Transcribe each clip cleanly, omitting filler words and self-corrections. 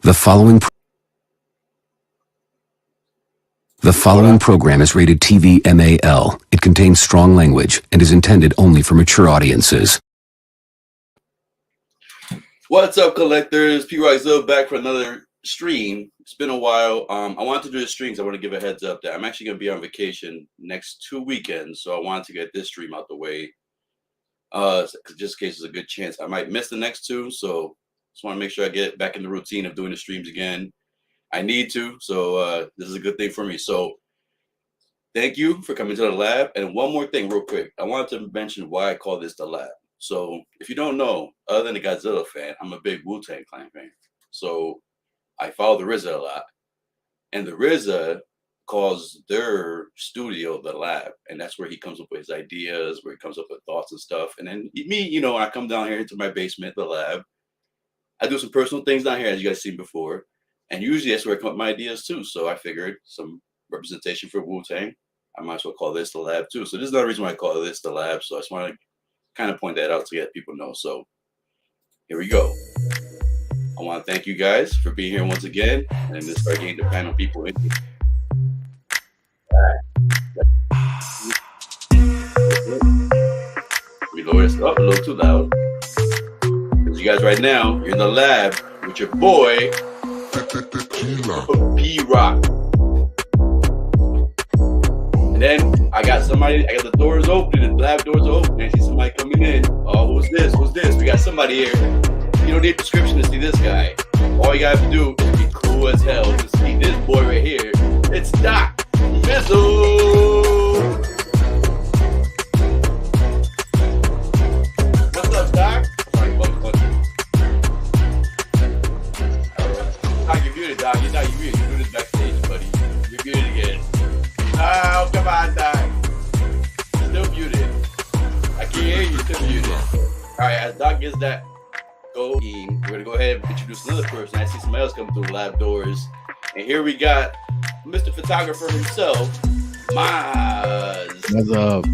The following program is rated TV MAL. It contains strong language and is intended only for mature audiences. What's up, collectors? P-Rise back for another stream. It's been a while. I wanted to do the streams. I want to give a heads up that I'm actually going to be on vacation next 2 weekends, so I wanted to get this stream out the way. Just in case there's a good chance I might miss the next two, so just want to make sure I get back in the routine of doing the streams again. I need to, so this is a good thing for me. So thank you for coming to the lab. And one more thing real quick. I wanted to mention why I call this the lab. So if you don't know, other than a Godzilla fan, I'm a big Wu-Tang Clan fan. So I follow the RZA a lot. And the RZA calls their studio the lab. And that's where he comes up with his ideas, where he comes up with thoughts and stuff. And then me, I come down here into my basement, the lab. I do some personal things down here, as you guys seen before. And usually that's where I come up with my ideas too. So I figured some representation for Wu-Tang. I might as well call this the lab too. So this is another reason why I call this the lab. So I just want to kind of point that out to let people know. So here we go. I want to thank you guys for being here once again. And let's start getting the panel people in here. All right. We lower this up a little too loud. Because you guys right now, you're in the lab with your boy, P-Rock. And then I got the doors open, the lab doors open, and I see somebody coming in. Oh, who's this? We got somebody here. You don't need a prescription to see this guy. All you gotta do is be cool as hell to see this boy right here. It's Doc Mizzle. What's up, Doc? Sorry, Doc, you're muted, Doc. You're muted. You're doing this backstage, buddy. You're muted again. Oh, come on, Doc. Still muted. I can't hear you. Still muted. All right, as Doc gets that going, we're going to go ahead and introduce another person. I see somebody else coming through the lab doors. And here we got Mr. Photographer himself, Maz. What's up?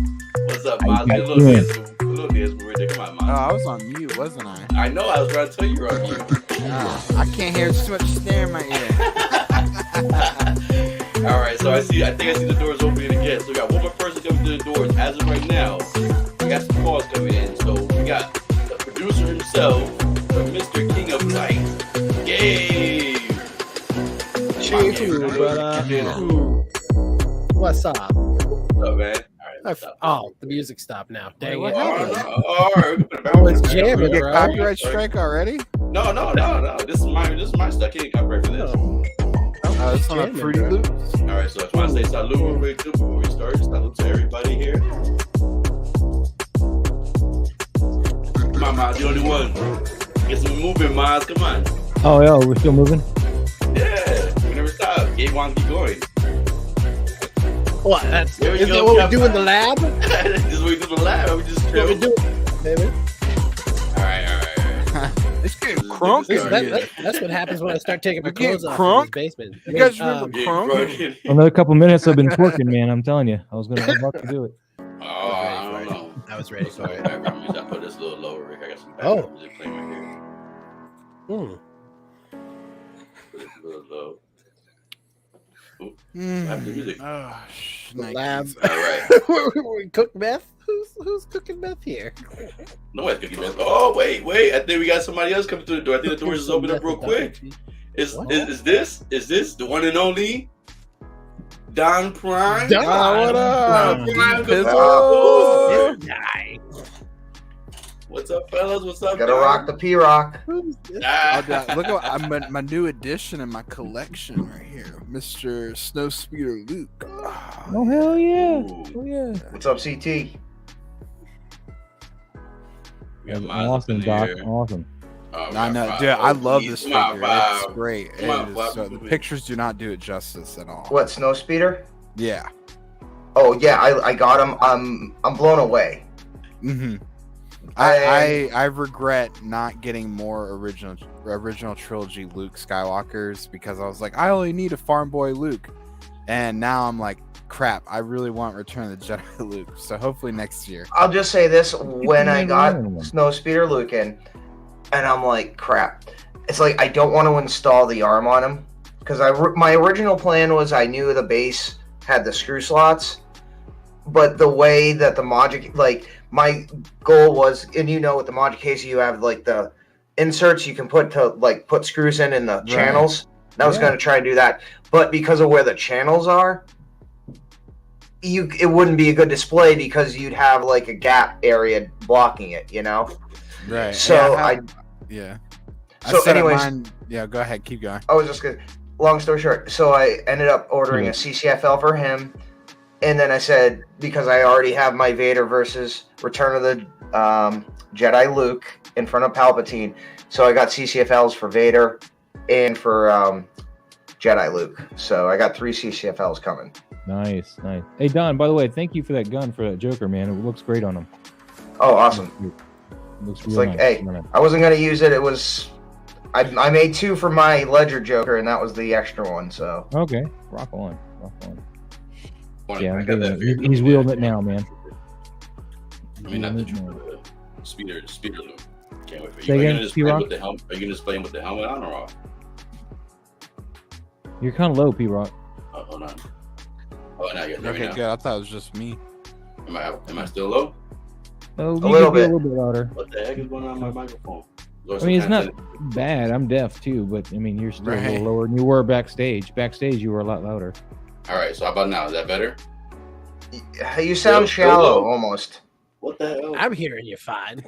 What's up, Maz? A little dance right there. Come on, Maz. Oh, I was on mute, wasn't I? I know. I was trying to tell you you're on mute. I can't hear too much snare in my ear. All right, so I think I see the doors opening again. So we got one more person coming to the doors. As of right now, we got some calls coming in. So we got the producer himself, the Mr. King of Light, Gabe. Cheers, brother. What's up? What's up, man? All right, oh, the music stopped now. Dang it. All right. Oh, it's jamming, Get bro. copyright strike already? No. This is my stuff. Can't copyright for this. It's on a Fruity Loops. All right, so I just want to say salute real quick too before we start. Salute to everybody here. Come on, Miles, you're the only one. Get some moving, Miles. Come on. Oh, yeah, we're still moving? Yeah, we never stop. Gabe wants to keep going. What? Is that what we do in the lab? This is what we do in the lab. We just What we do, baby? All right. It's getting crunk. That's what happens when I start taking my clothes off in this basement. You guys remember crunk? Another couple minutes I've been twerking, man. I'm telling you. I was about to do it. Oh, I don't know. I was ready. Sorry, background music. I put this a little lower. I got some background music playing right here. Put it a little low. Have the music. Oh, Lab. All right. We cook meth? Who's cooking meth here? Nobody's cooking meth. Oh, wait. I think we got somebody else coming through the door. I think the doors just opened up real quick. Is this the one and only Don Prime? Don, what up? Nice. What's up, fellas? What's up? Gotta rock the P-Rock. Look at my new addition in my collection right here, Mr. Snowspeeder Luke. Oh, hell yeah. Ooh. Oh, yeah. What's up, CT? We got Miles up Awesome, in Doc. here. Awesome. I know, dude. I love this Come on, figure. Bob. It's great. Come on, Bob. The pictures do not do it justice at all. What, Snowspeeder? Yeah. Oh yeah, I got him. I'm blown away. Mm-hmm. I regret not getting more original trilogy Luke Skywalkers because I was like, I only need a farm boy Luke, and now I'm like, crap, I really want Return of the Jedi Luke. So hopefully next year. I'll just say this: when I got Snowspeeder Luke in, and I'm like, crap. It's like I don't want to install the arm on him because my original plan was I knew the base had the screw slots, but the way that the Magic, like my goal was, and you know, with the Magic case, you have like the inserts you can put screws in the channels. And I was going to try and do that, but because of where the channels are, it wouldn't be a good display because you'd have like a gap area blocking it, you know? Right. So So anyways, go ahead, keep going. I was just gonna. Long story short, so I ended up ordering a CCFL for him, and then I said because I already have my Vader versus Return of the Jedi Luke in front of Palpatine, so I got CCFLs for Vader and for Jedi Luke. So I got 3 CCFLs coming. Nice. Hey Don, by the way, thank you for that gun for that Joker, man. It looks great on him. Oh, awesome! It looks It's really like, nice. hey, I wasn't gonna use it. It was. I made 2 for my Ledger Joker, and that was the extra one. So Okay, rock on. Yeah, I got that he's wielding it now, man. I mean, not the Joker, the speeder loop. Can't wait for Say you. Are you again, gonna just play P-Rock? with the helmet? Are you gonna just play him with the helmet on or off? You're kind of low, P-Rock. Oh, hold on. Oh, now you're Okay, good. I thought it was just me. Am I still low? Oh, A little bit. A little bit louder. What the heck is going on with my microphone? I mean, it's not bad. I'm deaf too, but I mean, you're still a little lower than you were backstage. Backstage, you were a lot louder. All right, so how about now? Is that better? You sound shallow almost. What the hell? I'm hearing you fine.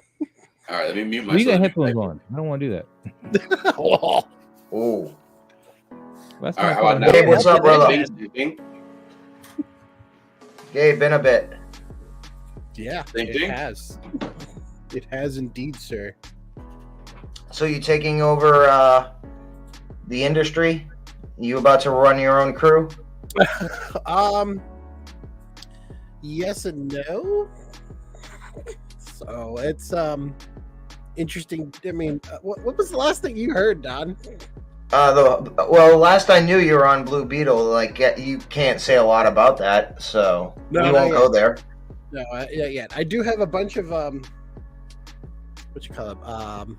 All right, let me mute Well, you myself. got headphones on. I don't want to do that. Oh. That's All not right, how about now? Gabe, what's up, brother? Same Gabe, been a bit. Yeah, Same thing? has. It has indeed, sir. So you taking over the industry? You about to run your own crew? Yes and no. So it's interesting. I mean, what was the last thing you heard, Don? Last I knew you were on Blue Beetle. Like, you can't say a lot about that, so we won't go there. No, not yet. I do have a bunch of what you call them,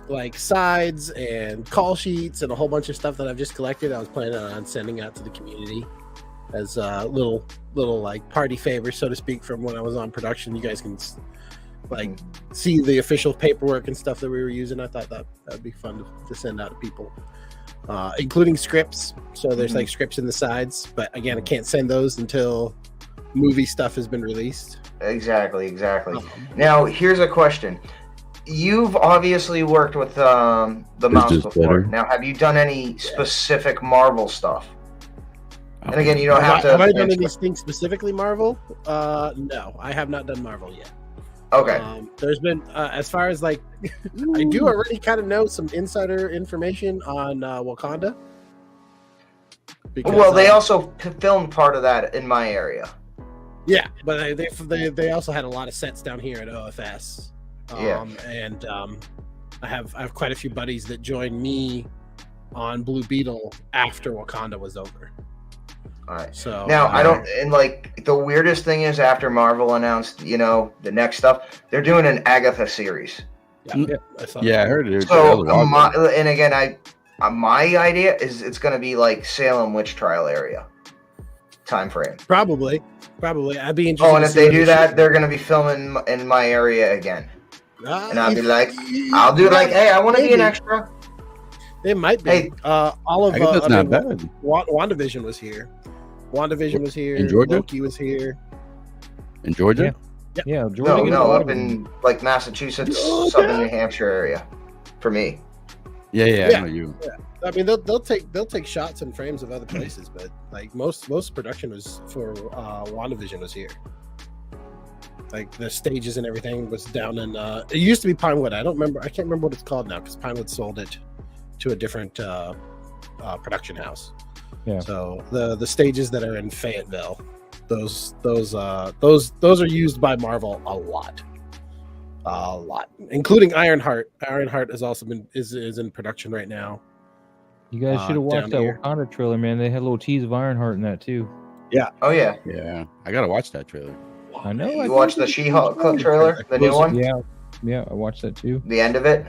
like sides and call sheets and a whole bunch of stuff that I've just collected. I was planning on sending out to the community as little like party favors, so to speak, from when I was on production. You guys can like see the official paperwork and stuff that we were using. I thought that would be fun to send out to people, including scripts. So there's like scripts in the sides, but again, I can't send those until movie stuff has been released. Exactly. Now, here's a question. You've obviously worked with the mouse before. Now, have you done any specific Marvel stuff? And again, you don't have to. Have I done anything specifically Marvel? No, I have not done Marvel yet. Okay. There's been, as far as like, I do already kind of know some insider information on Wakanda. Because, they also filmed part of that in my area. Yeah, but they also had a lot of sets down here at OFS. And I have quite a few buddies that joined me on Blue Beetle after Wakanda was over. All right. So now I don't, and like the weirdest thing is after Marvel announced, the next stuff, they're doing an Agatha series. I heard it. So my idea is it's going to be like Salem witch trial area time frame. Probably. I'd be interested. Oh, and if they do that, they're going to be filming in my area again. And I'll be like, I'll do like, hey, I want to be an extra. It might be. Hey, all of that's not bad. WandaVision was here. In Georgia? Loki was here. In Georgia? Yeah, Georgia. No, up in like Massachusetts, southern New Hampshire area. For me. Yeah. I know you. Yeah. I mean, they'll take shots and frames of other places, but like most production was for WandaVision was here. Like the stages and everything was down in. It used to be Pinewood. I can't remember what it's called now because Pinewood sold it to a different production house. Yeah. So the stages that are in Fayetteville, those are used by Marvel a lot, including Ironheart. Ironheart has also is in production right now. You guys should have watched that Wakanda trailer, man. They had a little tease of Ironheart in that too. Yeah. Oh yeah. Yeah. I gotta watch that trailer. I know. You watched the She-Hulk trailer, the new one? Yeah. Yeah, I watched that too. The end of it.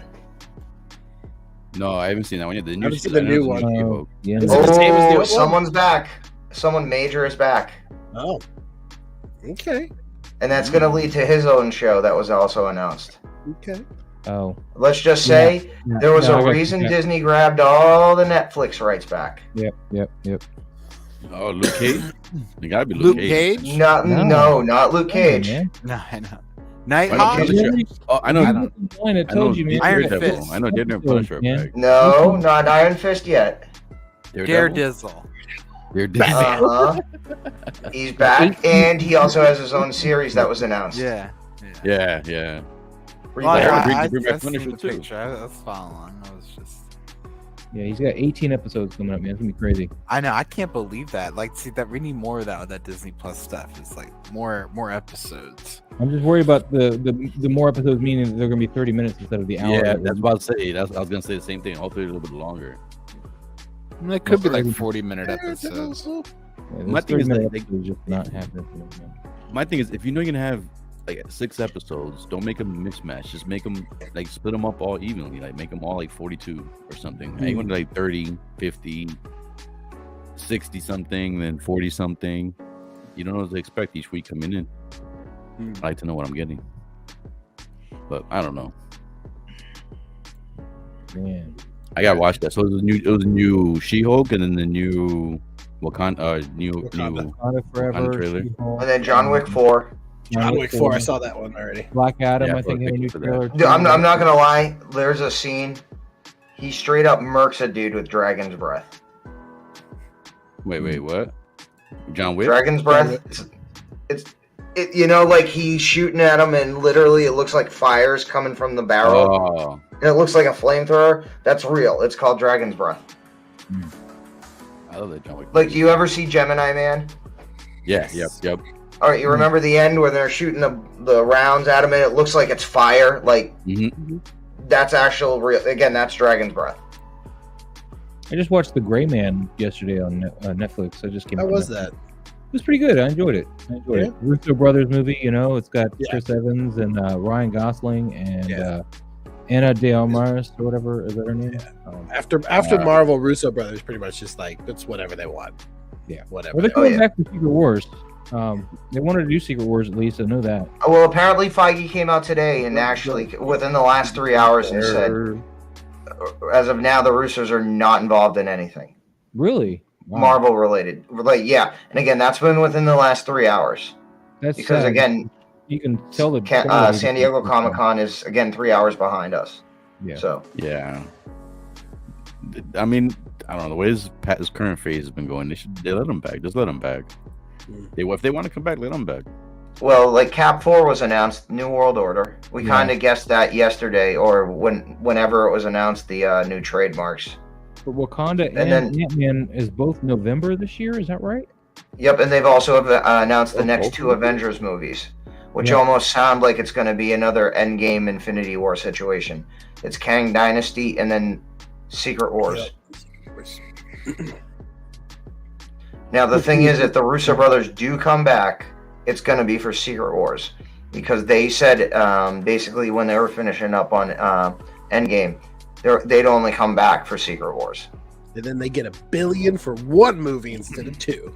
No, I haven't seen that one yet. The new, haven't seen the new one. Yeah, Is it the same as the old one? Someone's back. Someone major is back. Oh. Okay. And that's going to lead to his own show that was also announced. Okay. oh, Let's just say Yeah. there was No, I a got you. reason Yeah. Disney grabbed all the Netflix rights back. Yep. Oh, Luke Cage. It gotta be Luke Luke Cage. Cage? No, not Luke Cage. Man. No, I know. I know Nighthawk? Punisher. Oh, I know. I don't- I told you, man. Iron Daredevil. Fist. I know Daredevil Punisher. Yeah. Back. No, not Iron Fist yet. Daredevil. Daredevil. Uh-huh. He's back, and he also has his own series that was announced. Yeah. Yeah. Pretty Well, bad. Bring back I've seen Punisher the too. picture. I was following. I was just. Yeah, he's got 18 episodes coming up, man. It's gonna be crazy. I know. I can't believe that. Like, see, that we need more of that with that Disney Plus stuff. It's like more episodes. I'm just worried about the more episodes, meaning that they're gonna be 30 minutes instead of the hour. Yeah, that's what I was saying. I was gonna say the same thing. Hopefully, a little bit longer. I mean, it could be like 40-minute episodes. Yeah, My those thing is 30-minute that episodes just not happening for them, man. My thing is, if you know you're gonna have like 6 episodes, don't make them mix match. Just make them like split them up all evenly. Like make them all like 42 or something. I ain't gonna do like 30, 50, 60 something, then 40 something. You don't know what to expect each week coming in. I like to know what I'm getting, but I don't know. Man. I gotta watch that. So it was a new She-Hulk, and then the new Wakanda, new Wakanda Forever. trailer. She-Hulk, And then John Wick 4. John Wick 4. I saw that one already. Black Adam, Yeah, I think, thank had a you new for that. trailer. Dude, I'm not gonna lie. There's a scene. He straight up murks a dude with dragon's breath. Wait, what? John Wick? Dragon's breath. It, you know, like he's shooting at him, and literally it looks like fires coming from the barrel. Oh, And it looks like a flamethrower. That's real. It's called dragon's breath. I love that John Wick. Like, do you ever see Gemini Man? Yeah, yep. All right, you remember the end where they're shooting the rounds at him, and it looks like it's fire. Like that's actual real. Again, that's dragon's breath. I just watched The Gray Man yesterday on Netflix. I just came. How out was on Netflix. that? It was pretty good. I enjoyed it. Yeah. Russo Brothers movie. You know, it's got Yeah. Chris Evans and Ryan Gosling and Anna de Armas or whatever. Is that her name? After Marvel, Russo brothers pretty much just like it's whatever they want. Yeah, Whatever. Well, they're coming back to Secret Wars. They wanted to do Secret Wars at least. I know that. Well, apparently Feige came out today and actually within the last 3 hours and said, as of now, the Russos are not involved in anything Really? Wow. Marvel related. Like, yeah, and again, that's been within the last 3 hours. That's Because sad. again, you can tell the San Diego Comic Con is again 3 hours behind us. Yeah. So Yeah. I mean, I don't know the way his current phase has been going. They let him back. Just let him back. If they want to come back, let them back. well, like Cap 4 was announced, New World Order. We kind of guessed that yesterday, or whenever it was announced, the new trademarks. But Wakanda and then- Ant-Man is both November this year. Is that right? Yep, and they've also announced the next 2 Avengers movies, which almost sound like it's going to be another Endgame Infinity War situation. It's Kang Dynasty and then Secret Wars. Now, the thing is, if the Russo brothers do come back, it's going to be for Secret Wars. Because they said, basically, when they were finishing up on Endgame, they'd only come back for Secret Wars. And then they get $1 billion for 1 movie instead of 2.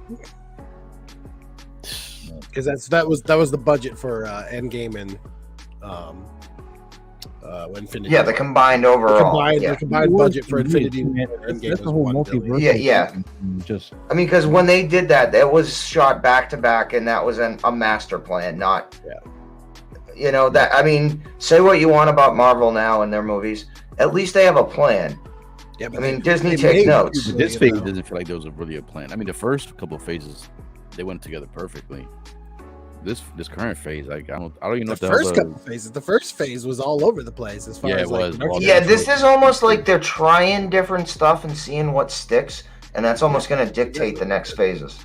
Because that was the budget for Endgame and Infinity. Yeah, the combined overall. The combined budget for Infinity War Man, and Endgame that's the was whole $1 billion. multiverse. Yeah. Just I mean, because when they did that, it was shot back to back, and that was a master plan, not. Yeah. You know that. I mean, say what you want about Marvel now and their movies. At least they have a plan. Yeah, I mean, Disney takes notes. This phase doesn't feel like there was really a plan. I mean, the first couple of phases, they went together perfectly. This current phase, like I don't even know The what the first hell couple phases. The first phase was all over the place as far Yeah, as it like, was. production. Yeah, this is almost like they're trying different stuff and seeing what sticks, and that's almost going to dictate the next phases.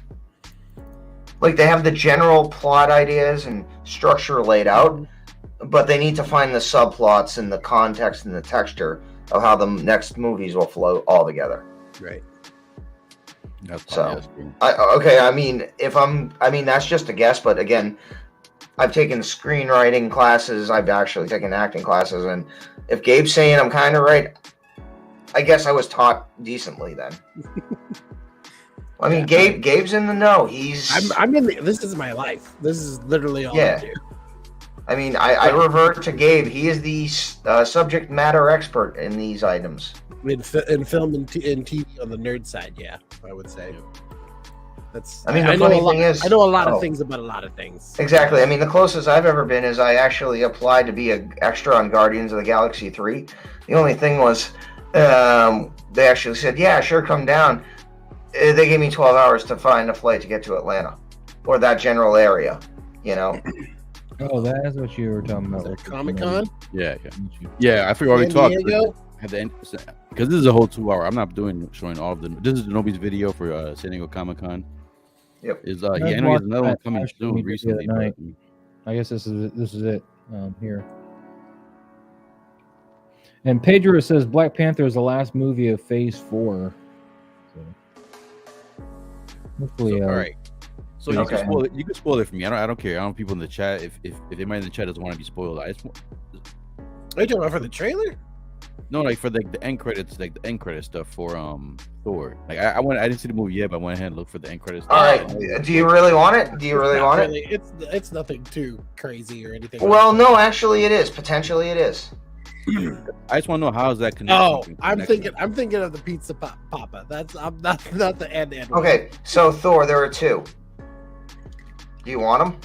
Like they have the general plot ideas and structure laid out, but they need to find the subplots and the context and the texture of how the next movies will flow all together. Right. That's So, probably I mean, that's just a guess, but again, I've taken screenwriting classes. I've actually taken acting classes, and if Gabe's saying I'm kind of right, I guess I was taught decently then. I mean, Gabe's in the know. I'm in the. This is my life. This is literally all I do. I mean, I revert to Gabe. He is the subject matter expert in these items. In film and TV on the nerd side, yeah, I would say. That's. I mean, I the know funny a lot. thing is, I know a lot of things about a lot of things. Exactly. I mean, the closest I've ever been is I actually applied to be an extra on Guardians of the Galaxy 3. The only thing was, they actually said, "Yeah, sure, come down." They gave me 12 hours to find a flight to get to Atlanta, or that general area. You know. Oh, that's what you were talking about. Comic-Con? Yeah. I figured already talked. Because this is a whole 2 hour. I'm not showing all of them. This is Nobi's video for San Diego Comic-Con. Yep. I know he has another one coming soon recently. I guess this is it here. And Pedro says Black Panther is the last movie of Phase 4. So, hopefully, all right. So you can spoil it for me. I don't care. I don't want people in the chat. If anybody in the chat doesn't want to be spoiled, Are you talking about for the trailer? No, like for the end credits, like the end credit stuff for Thor. Like I didn't see the movie yet, but I went ahead and looked for the end credits. All right. Do you really want it? It's nothing too crazy or anything. Well, no, actually, it is. Potentially, it is. I just want to know how is that connected. Oh, I'm thinking of the Pizza Papa. I'm not the end. Okay, so Thor, there are two. Do you want them?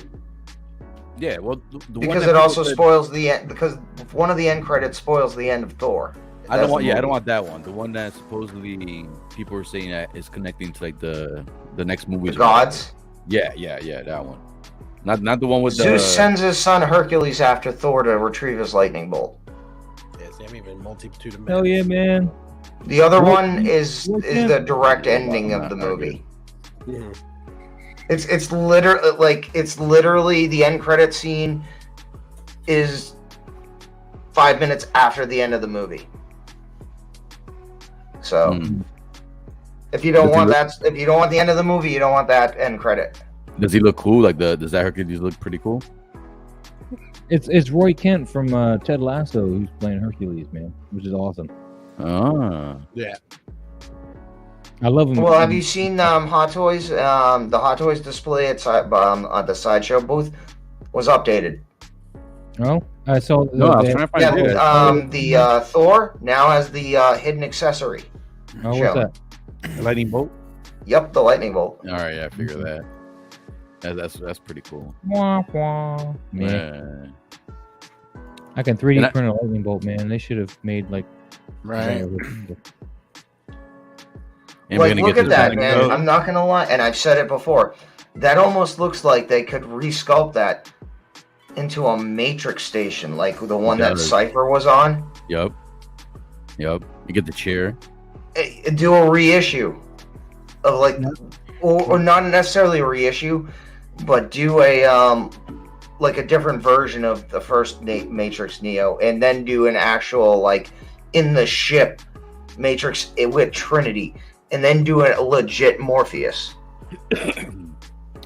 Yeah, well, because it also spoils the end. Because one of the end credits spoils the end of Thor. I don't want that one. The one that supposedly people are saying that is connecting to like the next movie. The gods. Yeah, that one. Not the one with Zeus sends his son Hercules after Thor to retrieve his lightning bolt. Yes, I'm even multitude of. Hell yeah, man! The other one is the direct ending of the movie. Mm-hmm. It's literally the end credit scene is 5 minutes after the end of the movie. So if you don't want the end of the movie, you don't want that end credit. Does he look cool? Like does that Hercules look pretty cool? It's Roy Kent from Ted Lasso who's playing Hercules, man, which is awesome. Yeah. I love him. Well, have you seen Hot Toys? The Hot Toys display at the Sideshow booth was updated. Oh, I saw. No, I was trying to find the Thor now has the hidden accessory. Oh, what's that? The lightning bolt. Yep, the lightning bolt. All right, yeah, I figure that. That's pretty cool. Wah, wah. Man. I can 3D print a lightning bolt, man. They should have made like. Right. Like, look at that, man. I'm not gonna lie, and I've said it before. That almost looks like they could resculpt that into a Matrix station, like the one that Cypher was on. Yep. You get the chair. Do a reissue of like, or not necessarily a reissue, but do a like a different version of the first Matrix Neo, and then do an actual like in the ship Matrix with Trinity. And then do a legit Morpheus. I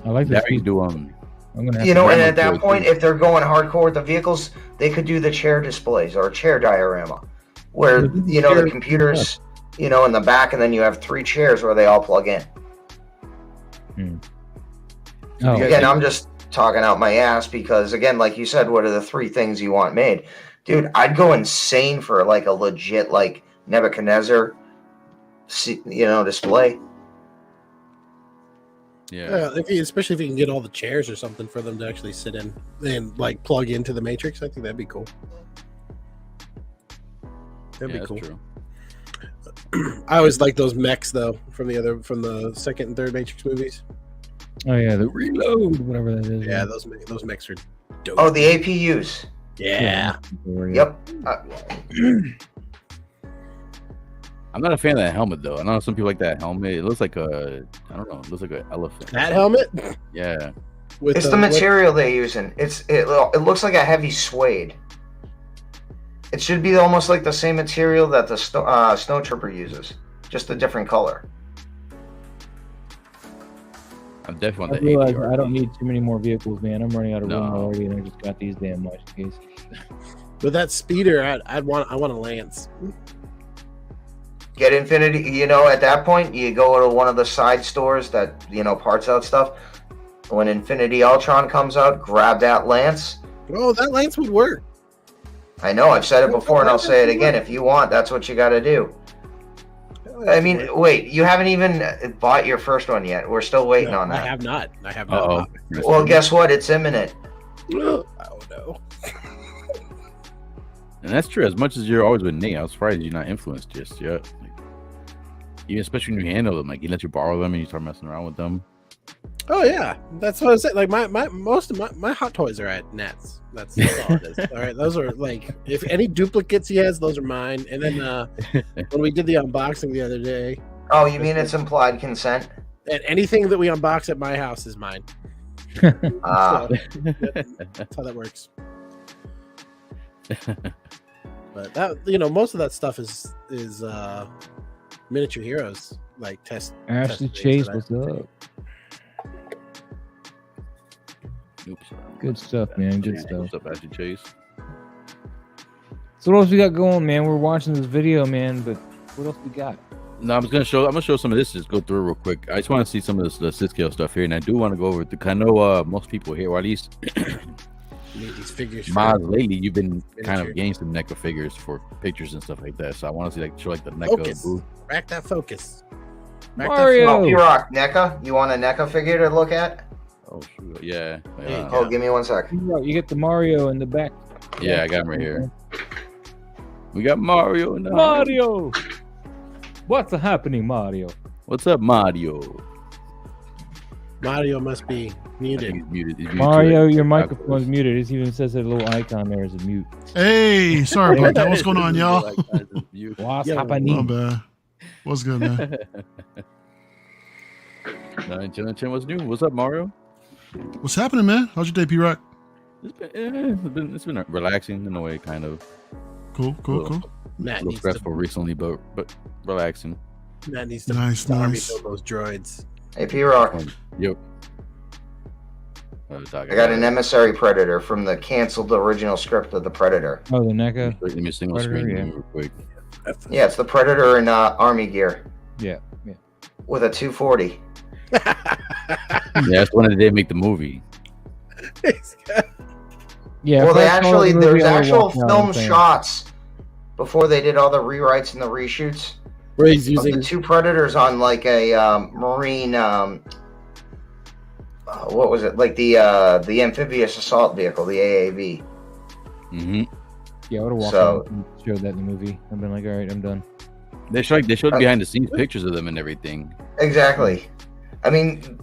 like this. You do and at that point, if they're going hardcore with the vehicles, they could do the chair displays or a chair diorama, where the computers, in the back, and then you have 3 chairs where they all plug in. Again, I'm just talking out my ass because, again, like you said, what are the 3 things you want made, dude? I'd go insane for like a legit like Nebuchadnezzar. Display. Yeah, especially if you can get all the chairs or something for them to actually sit in and like plug into the Matrix. I think that'd be cool. That'd be cool. True. I always like those mechs though from the second and third Matrix movies. Oh yeah, the reload, whatever that is. Yeah, those mechs are dope. Oh, the APUs. Yeah. Yep. I'm not a fan of that helmet though. I know some people like that helmet. It looks like it looks like an elephant. That helmet? Yeah. It's the material they're using. It looks like a heavy suede. It should be almost like the same material that the Snow Trooper uses, just a different color. I'm definitely I on the realize APR. I don't need too many more vehicles, man. I'm running out of room No. already, and I just got these damn much case. With that speeder, I want a Lance. Get Infinity. You know, at that point, you go to one of the side stores that parts out stuff. When Infinity Ultron comes out, grab that Lance. Oh, that Lance would work. I know, I've said it before, and I'll say it again. If you want, that's what you got to do. I mean, wait, you haven't even bought your first one yet. We're still waiting on I that. have not. I have Uh-oh. not. Well, guess what? It's imminent. Oh no. And that's true. As much as you're always with Nate, I was surprised you're not influenced just yet. Like, even especially when you handle them, like you let you borrow them and you start messing around with them. Oh yeah, that's what I said. Like most of my hot toys are at Nets. That's all it is. All right, those are like if any duplicates he has, those are mine. And then when we did the unboxing the other day, Oh, you mean it's implied consent? and anything that we unbox at my house is mine. Ah, So, yep, that's how that works. But that most of that stuff is miniature heroes like test. Ashley test Chase, things what's that I- up? Oops. Good stuff, man. Good stuff. What's up, Ashley Chase? So what else we got going, man? We're watching this video, man. But what else we got? No, I'm gonna show some of this. Just go through it real quick. I just want to see some of this, the Siscale stuff here, and I do want to go over it. Cause I know most people here, or at least You need these figures. for- Miles, lately, you've been kind Miniature. of getting some NECA figures for pictures and stuff like that. So I want to see the NECA Focus. booth. Back that focus. Back Mario! oh, P-Rock, NECA. You want a NECA figure to look at? Oh shoot, yeah, There you Oh, give me one sec. You get the Mario in the back. yeah, I got him right here. We got Mario now. Mario! What's happening, Mario? What's up, Mario? Mario must be I think muted. he's muted. He's muted Mario, to it. your microphone's muted. It even says a little icon there as a mute. Hey, sorry about that. What's going on, y'all? What's Yo, My happening? bad. What's good, man? Chillin', what's new? What's up, Mario? What's happening, man? How's your day, P-Rock? It's been relaxing in a way, kind of. Cool. A Matt little needs stressful recently, but relaxing. to Nice. army build those droids. Hey, P-Rock. Yep. I got an Emissary Predator from the canceled original script of the Predator. Oh, the NECA. Let me single Predator, screen yeah. real quick. Yeah, it's the Predator in army gear Yeah. with a 240. Yeah, that's when they did make the movie. Yeah. Well, if they I saw the actually movie, there's I would actual walk down film and say, shots before they did all the rewrites and the reshoots Where he's of the using two Predators on like a marine. What was it? Like the amphibious assault vehicle, the AAV. Mm-hmm. Yeah, I would have walked So- out and showed that in the movie. I've been like, all right, I'm done. They showed behind the scenes pictures of them and everything. Exactly. I mean,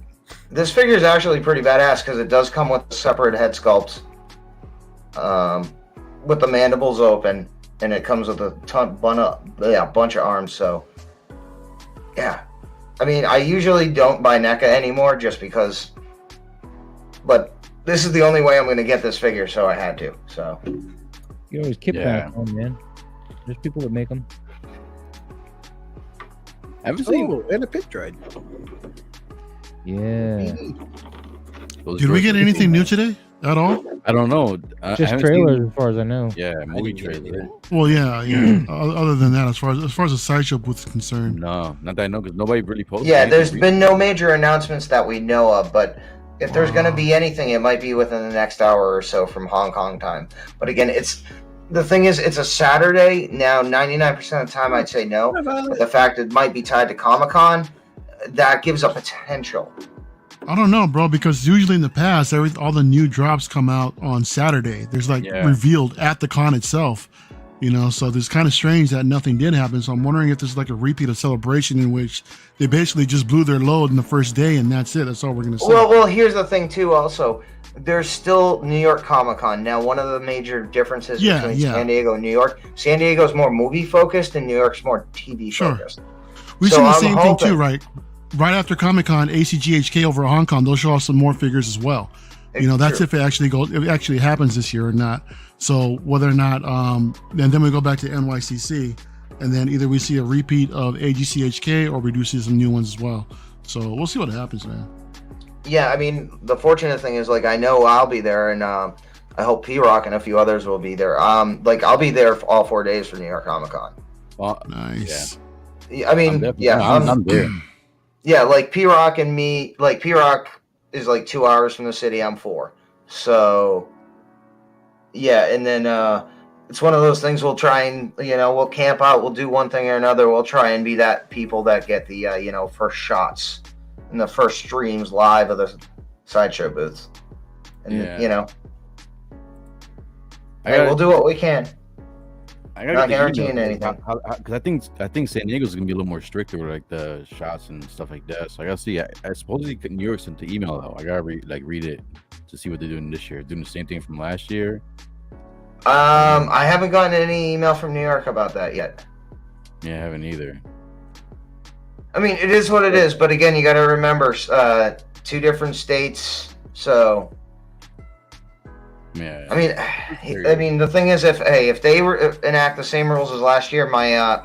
this figure is actually pretty badass because it does come with separate head sculpts, with the mandibles open, and it comes with a bunch of arms. So, yeah. I mean, I usually don't buy NECA anymore just because, but this is the only way I'm going to get this figure, so I had to. So, You always keep Yeah. that on, man. There's people that make them. Haven't seen and a pit droid. Yeah. those Did we droids. get anything new today at all? I don't know. I Just haven't trailers, seen- as far as I know. Yeah, movie didn't get trailers. Well, yeah. Other than that, as far as the sideshow booth is concerned, No, not that I know, because nobody really posted. yeah, anything there's been no major announcements that we know of, but if there's going to be anything, it might be within the next hour or so from Hong Kong time. But again, the thing is, it's a Saturday. Now, 99% of the time, I'd say no. But the fact it might be tied to Comic-Con, that gives a potential. I don't know, bro. Because usually in the past, all the new drops come out on Saturday. There's like Yeah. revealed at the con itself, So it's kind of strange that nothing did happen. So I'm wondering if this is like a repeat of Celebration in which they basically just blew their load in the first day and that's it. That's all we're gonna see. Well, here's the thing, too, also. There's still New York Comic-Con. Now, one of the major differences between San Diego and New York, San Diego's more movie-focused and New York's more TV-focused. We've So seen the I'm same thing hoping- too, right? Right after Comic-Con, ACGHK over at Hong Kong, they'll show off some more figures as well. That's True. if it actually happens this year or not. So whether or not, and then we go back to NYCC, and then either we see a repeat of AGCHK or we do see some new ones as well. So we'll see what happens, man. Yeah, I mean, the fortunate thing is, like, I know I'll be there, and I hope P-Rock and a few others will be there. Like, I'll be there for all 4 days for New York Comic Con. Nice. Yeah, I mean, I'm there. Yeah, like P-Rock and me, like P-Rock is like 2 hours from the city. I'm 4. So, yeah, and then it's one of those things we'll try and, we'll camp out. We'll do one thing or another. We'll try and be that people that get the, first shots and the first streams live of the sideshow booths. And, we'll do what we can. I Not guaranteeing anything. Because I think San Diego's gonna be a little more stricter with like the shots and stuff like that. So I gotta see. I supposedly New York sent the email out. I gotta read it to see what they're doing this year. Doing the same thing from last year. I haven't gotten any email from New York about that yet. Yeah, I haven't either. I mean, it is what it is. But again, you got to remember, 2 different states. So. Yeah. I mean, the thing is, if they enact the same rules as last year, my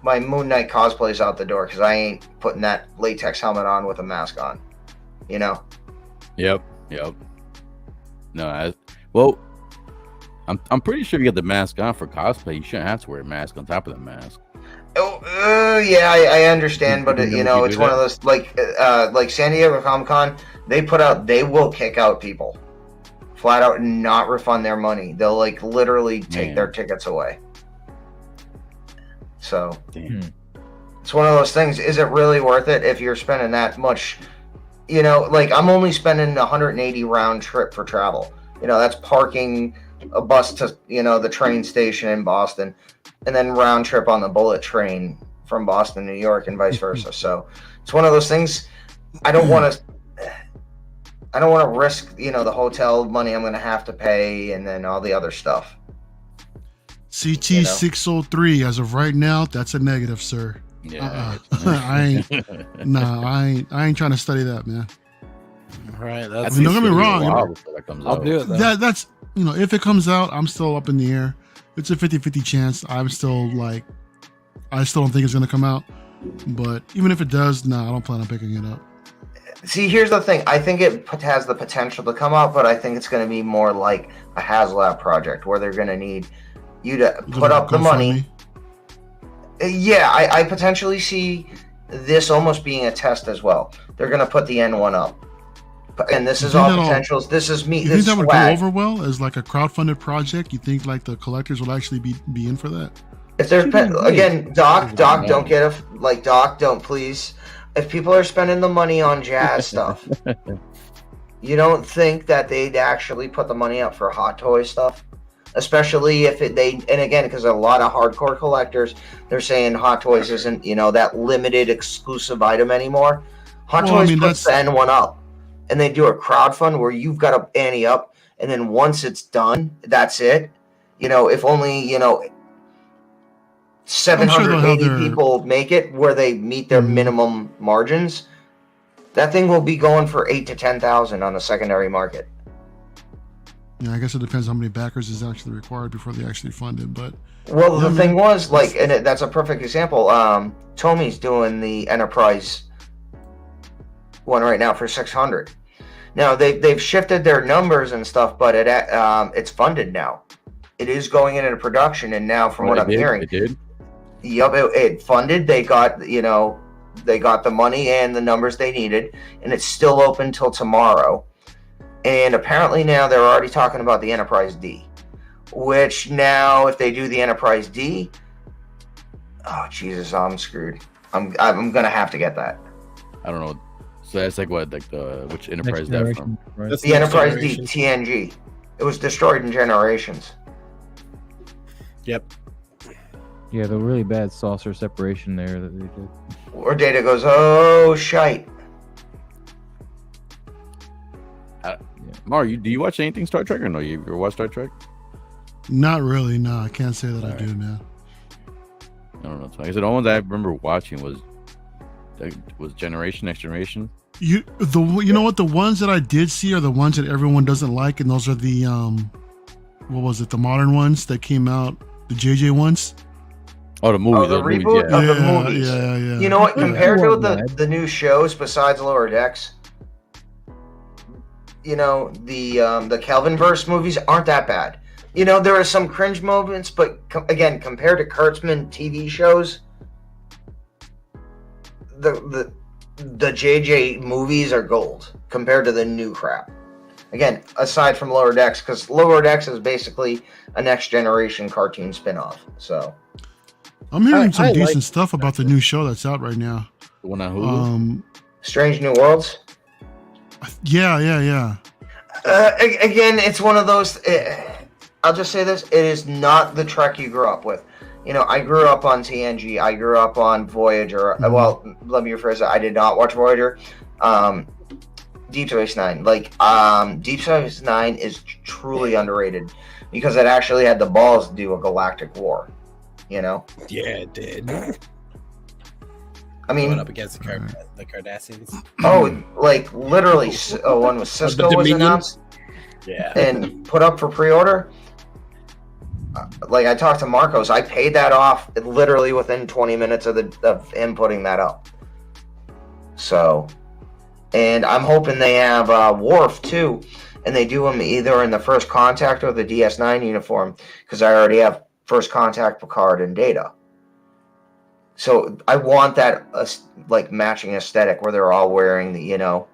Moon Knight cosplay's out the door because I ain't putting that latex helmet on with a mask on. Yep. No, I'm pretty sure if you get the mask on for cosplay, you shouldn't have to wear a mask on top of the mask. Oh, yeah, I understand, but it's one of those like San Diego Comic Con. They will kick out people. Flat out and not refund their money. They'll like literally take their tickets away. So it's one of those things. Is it really worth it if you're spending that much? Like I'm only spending 180 round trip for travel. That's parking a bus to the train station in Boston, and then round trip on the bullet train from Boston to New York and vice versa. So it's one of those things. I don't want to risk, the hotel money I'm going to have to pay and then all the other stuff. CT 603 as of right now, that's a negative, sir. Yeah. I ain't trying to study that, man. All right, don't get me wrong. I'll do it. That's if it comes out, I'm still up in the air. It's a 50-50 chance. I still don't think it's going to come out. But even if it does, I don't plan on picking it up. See, here's the thing. I think it has the potential to come out, but I think it's going to be more like a HasLab project where they're going to need you to put up the money. Yeah, I potentially see this almost being a test as well. They're going to put the N1 up. And this is all potentials. This is me. You think that would go over well as like a crowdfunded project? You think like the collectors will actually be in for that? If there's again, Doc, don't get Doc, don't please. If people are spending the money on jazz stuff, you don't think that they'd actually put the money up for Hot Toy stuff? Especially if and again, because a lot of hardcore collectors, they're saying Hot Toys isn't, that limited exclusive item anymore. Hot Toys puts the N1 up, and they do a crowdfund where you've got to ante up, and then once it's done, that's it. If only, 780 people make it where they meet their minimum margins, that thing will be going for 8,000 to 10,000 on the secondary market. Yeah, I guess it depends how many backers is actually required before they actually fund it. But the thing was that's a perfect example. Tommy's doing the Enterprise one right now for 600. Now they've shifted their numbers and stuff, but it's funded now. It is going into production, and now from what I'm hearing, it did. Yep, it funded. They got the money and the numbers they needed, and it's still open till tomorrow. And apparently now they're already talking about the Enterprise D, which now if they do the Enterprise D, oh Jesus, I'm screwed. I'm gonna have to get that. I don't know. So that's like what, like which Enterprise is that from? Right? That's The Enterprise D TNG. It was destroyed in Generations. Yep. Yeah, the really bad saucer separation there that they did. Or Data goes, oh shite. Mario, do you watch anything Star Trek or no? You ever watch Star Trek? Not really. No, I can't say that I do, man. I don't know. Like I said, the only one that I remember watching was Generation, Next Generation. You know what? The ones that I did see are the ones that everyone doesn't like, and those are the what was it? The modern ones that came out, the JJ ones. Oh, the movies. The movies, reboot yeah. of the movies. Yeah. You know what? Compared to the new shows besides Lower Decks, the Kelvinverse movies aren't that bad. There are some cringe moments, but again, compared to Kurtzman TV shows, the JJ movies are gold compared to the new crap. Again, aside from Lower Decks, because Lower Decks is basically a Next Generation cartoon spinoff. So I'm hearing some decent stuff about the new show that's out right now. The one on Hulu? Strange New Worlds. Yeah. Again, it's one of those. I'll just say this: it is not the Trek you grew up with. I grew up on TNG. I grew up on Voyager. Mm-hmm. Well, let me rephrase that. I did not watch Voyager. Deep Space Nine. Deep Space Nine is truly underrated because it actually had the balls to do a galactic war. Yeah, it did. I mean, going up against the Cardassians. Literally, one was Cisco was announced. Yeah. And put up for pre-order. I talked to Marcos. I paid that off literally within 20 minutes of him putting that up. So, and I'm hoping they have Worf too, and they do him either in the First Contact or the DS9 uniform, because I already have First Contact, Picard, and Data. So I want that matching aesthetic where they're all wearing the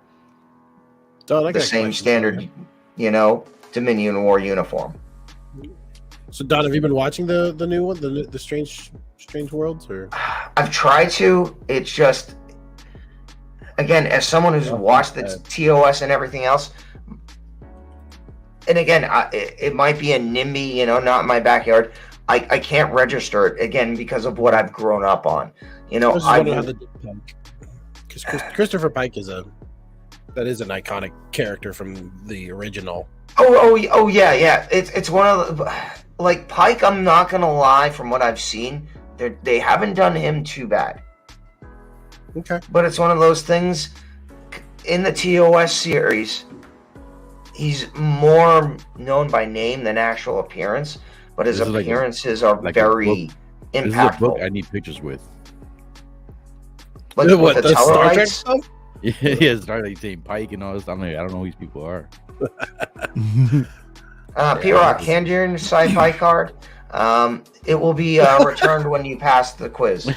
same standard Dominion War uniform. So Don, have you been watching the new one, the Strange Worlds? Or I've tried to. It's just, again, as someone who's watched the TOS and everything else, and again, it might be a NIMBY, not in my backyard. I can't register it again because of what I've grown up on. Because Christopher Pike is an iconic character from the original. Oh yeah. It's one of the Pike. I'm not gonna lie. From what I've seen, they haven't done him too bad. Okay, but it's one of those things. In the TOS series, he's more known by name than actual appearance. But his appearances are very impactful. This is a book I need pictures with. With the Star Trek stuff? Yeah, Star Trek saying Pike and all this. I'm I don't know who these people are. P-Rock, hand your sci-fi card. It will be returned when you pass the quiz.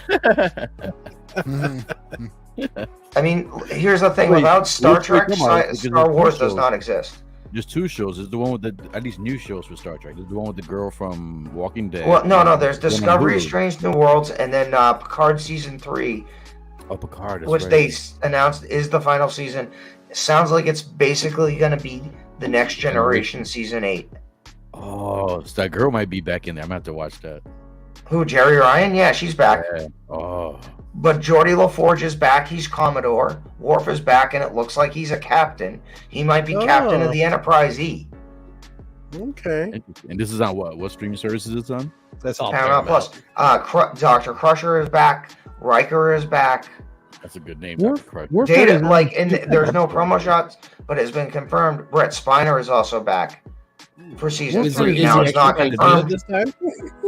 I mean, here's the thing. Without Star Trek, Star Wars does not exist. There's two shows. There's the one with at least new shows for Star Trek. There's the one with the girl from Walking Dead. Well, no. There's Discovery of Strange New Worlds, and then Picard Season 3. Oh, Picard. Which they announced is the final season. It sounds like it's basically going to be the Next Generation Season 8. Oh, so that girl might be back in there. I'm going to have to watch that. Who, Jerry Ryan? Yeah, she's back. Yeah. Oh. But Geordie LaForge is back. He's Commodore. Worf is back, and it looks like he's a captain. He might be captain of the Enterprise E. Okay. And this is on what streaming services it's on? That's all Paramount Plus. Dr. Crusher is back. Riker is back. That's a good name. Data, there's no promo shots, but it's been confirmed. Brett Spiner is also back for season 3. Now it's not confirmed this time.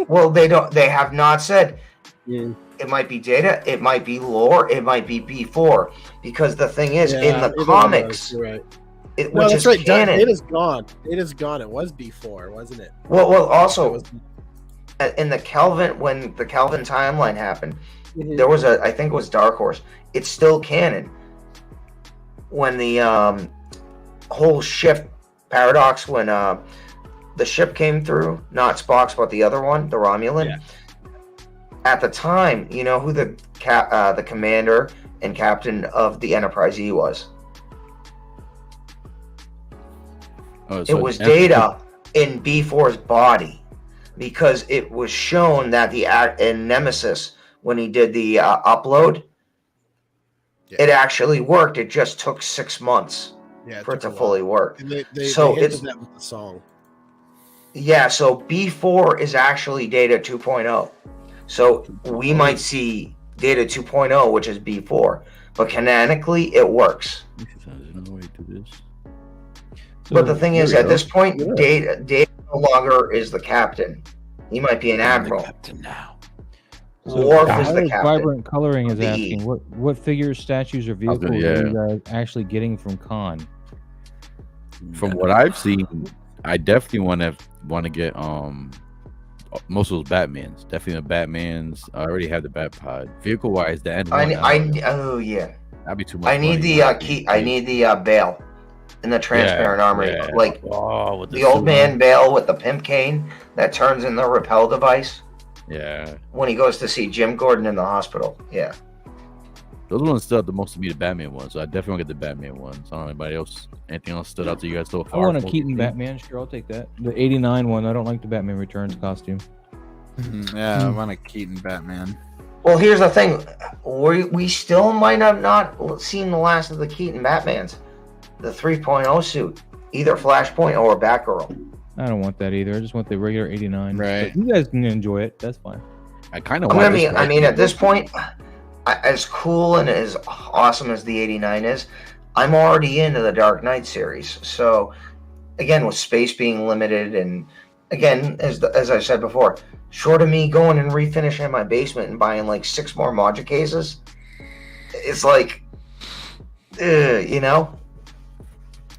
Well, they have not said. It might be Data, it might be Lore, it might be B4. Because the thing is, in the comics, right. Which is right. Canon. Data's gone. Data's gone. It was B4, wasn't it? Well, also in the Kelvin, when the Kelvin timeline happened, there was I think it was Dark Horse. It's still canon. When the whole ship paradox, when the ship came through, not Spock's, but the other one, the Romulan. Yeah. At the time, you know who the commander and captain of the Enterprise E was? It was Data in B4's body, because it was shown that in Nemesis, when he did the upload, it actually worked. It just took 6 months for it to fully work. And they it's that with the song. Yeah, so B4 is actually Data 2.0. So we might see Data 2.0, which is B4, but canonically it works. But the thing is, at this point, Data no longer is the captain. He might be an admiral. Captain now. Worf is the captain. Vibrant Coloring is asking, what figures, statues, or vehicles are you guys actually getting from Con? From what I've seen, I definitely want to get most of those Batmans. Definitely the Batmans. I already have the Batpod. Vehicle wise, the end one. Oh yeah. That'd be too much. I need money. the key. I need the Bale in the transparent armor, like with the old man Bale with the pimp cane that turns in the rappel device. Yeah. When he goes to see Jim Gordon in the hospital. Yeah. Those ones stood out the most to me, the Batman ones. So I definitely want to get the Batman ones. I don't know anybody else. Anything else stood out to you guys so far? I want a Keaton Batman. Sure, I'll take that. The '89 one. I don't like the Batman Returns costume. Yeah, I want a Keaton Batman. Well, here's the thing. We still might have not seen the last of the Keaton Batmans. The 3.0 suit. Either Flashpoint or Batgirl. I don't want that either. I just want the regular '89. Right. But you guys can enjoy it. That's fine. I kind of I mean, at this point, as cool and as awesome as the '89 is, I'm already into the Dark Knight series. So, again, with space being limited, and again, as I said before, short of me going and refinishing my basement and buying like 6 more Magic cases, it's like, you know.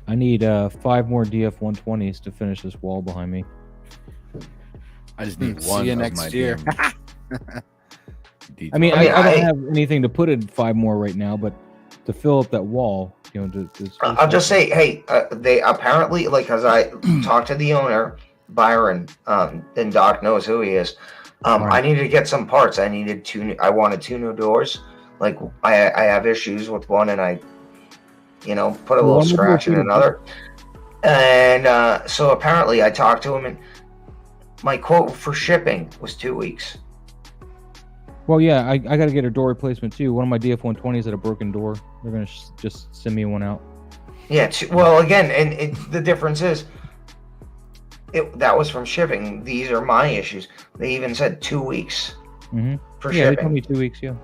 I need 5 more DF-120s to finish this wall behind me. I just need See one. you of next my year. I mean, I don't have anything to put in 5 more right now, but to fill up that wall, you know, I'll just say, hey, they apparently, like, because I talked to the owner, Byron, and Doc knows who he is. I needed to get some parts. I wanted 2 new doors. Like, I have issues with one, and I, put a little scratch in another. And so apparently I talked to him, and my quote for shipping was 2 weeks. Well, yeah, I got to get a door replacement too. One of my DF-120s had a broken door. They're gonna just send me one out. Yeah. Well, again, and the difference is, that was from shipping. These are my issues. They even said 2 weeks for shipping. Yeah, they told me 2 weeks. Yeah.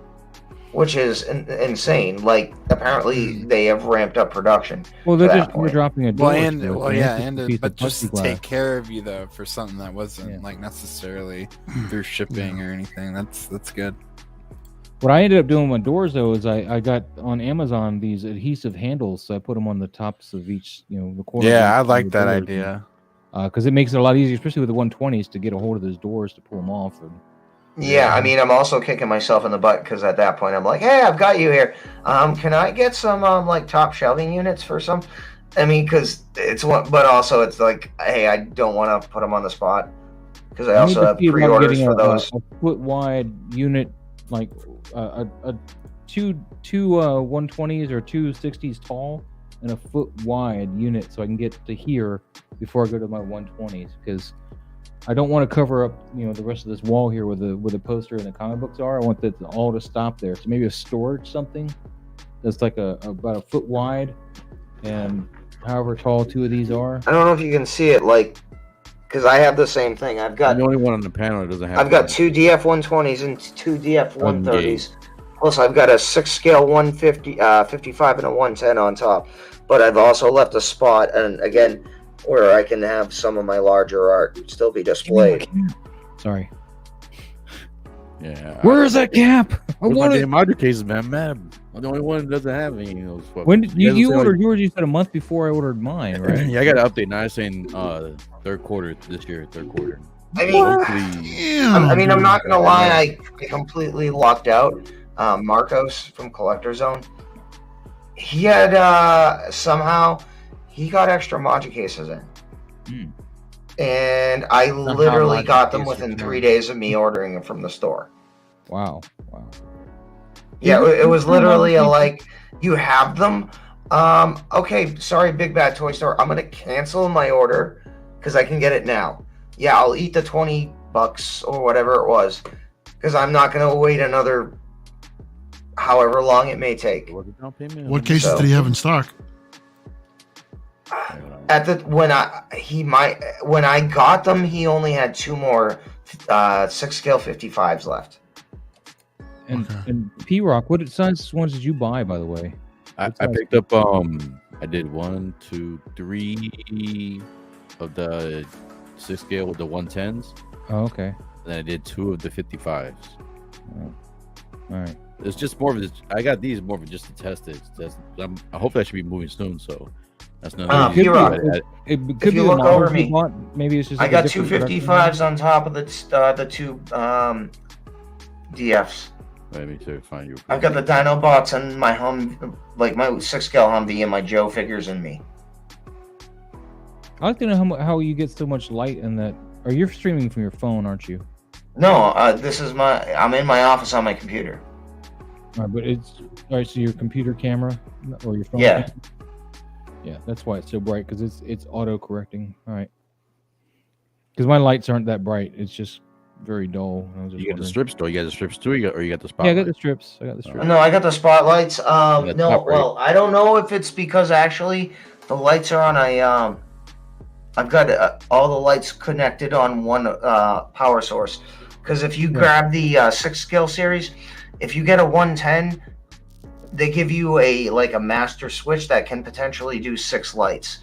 Which is insane. Like, apparently they have ramped up production. Well, they're dropping a door. But just to take care of you though for something that wasn't like necessarily through shipping or anything. That's good. What I ended up doing with doors though is I got on Amazon these adhesive handles, so I put them on the tops of each, the corner. Yeah, I like that idea. Because it makes it a lot easier, especially with the 120s, to get a hold of those doors to pull them off. Yeah, I mean, I'm also kicking myself in the butt because at that point I'm like, hey, I've got you here. Can I get some like top shelving units for some? I mean, because it's one, but also it's like, hey, I don't want to put them on the spot because I also have pre-orders for those. A foot wide unit, like two 120s or 260s tall, and a foot wide unit, so I can get to here before I go to my 120s, because I don't want to cover up, the rest of this wall here where the poster and the comic books are. I want that all to stop there. So maybe a storage something that's like about a foot wide, and however tall 2 of these are. I don't know if you can see it, like, because I have the same thing. I've got the only one on the panel that doesn't have. I've got 2 DF-120s and 2 DF-130s. Plus, I've got a 6-scale 150, 55, and a 110 on top. But I've also left a spot, and again, where I can have some of my larger art still be displayed. Sorry. Yeah. Where is that cap? I want it. My cases, man. I'm the only one that doesn't have any of those. When did you ordered yours? You said a month before I ordered mine, right? Yeah, I got an update now. I'm saying third quarter this year, third quarter. I mean, I'm not gonna lie. I completely lucked out. Marcos from Collector Zone. He had somehow. He got extra Magic cases in. And I literally got them within 3 days of me ordering them from the store. Wow. Yeah, it was literally like, you have them? Okay, sorry, Big Bad Toy Store. I'm going to cancel my order because I can get it now. Yeah, I'll eat the $20 or whatever it was because I'm not going to wait another however long it may take. What cases did he have in stock? When I got them, he only had 2 more 6-scale 55s left. And P-Rock, what size ones did you buy, by the way? I picked up I did 1, 2, 3 of the 6-scale with the 110s. Oh, okay. And then I did 2 of the 55s. Oh. All right. It's just more of this. I got these more of just to test it. I hope that should be moving soon. So That's not. P-Rock, It if could be you the look models over you me, bought. Maybe it's just. I Like got a two different production 55s on top of the two DFs. Let me try to find you. I've got the Dinobots and my my 6-scale Humvee and my Joe figures in me. I'd like to know how you get so much light in that. Or you're streaming from your phone, aren't you? No, I'm in my office on my computer. All right, but it's all right. So your computer camera or your phone? Yeah. Camera? Yeah, that's why it's so bright because it's auto correcting. All right. Because my lights aren't that bright. It's just very dull. I was just You got the wondering. strips though. You got the strips too. Or you got the spot. Yeah, I got the strips. I got the strips. No, I got the spotlights. No, top right. well, I don't know if it's because actually the lights are on a. I've got all the lights connected on one power source. Because if you grab the 6-scale series, if you get a 110, they give you a master switch that can potentially do 6 lights.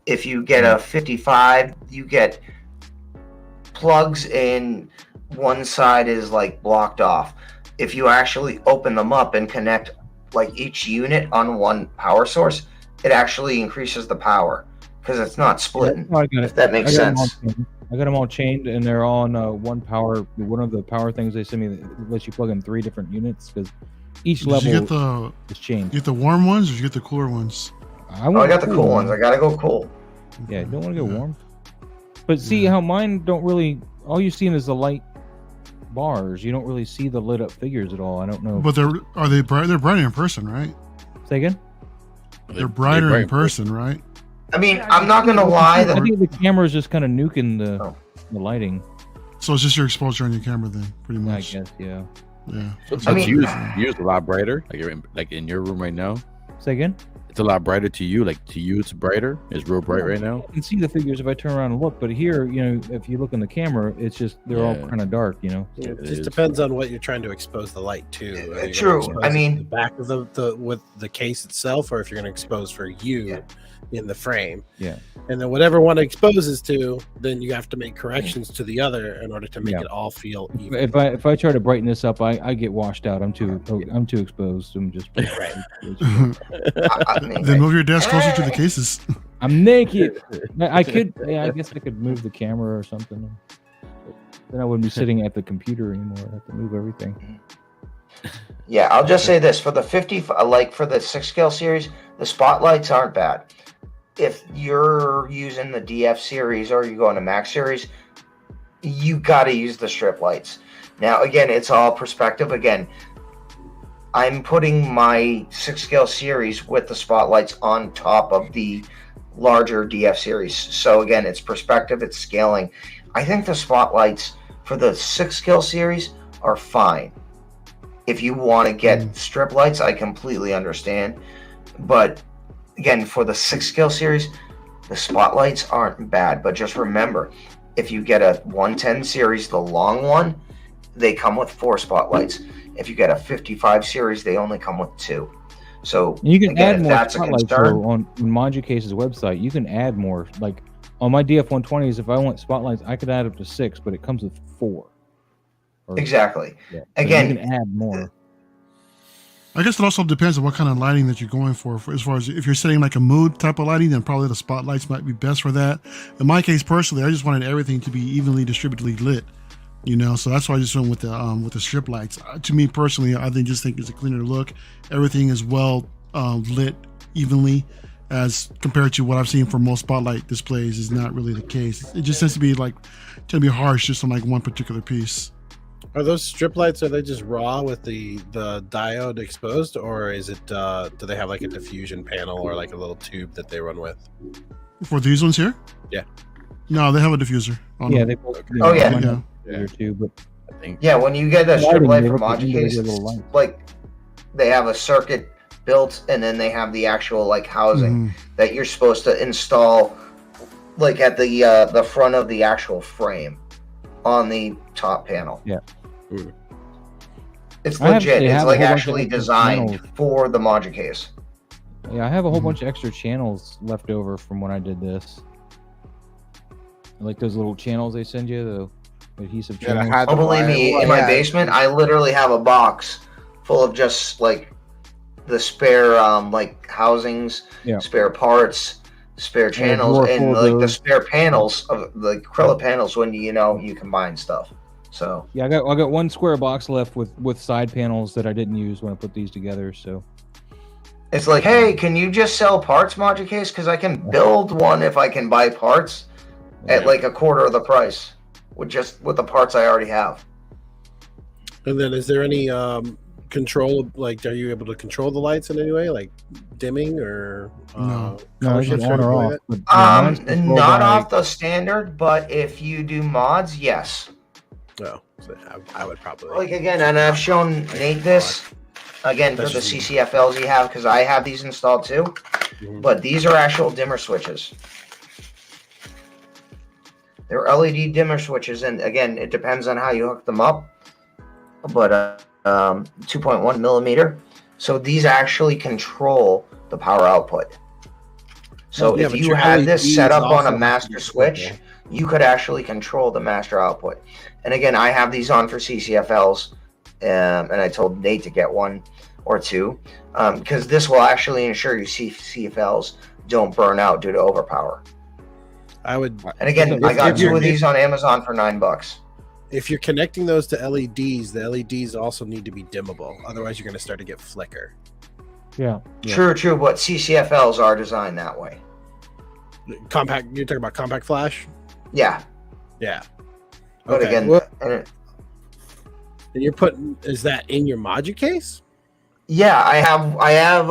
If you get a 55, you get plugs in one side is like blocked off. If you actually open them up and connect like each unit on one power source, it actually increases the power because it's not splitting. Oh, I got it. If that makes sense. I got them all chained, and they're all on one of the power things they send me that lets you plug in 3 different units because each Did level you get the is chained. you get the warm ones or did you get the cooler ones? I got the cool ones. I gotta go cool. Yeah, you don't want to go warm. But see how mine don't really. All you're seeing is the light bars. You don't really see the lit up figures at all. I don't know. But are they bright? They're brighter in person, right? Say again. They're brighter in person, right? I mean, I'm not gonna lie. I think the camera is just kind of nuking the lighting. So it's just your exposure on your camera, then, pretty I much. guess, yeah. Yeah. So to you, it's a lot brighter. Like in your room right now. Say again. It's a lot brighter to you. Like to you, it's brighter. It's real bright right now. I can see the figures if I turn around and look, but here, if you look in the camera, it's just they're all kind of dark. It just depends on what you're trying to expose the light to. True. I mean, the back of the with the case itself, or if you're going to expose for you in the frame. Yeah. And then whatever one exposes to, then you have to make corrections to the other in order to make it all feel even. If I try to brighten this up, I get washed out. I'm too exposed. I'm just Then move your desk closer to the cases. I'm naked. I could. Yeah, I guess I could move the camera or something. Then I wouldn't be sitting at the computer anymore. I have to move everything. Yeah, I'll just say this for the 50, for the 6-scale series, the spotlights aren't bad. If you're using the DF series or you go into Max series, you got to use the strip lights. Now, again, it's all perspective. Again, I'm putting my 6-scale series with the spotlights on top of the larger DF series. So again, it's perspective, it's scaling. I think the spotlights for the 6-scale series are fine. If you want to get strip lights, I completely understand. But again, for the 6-scale series, the spotlights aren't bad. But just remember, if you get a 110 series, the long one, they come with 4 spotlights. If you get a 55 series, they only come with 2. So you can again, add if more that's a spotlights concern, on Moducase's website. You can add more. Like on my DF-120s, if I want spotlights, I could add up to 6, but it comes with 4. exactly. Yeah. So Again, you can add more. I guess it also depends on what kind of lighting that you're going for. As far as if you're setting like a mood type of lighting, then probably the spotlights might be best for that. In my case, personally, I just wanted everything to be evenly distributedly lit. So that's why I just went with the strip lights. To me personally, I think it's a cleaner look. Everything is well lit evenly, as compared to what I've seen for most spotlight displays is not really the case. It just tends to be harsh just on like one particular piece. Are those strip lights? Are they just raw with the diode exposed, or is it? Do they have like a diffusion panel or like a little tube that they run with? For these ones here? Yeah. No, they have a diffuser. Yeah, they both. Oh, yeah. Too, but I think yeah, when you get a strip light from individual Modulcase, lights. like they have a circuit built, and then they have the actual like housing that you're supposed to install, like at the front of the actual frame on the top panel. Yeah. It's I legit. actually It's have a like whole bunch of actually extra designed panels. for the Modulcase. Yeah, I have a whole bunch of extra channels left over from when I did this. Like those little channels they send you, the adhesive channels. Oh, believe me, in my basement, I literally have a box full of just like the spare like housings, spare parts, spare And a channels drawer and full of like the those. spare panels of the acrylic panels when you combine stuff. So Yeah, I got one square box left with side panels that I didn't use when I put these together. So it's like, hey, can you just sell parts, Module Case? Because I can build one if I can buy parts at like a quarter of the price with the parts I already have. And then, is there any control? Like, are you able to control the lights in any way, like dimming or No. no, it's just on or off. But, Not off the standard, but if you do mods, yes. No, so I would probably Like again, and I've shown Nate this again for the CCFLs you have because I have these installed too. But these are actual dimmer switches. They're LED dimmer switches, and again, it depends on how you hook them up. But 2.1 millimeter. So these actually control the power output. So if you had this set up on a master switch, you could actually control the master output. And again, I have these on for CCFLs, and I told Nate to get one or two, because this will actually ensure your CCFLs don't burn out due to overpower. And again, I got two of these on Amazon for $9. If you're connecting those to LEDs, the LEDs also need to be dimmable. Otherwise, you're going to start to get flicker. Yeah. True, but CCFLs are designed that way. Compact. You're talking about compact flash? Yeah. Yeah. But Okay. again, and you're putting, is that in your Modu case? yeah, I have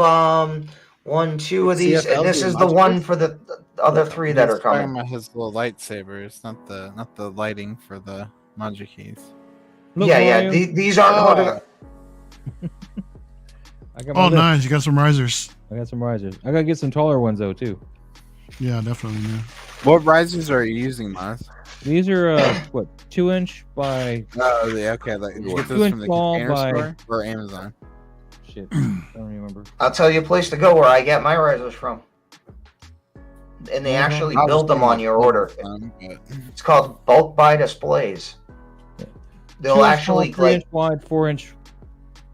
one, two of these, CFL and this being is the modular? one for the other three that are He's talking coming. about his little lightsabers, not the lighting for the Manja keys. Look, Yeah, Mario, these aren't hooked. I got my Oh, list. nice. You got some risers. I got some risers. I gotta get some taller ones though too. Yeah, definitely, man. What risers are you using, Maz? These are what 2-inch by Oh, yeah, okay. Like, did you get 2 those inch from the tall container by store or Amazon? shit. I don't remember. I'll tell you a place to go where I get my risers from. And they actually I was build them thinking on your order. Amazon, but- It's called bulk buy displays. They'll 2-inch actually tall, 3-inch wide, 4-inch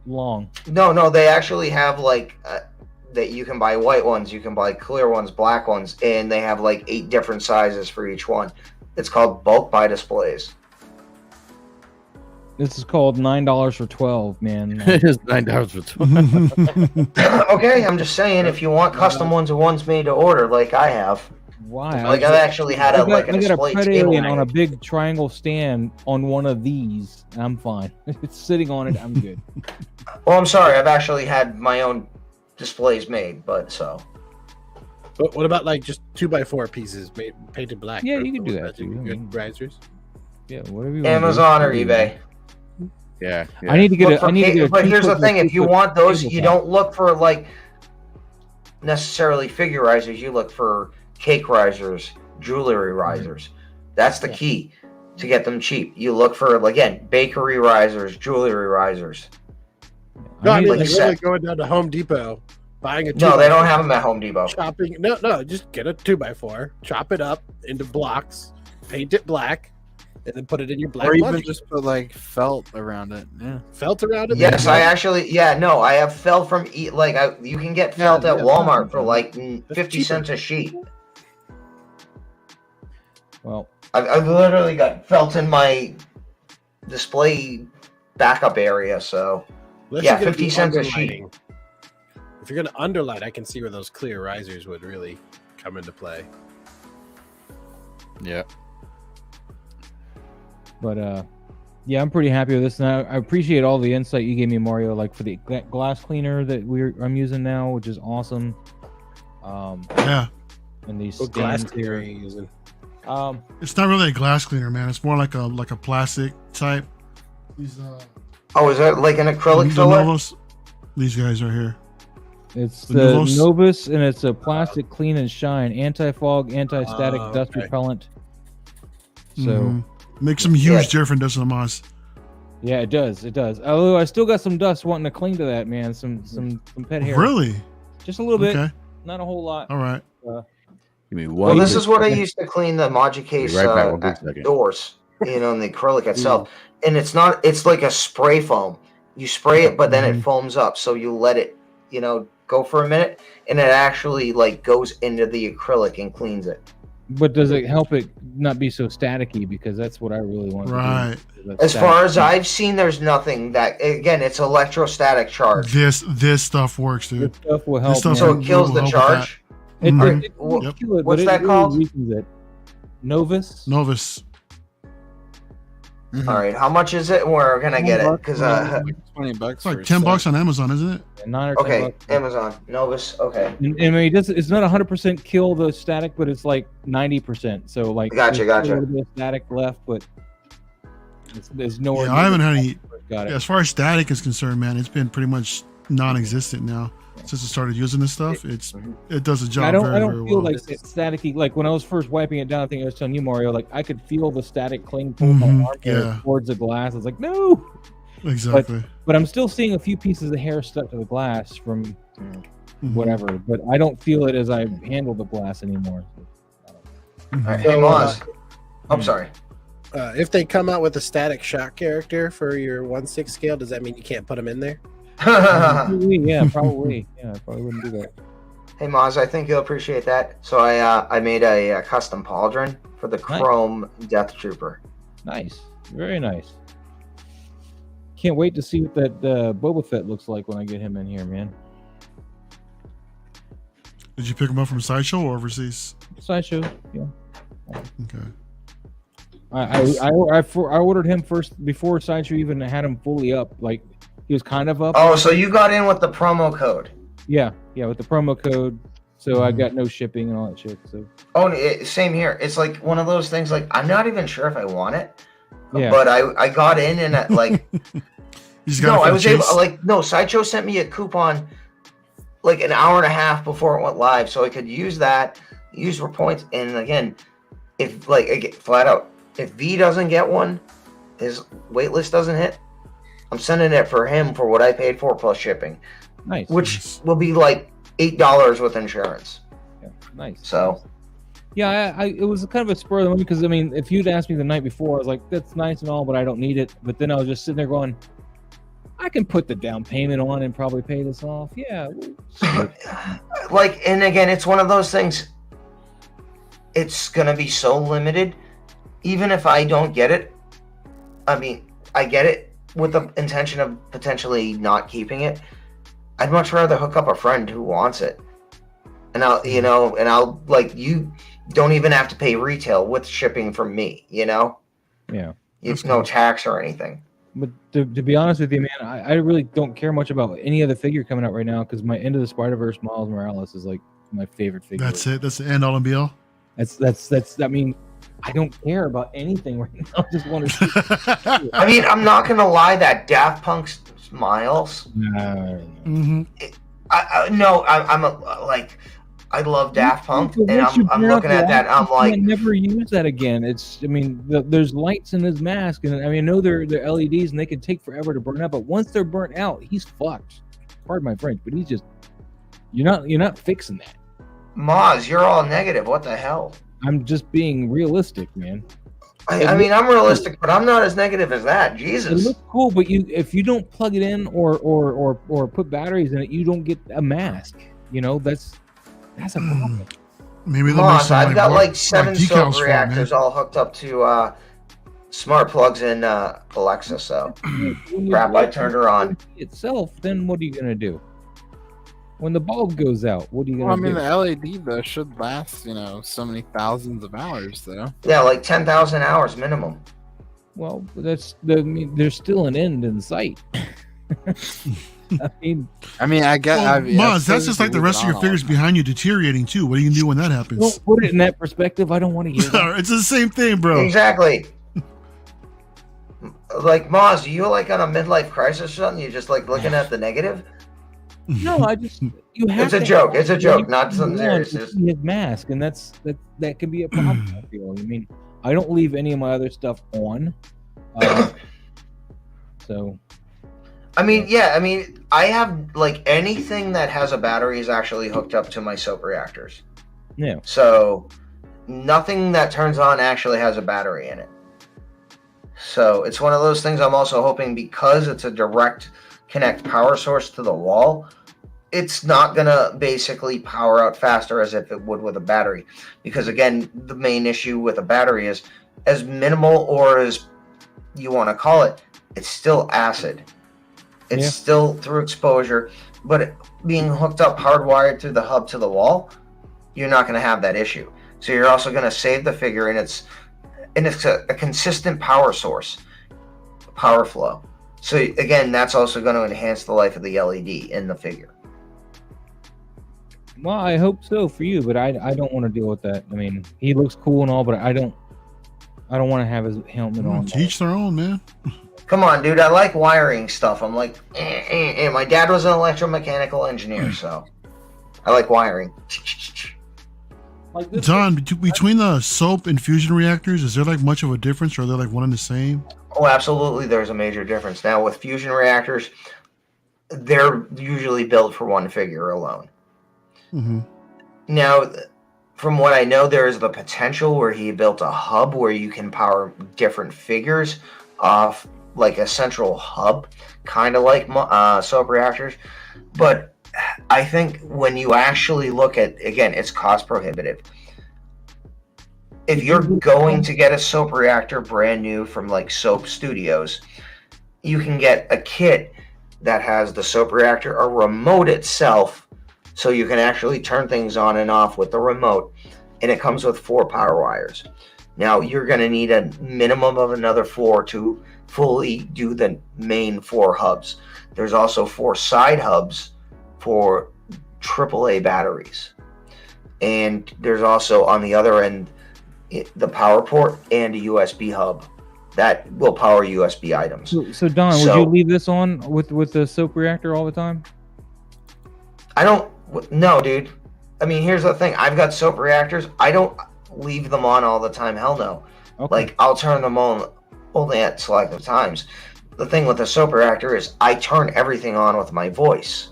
long. no, they actually have like that you can buy white ones, you can buy clear ones, black ones, and they have like 8 different sizes for each one. It's called bulk buy displays. This is called $9 for 12, man. It is $9 for 12. Okay, I'm just saying if you want custom ones or ones made to order, like I have. Why? Like I've actually had a I got a display Pred table. Alien on a big triangle stand on one of these. I'm fine. It's sitting on it. I'm good. Well, I'm sorry, I've actually had my own displays made, but so. But what about like just 2x4 pieces painted black? Yeah, you can do that, too. Good risers. Yeah, whatever you want. Amazon or eBay. Yeah. I need to get But here's the thing: if you want those, you tabletop. don't look for like necessarily figure risers. You look for cake risers, jewelry risers. That's the key to get them cheap. You look for again bakery risers, jewelry risers. No, I mean like like you literally said. going down to Home Depot, buying a No, they 2x4, don't have them at Home Depot. chopping. No, just get a 2x4, chop it up into blocks, paint it black, and then put it in your black. Or even Logic. just put like felt around it. Yeah. Felt around it. Yes, I actually. Yeah, no, I have felt from you can get felt at Walmart for like 50 cents a sheet. Well, I've literally got felt in my display backup area, so Unless yeah, you're gonna 50 do cents a sheet. underlighting. If you're gonna underlight, I can see where those clear risers would really come into play. Yeah. but yeah, I'm pretty happy with this. And I appreciate all the insight you gave me, Mario. Like for the glass cleaner that I'm using now, which is awesome. Yeah. And these What glass stands cleaner are here. you using? It's not really a glass cleaner, man. It's more like a plastic type. These Oh, is that like an acrylic the filler? Novos, these guys are here. It's The the Novos? Novus, and it's a plastic clean and shine, anti-fog, anti-static, dust okay. repellent. So Mhm. Makes some huge Yeah. difference, doesn't it, Moz? yeah, it does. It does. Although I still got some dust wanting to cling to that, man. Some pet hair. Really? Just a little bit, Okay. not a whole lot. All right. Give me one. Well, this quick is what I second. used to clean the Moji case Right back, one quick second. doors, in the acrylic itself. And it's not, it's like a spray foam. You spray it, but then it foams up. So you let it, go for a minute, and it actually like goes into the acrylic and cleans it. But does it help it not be so staticky? Because that's what I really want. Right. To do. As far as I've seen, there's nothing that, again, it's electrostatic charge. This stuff works, dude. This stuff will help. This stuff So will- it kills will the help with charge. It, Mhm. it won't Yep. kill it, What's but that it called? really weakens it. Novus. Novus. All right, how much is it? Where can I get it? Because $20 It's like $10 on Amazon, isn't it? 9 or 10 okay, bucks. Amazon Novus. Okay, And I mean, it's not 100% kill the static, but it's like 90%. So like, Gotcha, there's gotcha. A little bit of static left, but there's nowhere. Yeah, I haven't had any. Got it. As far as static is concerned, man, it's been pretty much non-existent now since I started using this stuff. It does the job I don't very, feel very well. like it's staticky. Like when I was first wiping it down, I think I was telling you, Mario, like I could feel the static cling pull my Mhm, arm hair yeah. towards the glass. I was like, no. Exactly. But I'm still seeing a few pieces of hair stuck to the glass from Mhm. whatever. But I don't feel it as I handle the glass anymore. Mhm. all right. Hey, Moz. I'm hmm. sorry. If they come out with a static shock character for your 1/6 scale, does that mean you can't put them in there? Probably, yeah, probably. Yeah, I probably wouldn't do that. Hey, Moz, I think you'll appreciate that. So I made a custom pauldron for the Nice. Chrome Death Trooper. Nice, very nice. Can't wait to see what that Boba Fett looks like when I get him in here, man. Did you pick them up from Sideshow or overseas? Sideshow, yeah. Okay. I ordered him first before Sideshow even had him fully up. Like he was kind of up. Oh, so you got in with the promo code? Yeah, with the promo code. So I Mhm. got no shipping and all that shit. So Oh, same here. It's like one of those things. Like I'm not even sure if I want it, yeah, but I got in and like You just got no, it for I the was able chase? like no. Sideshow sent me a coupon like an hour and a half before it went live, so I could use that, use for points. And again, if like I get flat out, if V doesn't get one, his waitlist doesn't hit, I'm sending it for him for what I paid for plus shipping, nice, which Nice. will be like $8 with insurance. yeah, nice. So Yeah, I it was kind of a spur of the moment because I mean, if you'd asked me the night before, I was like, "That's nice and all, but I don't need it." But then I was just sitting there going, "I can put the down payment on and probably pay this off." Yeah, like, and again, it's one of those things. It's gonna be so limited. Even if I don't get it, I mean, I get it with the intention of potentially not keeping it. I'd much rather hook up a friend who wants it, and I'll like you don't even have to pay retail with shipping from me. yeah. It's no tax or anything. But to be honest with you, man, I really don't care much about any other figure coming out right now because my End of the Spider-Verse Miles Morales is like my favorite figure. That's it. That's the end all and be all. That's. I mean, I don't care about anything right now. I just want to. I mean, I'm not gonna lie. That Daft Punk Miles. hmm I'm like, I love Daft Punk, and I'm looking at that. I'm like, I never use that again. It's. I mean, there's lights in his mask, and I mean, I know they're LEDs, and they can take forever to burn out. But once they're burnt out, he's fucked. Pardon my French, but he's just. You're not fixing that. Maz, you're all negative. What the hell? I'm just being realistic, man. I mean, I'm realistic, but I'm not as negative as that. It Jesus. looks cool, but if you don't plug it in or put batteries in it, you don't get a mask. You know, that's a problem. Maybe they'll make Maz, some I've got more- like 7 decals silk for it, reactors man. all hooked up to smart plugs in Alexa. So When you crap, I light turned her on. itself, then what are you gonna do? When the bulb goes out, what are you Well, I gonna mean, do? the LED though should last, so many thousands of hours though. Yeah, like 10,000 hours minimum. Well, there's still an end in sight. I mean, I get. Well, Maz, that's just like the rest of your figures behind you deteriorating too. What are you gonna do when that happens? don't put it in that perspective. I don't want to hear that. It's the same thing, bro. Exactly. Like Maz, are you like on a midlife crisis or something? You're just like looking at the negative. No, I just you have. It's a to joke. have It's a it joke, when not you something want serious. to It's- see his mask, and that can be a problem. I feel. I mean, I don't leave any of my other stuff on. So I mean, yeah. I mean, I have like anything that has a battery is actually hooked up to my soap reactors. yeah, So nothing that turns on actually has a battery in it. So it's one of those things. I'm also hoping because it's a direct connect power source to the wall, it's not gonna basically power out faster as if it would with a battery, because again, the main issue with a battery is, as minimal or as you want to call it, it's still acid. It's still through exposure, but being hooked up hardwired through the hub to the wall, you're not going to have that issue. So you're also going to save the figure, and it's a consistent power source, power flow. So again, that's also going to enhance the life of the LED in the figure. Well, I hope so for you, but I don't want to deal with that. I mean, he looks cool and all, but I don't want to have his helmet on. Teach their own, man. Come on, dude. I like wiring stuff. I'm like, My dad was an electromechanical engineer, so I like wiring. Like John, between the soap and fusion reactors, is there like much of a difference, or are they like one and the same? Oh, absolutely. There's a major difference. Now, with fusion reactors, they're usually built for one figure alone. Mm-hmm. Now, from what I know, there is the potential where he built a hub where you can power different figures off like a central hub, kind of like soap reactors. But I think when you actually look at, again, it's cost prohibitive. If you're going to get a soap reactor brand new from like Soap Studios, you can get a kit that has the soap reactor, a remote itself, so you can actually turn things on and off with the remote, and it comes with 4 power wires. Now, you're going to need a minimum of another 4 to fully do the main 4 hubs. There's also 4 side hubs for AAA batteries. And there's also, on the other end, the power port and a USB hub that will power USB items. So Don, would you leave this on with the soap reactor all the time? No, dude. I mean, here's the thing. I've got soap reactors. I don't leave them on all the time. Hell no. Okay. Like, I'll turn them on only at selective times. The thing with the soap reactor is I turn everything on with my voice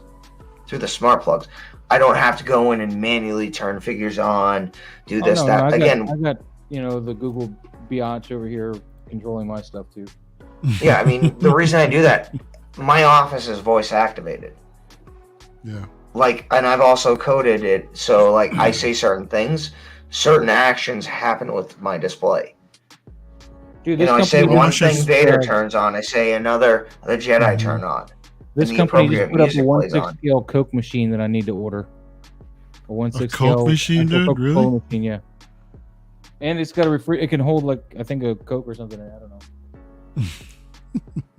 through the smart plugs. I don't have to go in and manually turn figures on, do this, that. I Again, got the Google biatch over here controlling my stuff too. Yeah, I mean, the reason I do that, my office is voice activated. Yeah. Like, and I've also coded it so, like, I say certain things, certain actions happen with my display. Dude, I say one thing, just, Vader turns on. I say another, the Jedi turn on. This and the company just appropriate put up a music plays 1/6 scale Coke machine that I need to order. A 1/6 Coke scale machine, dude? Coca-Cola Really? machine, yeah. And it's got a it can hold like I think a Coke or something. I don't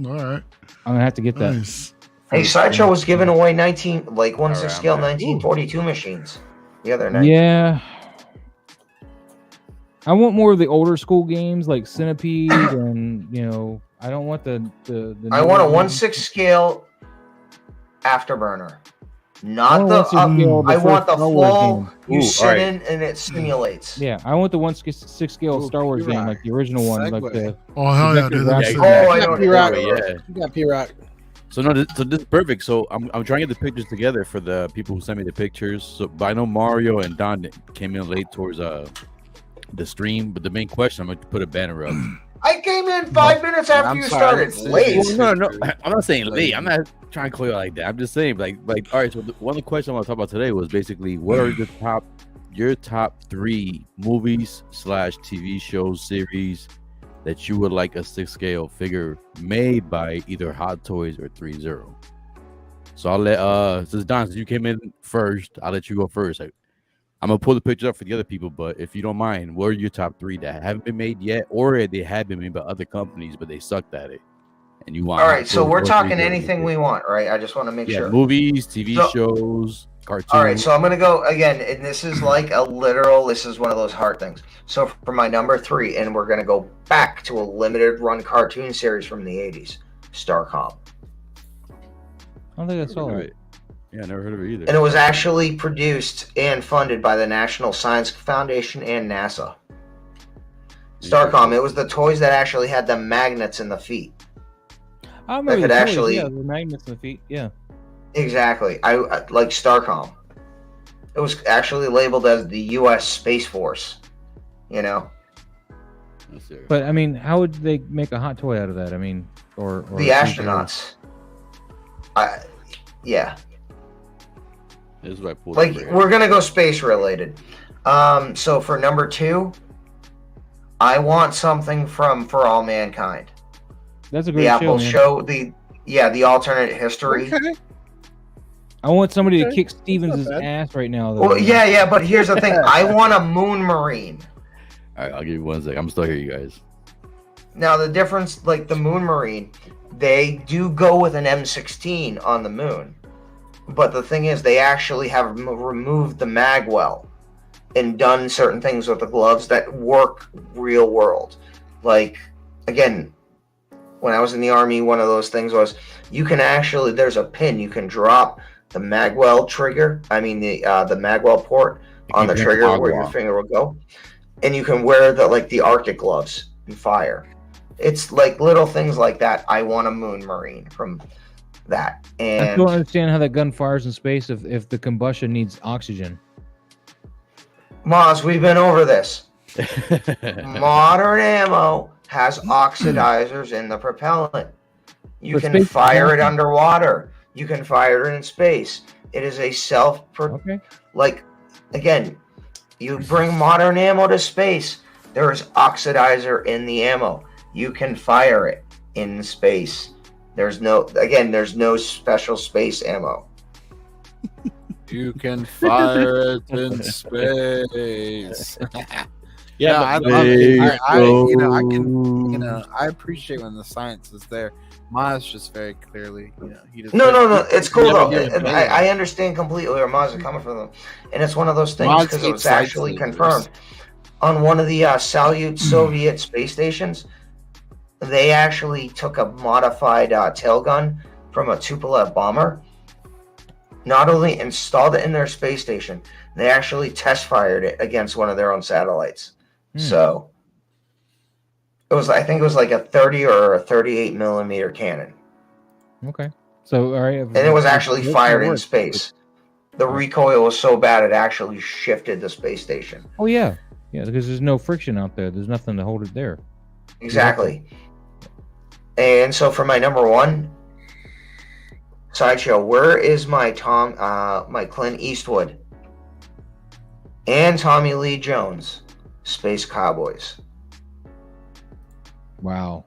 know. All right. I'm gonna have to get that. Nice. Hey, Sideshow was giving away 1/6 Around scale there. 1942 machines the other night. Yeah. I want more of the older school games like Centipede and I don't want the I want a newer ones. 1/6 scale Afterburner. I Not want the. a 1/6 scale of the I want first the Star Wars full. game. You Ooh, sit alright. in and it simulates. Yeah, I want the 1/6 scale Ooh, Star Wars you're game, right. like the original one, like Segue. the Oh, hell yeah, Vector dude. That graphics. makes Oh, sense. I know what You're you're right. talking about. Yeah. You got P-Rock. So this is perfect. So I'm trying to get the pictures together for the people who sent me the pictures. So but I know Mario and Don came in late towards the stream, but the main question, I'm going to put a banner up. I came in 5 minutes after I'm you sorry, started. it's- Late. Well, no, I'm not saying late. I'm not trying to call you like that. I'm just saying, like, all right. So one of the questions I want to talk about today was basically what are your top 3 movies / TV shows series that you would like a 6 scale figure made by either Hot Toys or Threezero. So I'll let since Don, since you came in first, I'll let you go first. I'm gonna pull the picture up for the other people, but if you don't mind, what are your top 3 that haven't been made yet, or they have been made by other companies but they sucked at it, and you want? All right, so we're talking Threezero anything we want, right? I just want to make sure. movies, TV So- shows, cartoons. All right, so I'm gonna go again, and this is like a literal. This is one of those hard things. So for my number 3, and we're gonna go back to a limited run cartoon series from the '80s, Starcom, I don't think I saw Never heard it. of it. Yeah, I never heard of it either. and it was actually produced and funded by the National Science Foundation and NASA. Starcom. It was the toys that actually had the magnets in the feet. I remember could the toys, actually- yeah, the magnets in the feet. Yeah. Exactly. I like Starcom. It was actually labeled as the U.S. Space Force. You know, Let's see. But I mean, how would they make a hot toy out of that? I mean, or the astronauts. Yeah. This is what I pulled. Like, we're gonna go space related. So for number 2, I want something from For All Mankind. That's a great The Apple man. show, the alternate history. Okay. I want somebody to Okay. kick Stevens' Not bad. ass right now. Though. Well, yeah, but here's the thing. I want a Moon Marine. All right, I'll give you 1 second. I'm still here, you guys. Now the difference, like the Moon Marine, they do go with an M16 on the moon, but the thing is, they actually have removed the magwell and done certain things with the gloves that work real world. Like, again, when I was in the army, one of those things was you can actually, there's a pin you can drop the magwell trigger. I mean the magwell port on the trigger where your finger will go, and you can wear the Arctic gloves and fire. It's like little things like that. I want a Moon Marine from that. I And don't understand how that gun fires in space if the combustion needs oxygen. Moz, we've been over this. Modern ammo has oxidizers in the propellant. You But can space- fire it underwater. You can fire it in space. It is a Okay. like, again, you bring modern ammo to space. There is oxidizer in the ammo. You can fire it in space. There's no special space ammo. You can fire it in space. Yeah, No, I but love it. Threezero. I appreciate when the science is there. Maz just very clearly, he does. No, it's cool Never though. hear it And anyway. I understand completely where Maz is coming from, and it's one of those things Maz because it was hates actually lightsabers. confirmed on one of the Salyut Soviet space stations. They actually took a modified tail gun from a Tupolev bomber. Not only installed it in their space station, they actually test fired it against one of their own satellites. So I think it was like a 30 or a 38 millimeter cannon, Okay. So all right. and it was actually fired in space. The recoil was so bad it actually shifted the space station. Oh yeah, because there's no friction out there. There's nothing to hold it there. Exactly. And so for my number 1, Sideshow, where is my Clint Eastwood and Tommy Lee Jones Space Cowboys? Wow.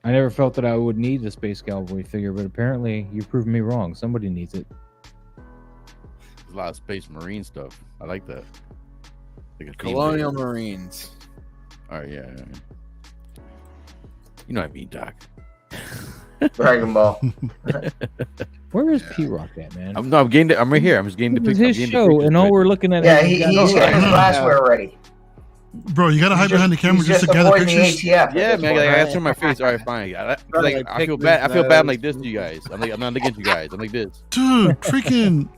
I never felt that I would need the Space Cowboy figure, but apparently you proved me wrong. Somebody needs it. There's a lot of Space Marine stuff. I like that. Like a theme Colonial there. Marines. All right, yeah. You know what I mean, Doc. Dragon Ball. Where is P-Rock at, man? I'm right here. I'm just getting the This is picture. his show, and all we're looking at Yeah, is he's getting his glassware ready. Bro, you gotta hide behind the camera just to gather avoiding the pictures. ATF at Yeah, this man. point, I right? gotta turn my face. All right, fine. I feel bad. I feel bad. I'm like this to you guys. I'm not looking at you guys. I'm like this. Dude, freaking,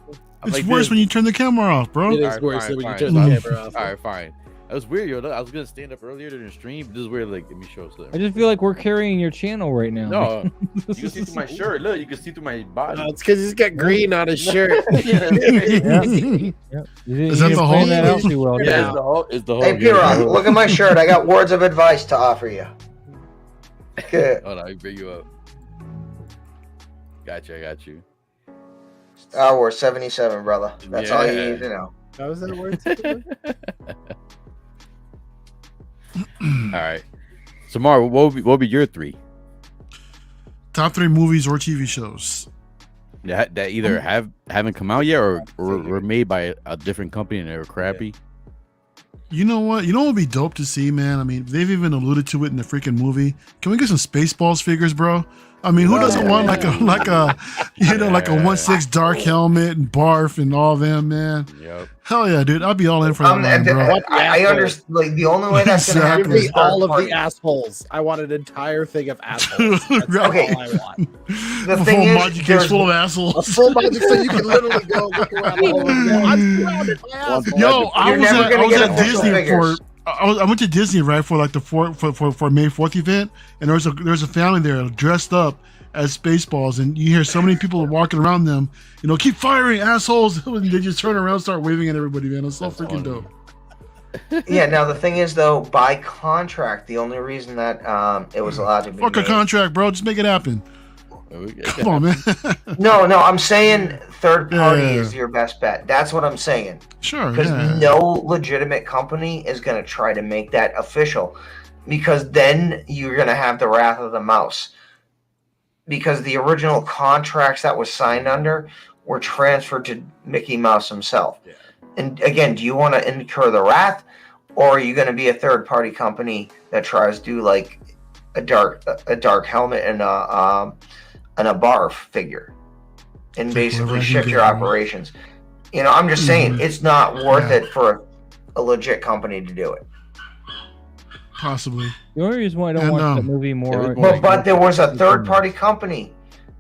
I'm it's like worse this. when you turn the camera off, bro. it is Alright, worse fine, than when you fine. turn the camera off. All right, fine. That was weird, yo. I was gonna stand up earlier during the stream. This is weird. Like, let me show us I that. just feel like we're carrying your channel right now. No, you can see through my shirt. Look, you can see through my body. It's because he's got green on his shirt. Yep. You didn't- Is you that didn't the plan whole- that out too well. Yeah, did it's you? the whole. It's the whole. Hey, P-Rock, look at my shirt. I got words of advice to offer you. Good. Hold on, I bring you up. Gotcha, I got you. Star Wars 77, brother. That's all you Yeah. need to know. How was that word? All right. So, Mar, what would be your 3? Top 3 movies or TV shows. That either haven't come out yet or were made by a different company and they were crappy. You know what? You know what would be dope to see, man? I mean, they've even alluded to it in the freaking movie. Can we get some Spaceballs figures, bro? I mean, who doesn't want like a 1/6 dark helmet and barf and all them, man? Yep. Hell yeah, dude! I'd be all in for that, line, bro. I understand. Like the only way that's gonna happen Give me is all third of party. the assholes. I want an entire thing of assholes. That's Okay. all I want. The A thing full is, Magic case there's- full of A assholes. full magic so you can literally go look around the whole room. I'm surrounded by assholes. Yo, I You're was never at, gonna I was get at official Disney figures. I went to Disney right for like the for May 4th event, and there's a family there dressed up as Spaceballs, and you hear so many people walking around them, keep firing assholes, and they just turn around and start waving at everybody, man. It's so freaking dope. Yeah. Now the thing is, though, by contract, the only reason that it was allowed to be Fuck a made- contract, bro. Just make it happen. Come on, man. No, I'm saying third party Yeah. is your best bet. That's what I'm saying. Sure. Because Yeah. no legitimate company is going to try to make that official, because then you're going to have the wrath of the mouse. Because the original contracts that was signed under were transferred to Mickey Mouse himself. Yeah. And again, do you want to incur the wrath, or are you going to be a third party company that tries to do like a dark helmet and a barf figure and basically Whatever I can shift get, your man. operations? You know, I'm just saying Mhm. it's not worth Yeah. it for a legit company to do it. Possibly. The only reason why I don't And, watch that um, movie more. But there was a third party company.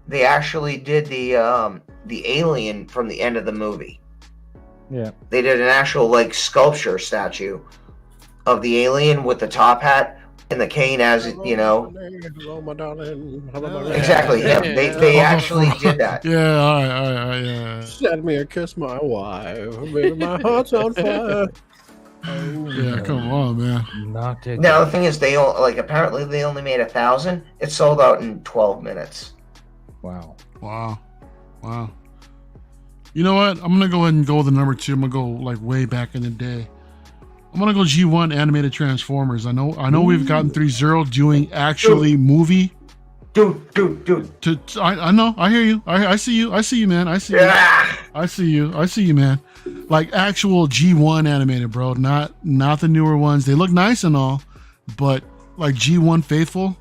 They actually did the alien from the end of the movie. Yeah. They did an actual like sculpture statue of the alien with the top hat and the cane, as it, you know. Hello, my darling. Exactly. Yeah, they actually did that. Yeah. All right. Yeah. Send me a kiss, my wife. Baby, my heart's on fire. Yeah. Come on, man. Not to Now the thing is, apparently they only made 1,000. It sold out in 12 minutes. Wow. Wow. You know what? I'm gonna go ahead and go with the number 2. I'm gonna go like way back in the day. I'm gonna go G1 animated Transformers. I know we've gotten Threezero doing actually movie. Dude. I know. I hear you. I see you. I see you, man. I see you. Yeah. I see you, man. Like actual G1 animated, bro. Not the newer ones. They look nice and all, but like G1 faithful,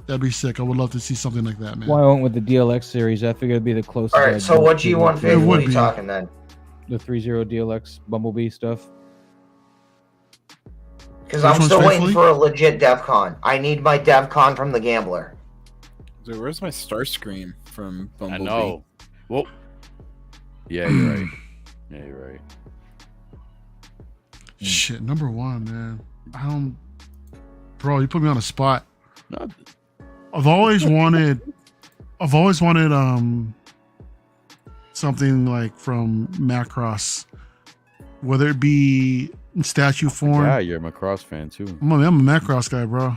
that'd be sick. I would love to see something like that, man. Why I went with the DLX series? I figured it'd be the closest. All right. So what G1 It faithful would are you be. talking then? The Threezero DLX Bumblebee stuff. Because Which I'm one's still waiting faithfully? for a legit DevCon. I need my DevCon from the Gambler. Dude, where's my star screen from I Bumblebee? know. Well, yeah, you're right. Yeah, you're right. Shit, number 1, man. Bro, you put me on a spot. No, I've always wanted something like from Macross, whether it be in statue form. yeah, you're a Macross fan too. I'm a Macross guy, bro.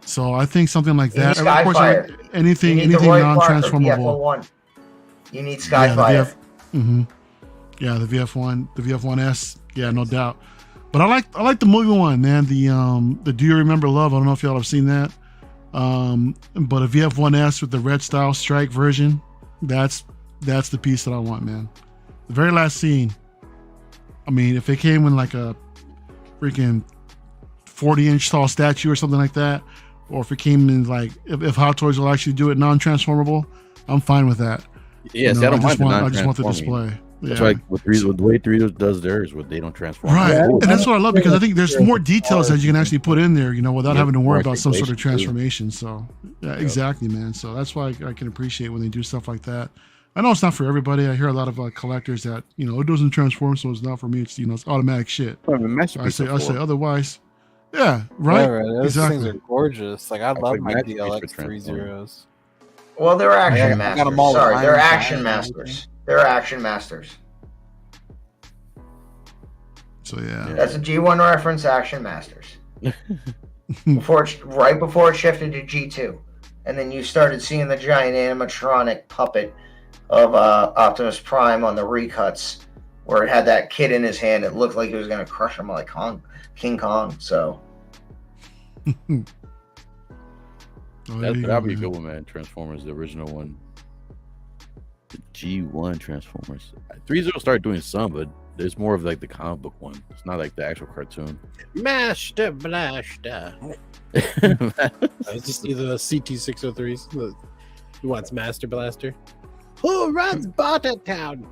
So I think something like You need that. Of course, Skyfire. anything You need the Roy Clark or non-transformable. VF-01. You need Skyfire. Yeah, the VF1, the VF1S. Yeah, no doubt. But I like the movie one, man. The Do You Remember Love? I don't know if y'all have seen that. But a VF1S with the red style strike version, that's the piece that I want, man. The very last scene. I mean, if it came in like a freaking 40-inch tall statue or something like that, or if it came in like if Hot Toys will actually do it non-transformable, I'm fine with that. Yeah, You see, know, I don't mind the I just want the non-transforming. display. That's Yeah. why with the way Threezero does theirs, where they don't transform. Right, It's cool. and that's what I love because I think there's more details that you can actually put in there, you know, without Yeah, having to worry more about some sort of articulation, too. transformation. So, yeah, exactly, man. So that's why I can appreciate when they do stuff like that. I know it's not for everybody. I hear a lot of collectors that it doesn't transform, so it's not for me. It's it's automatic shit. I mean, So Masterpiece I say before. otherwise, yeah, right, Those exactly. things are gorgeous. Like I love like my Masterpiece for DLX transforming. 3-0s. Well, they're action I got masters. 'em all with Sorry, they're iron action sight and masters. They're action masters. So yeah, That's a G1 reference, action masters. Right before it shifted to G2. And then you started seeing the giant animatronic puppet of Optimus Prime on the recuts, where it had that kid in his hand. It looked like he was going to crush him like King Kong. So Oh, there you go, That'd be a man. good one, man. Transformers, the original one. The G1 Transformers. Threezero started doing some, but there's more of like the comic book one. It's not like the actual cartoon. Master Blaster. It's just either the CT-603s. Who wants Master Blaster? Who runs Barter Town?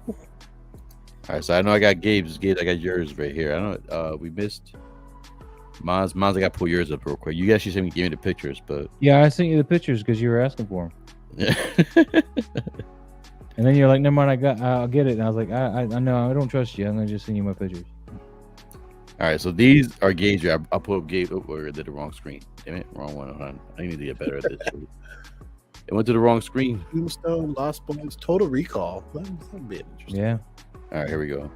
All right, so I know I got Gabe's. Gabe, I got yours right here. I know we missed Mons. I got to pull yours up real quick. You actually sent me, gave me the pictures, but Yeah, I sent you the pictures because you were asking for them. And then you're like, never mind, I'll get it. And I was like, I know, I don't trust you. I'm gonna just send you my pictures. All right, so these are Gabe's. I'll pull up Gabe. Oh, I did the wrong screen. Damn it, wrong one. Hold on. I need to get better at this. It went to the wrong screen. Tombstone, Lost Boys, Total Recall. That'd be interesting. Yeah. All right, here we go.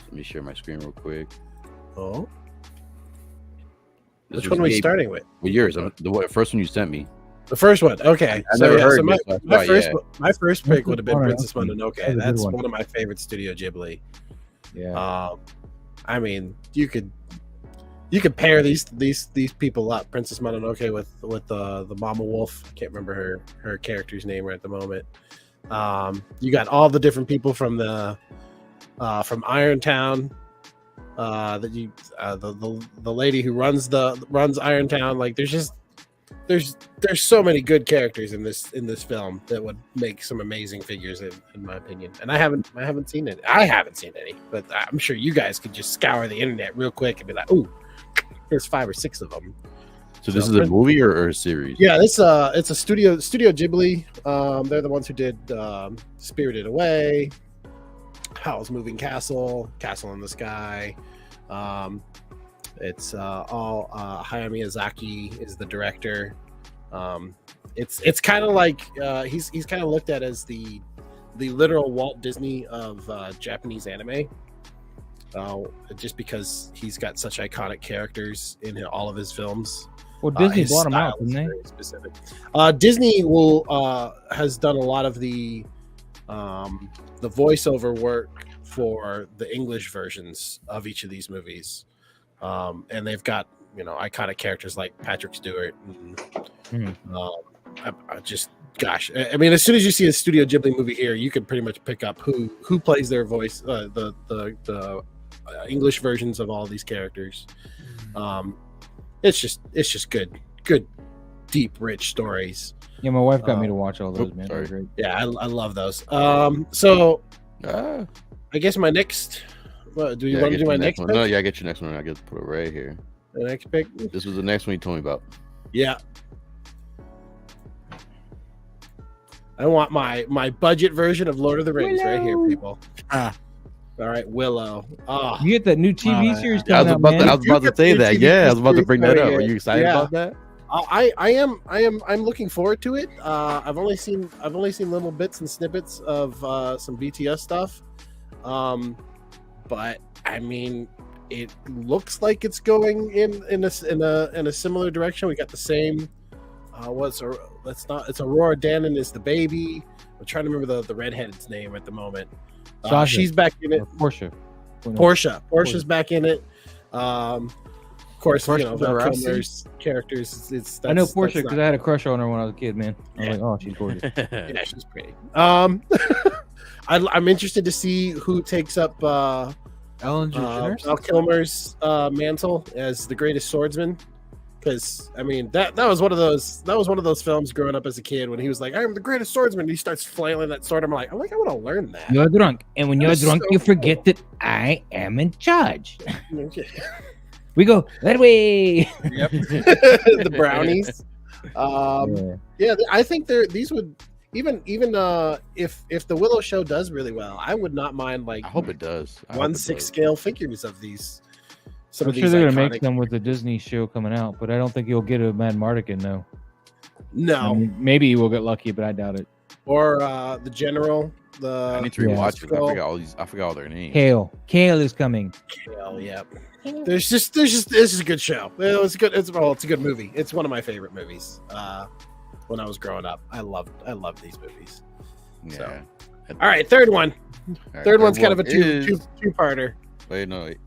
Let me share my screen real quick. Oh, This which was one are we Gabe. starting with? Well, yours. The first one you sent me. The first one. Okay. I never heard my, this, so my that's first why, my first pick would have been Princess Princess Mononoke. Mononoke. That was a good That's one. one of my favorite Studio Ghibli. Yeah. I mean, you could pair these people up. Princess Mononoke with the Mama Wolf. I can't remember her character's name right at the moment. You got all the different people from from Irontown. The lady who runs Irontown. Like there's so many good characters in this film that would make some amazing figures in my opinion. And I haven't seen it. I haven't seen any, but I'm sure you guys could just scour the internet real quick and be like, "Ooh, there's 5 or 6 of them." So this is a movie or a series? Yeah, it's a Studio Ghibli. They're the ones who did Spirited Away, Howl's Moving Castle, Castle in the Sky. It's all Hayao Miyazaki is the director. It's kind of like he's kind of looked at as the literal Walt Disney of Japanese anime. Just because he's got such iconic characters in all of his films. Well, Disney His bought him style out, is didn't they? very specific. Disney has done a lot of the voiceover work for the English versions of each of these movies, and they've got iconic characters like Patrick Stewart. And, I mean, as soon as you see a Studio Ghibli movie here, you can pretty much pick up who plays their voice, the English versions of all these characters. It's just good, deep, rich stories. Yeah, my wife got me to watch all those, man. sorry. They're great. Yeah, I love those. So I guess my next. Do you want to do my next one? pick? No, yeah, I get your next one. I get to put it right here. The next pick. This was the next one you told me about. Yeah. I want my budget version of Lord of the Rings right here, people. All right, Willow. Oh, You get that new TV series I was coming out, about to, I man. was about to say that. Yeah, I was about to bring that up. Are you excited Yeah. about that? I'm looking forward to it. I've only seen little bits and snippets of some BTS stuff, but I mean, it looks like it's going in a similar direction. We got the same. It's Aurora Dannon is the baby. I'm trying to remember the redhead's name at the moment. Sasha. She's back in it. Or Portia. Portia's back in it. Of course, Portia Val Rossi? Kilmer's characters. I know Portia because I had a crush on her when I was a kid, man. I was like, oh, she's gorgeous. Yeah, she's pretty. I'm interested to see who takes up Ellen DeGeneres? Val Kilmer's mantle as the greatest swordsman. Because I mean that was one of those films growing up as a kid when he was like, "I'm the greatest swordsman." And he starts flailing that sword. I'm like, I want to learn that. You're drunk, and when you're That's drunk, so you forget that I am in charge. We go that way. Yep. The brownies. Yeah. Yeah, I think these would even if the Willow show does really well, I would not mind like I hope it does. I hope it 1/6 does. scale figures of these. Some I'm of sure these they're gonna iconic- make them with the Disney show coming out, but I don't think you'll get a Mad Mardigan though. No, I mean, maybe we'll get lucky, but I doubt it. or the general. I need to Yeah. rewatch it. I forgot all their names. Kale is coming. Hell yeah. There's just this is a good show. It's good. It's a good movie. It's one of my favorite movies. When I was growing up, I loved these movies. Yeah. All right, third one. All right, Third one's kind of a is- two-parter. Wait, no. Wait.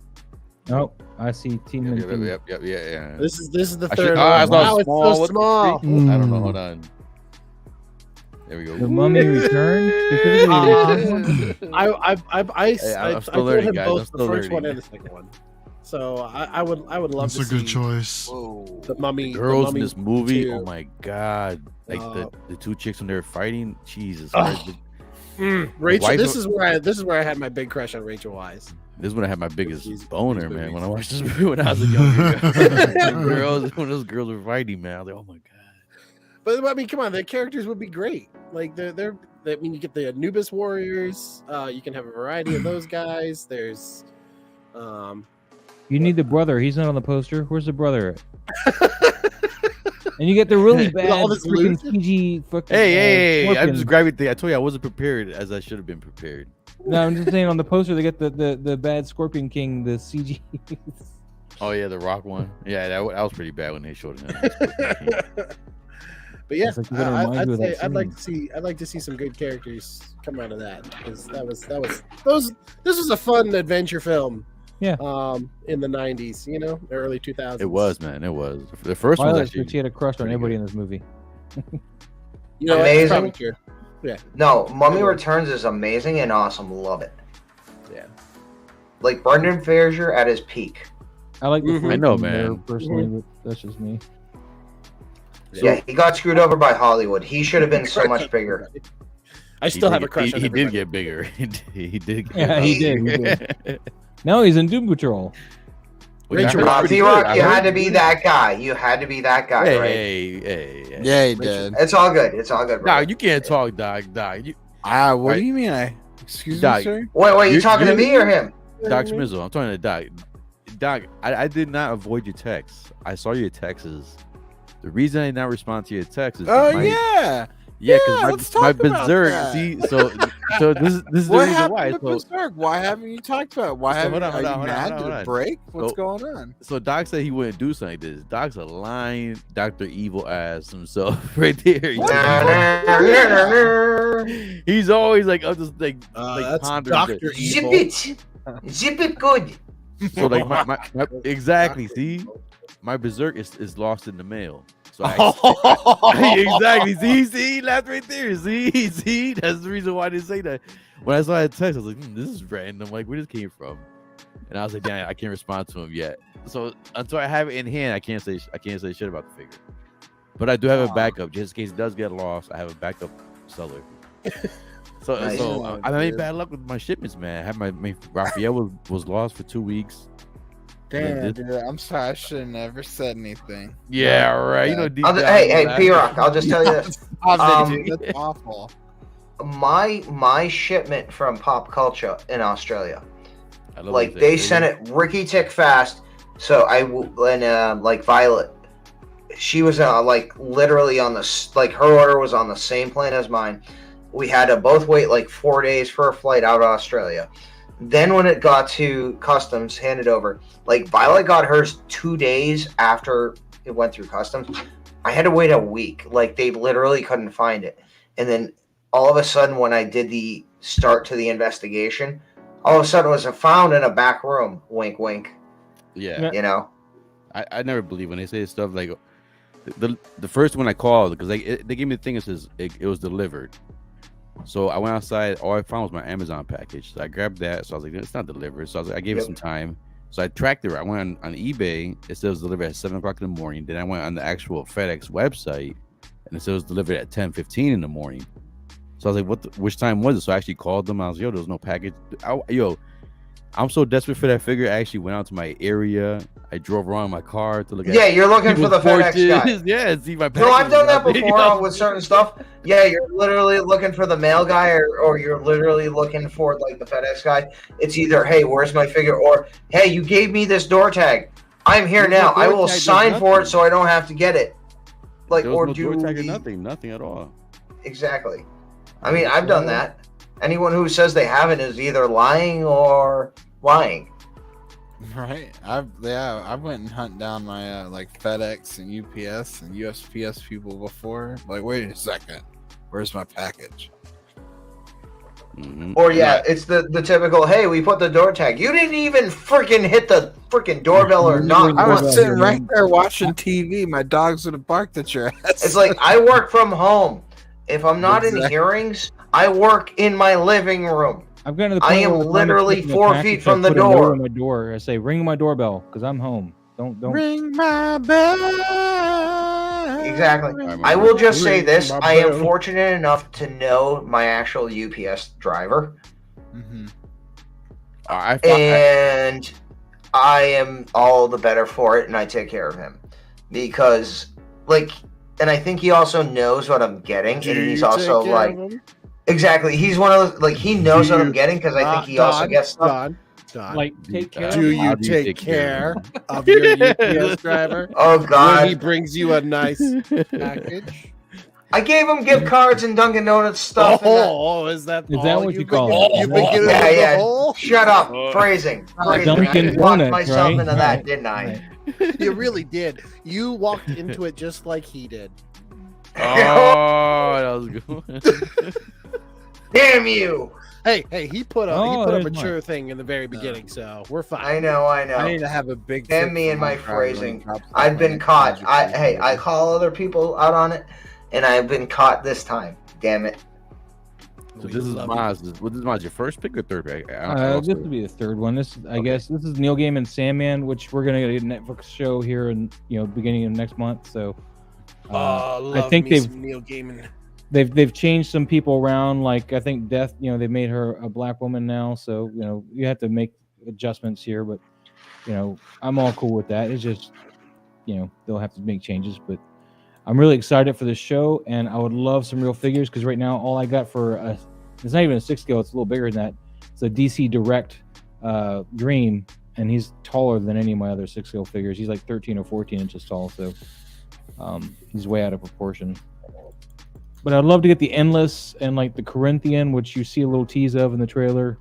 Oh, I see Team and Team. Yep. Yeah. This is the I third should- one. I thought Wow, it's small. so What the small. freak? I don't know. Hold on. There we go. The Mummy Returns. Specifically the Return one? I I'm still told learning, him guys. I'm both still the first one learning. and the second one. So I would love That's to a good see choice. the Mummy. Girls the in Mummy this movie. 2. Oh my god! Like Uh, the two chicks when they were fighting. Jesus. Ugh. Rachel. Wife This of- is where I had my big crush on Rachel Wise. This is when I had my biggest These boner, movies. man. When I watched this movie when I was a younger when those girls were fighting, man. I was like, oh my god. But I mean, come on, the characters would be great. Like they're I mean, you get the Anubis warriors. You can have a variety of those guys. There's, You need the brother. He's not on the poster. Where's the brother? And you get the really bad all this freaking loot? PG fucking. Hey, I'm Scorpion. just grabbing thing. I told you I wasn't prepared as I should have been prepared. No, I'm just saying on the poster they get the bad Scorpion King, the CG. Oh yeah, the Rock one. Yeah, that was pretty bad when they showed him. But yeah, It's like you're gonna remind I'd you of say that I'd like to see some good characters come out of that, because this was a fun adventure film. Yeah. In the 90s, early 2000s. It was, man. It was. The first one Violet was said actually she had a crush on pretty everybody good. in this movie. That's Amazing. probably true. No, Mummy Returns is amazing and awesome. Love it. Yeah. Like Brendan Fraser at his peak. I like the Mhm. first I know, one there, man. personally, but that's just me. Yeah, he got screwed over by Hollywood. He should have been so much bigger. I still have a crush on He did everybody. get bigger. He did. Get Yeah, he did. He did. Now he's in Doom Patrol. Rachel I heard- P-Rock, you I had heard- to be that guy. You had to be that guy, right? Hey. Yeah, he did. It's all good. It's all good, bro. Nah, you can't talk, Doc. You, What Right. do you mean? Excuse Doc. me, sir? Wait, you You- talking to you- me or him? Doc Schmizzle. I'm talking to Doc. Doc, I did not avoid your texts. I saw your texts. The reason I did not respond to your texts is Oh my, yeah. yeah, let's because my talk about berserk. that. See, so this is the What reason happened why. to Berserk? Why haven't you talked about it? Why So haven't hold on, are you hold on, mad? hold on, Did hold it on. break? What's So- going on? So Doc said he wouldn't do something like this. Doc's a lying Dr. Evil ass himself right there. He's always like, I'm just like That's pondering Dr. the- Zip Evil. it. Zip it good. So like my exactly. See, my berserk is lost in the mail. So I exactly. See, laughed right there. See, that's the reason why I didn't say that. When I saw that text, I was like, this is random. Like, where this came from? And I was like, damn, I can't respond to him yet. So until I have it in hand, I can't say shit about the figure. But I do have a backup just in case it does get lost. I have a backup seller. So, Nice. I made bad luck with my shipments, man. I had my Raphael was lost for 2 weeks. Damn, dude, I'm sorry. I should have never said anything. Yeah, right. You know, deep down, Hey, P-Rock, I'll just tell you this. Dude, that's awful. My shipment from Pop Culture in Australia, I love like what they say. sent it ricky tick fast. So like Violet, she was like literally on like her order was on the same plane as mine. We had to both wait like 4 days for a flight out of Australia. Then when it got to customs, handed over, like Violet got hers 2 days after it went through customs. I had to wait a week. Like they literally couldn't find it. And then all of a sudden when I did the start to the investigation, all of a sudden it was found in a back room. Wink, wink. Yeah, You know? I never believe when they say stuff like the first one I called because they gave me the thing that says it was delivered. So I went outside. All I found was my Amazon package. So I grabbed that. So I was like, it's not delivered. So I gave it some time. So I tracked it. I went on eBay. It says delivered at 7 o'clock in the morning. Then I went on the actual FedEx website, and it says delivered at 10:15 in the morning. So I was like, which time was it? So I actually called them. I was, there was no package. I'm so desperate for that figure. I actually went out to my area. I drove around in my car to look at. Yeah, you're looking for the FedEx guy. Yeah, see my. No, I've done that package. before with certain stuff. Yeah, you're literally looking for the mail guy, or you're literally looking for like the FedEx guy. It's either, hey, where's my figure, or hey, you gave me this door tag. I'm here There's no now. I door will tag, sign there's for it nothing. so I don't have to get it. Like, There was or no do door tag or the- nothing at all. Exactly. I mean, I've done that. Anyone who says they haven't is either lying or lying. Right. I went and hunt down my like FedEx and UPS and USPS people before. Like, wait a second, where's my package? Mhm. Or it's the typical, hey, we put the door tag. You didn't even freaking hit the freaking doorbell or knock I once. was sitting right there watching TV. My dogs would have barked at your ass. It's like I work from home. If I'm not in Exactly. hearings, I work in my living room. I've gotten to the I point am where when I'm literally expecting a 4 package, feet from I the put a note door. on my door. I say, ring my doorbell because I'm home. Don't. Ring my bell. Exactly. Ring I will just say Ring this: my I am bell. fortunate enough to know my actual UPS driver, Mm-hmm. and I am all the better for it, and I take care of him because, like, and I think he also knows what I'm getting, and he's also like, exactly. He's one of those, like, he knows what I'm getting because I think he also gets stuff. Don, Like, take care. do of you How do you take take care care of your UPS driver Oh when he God! brings you a nice package? I gave him gift cards and Dunkin' Donuts stuff. and that. Oh, is that Is that all what you've you been call getting- it? You've been getting Yeah, in the yeah. hole? Shut up! Phrasing. Dunkin' I just locked Donuts, myself right? into that, Right. didn't I? Right. You really did. You walked into it just like he did. Oh, that was good. Damn you! Hey, he put a there's mature thing in the very beginning, so we're fine. I know. I need to have a big. Damn me and my phrasing. I've been caught. I call other people out on it, and I've been caught this time. Damn it. So this is Maz. Your first pick or third pick? This would be the third one. I guess this is Neil Gaiman's Sandman, which we're gonna get a Netflix show here in beginning of next month. So I think Neil Gaiman. They've changed some people around. Like I think Death, they made her a black woman now. So you have to make adjustments here, but I'm all cool with that. It's just they'll have to make changes, but I'm really excited for this show, and I would love some real figures because right now all I got for it's not even a 6 scale; it's a little bigger than that. It's a DC Direct Dream, and he's taller than any of my other 6 scale figures. He's like 13 or 14 inches tall, so he's way out of proportion. But I'd love to get the Endless and like the Corinthian, which you see a little tease of in the trailer,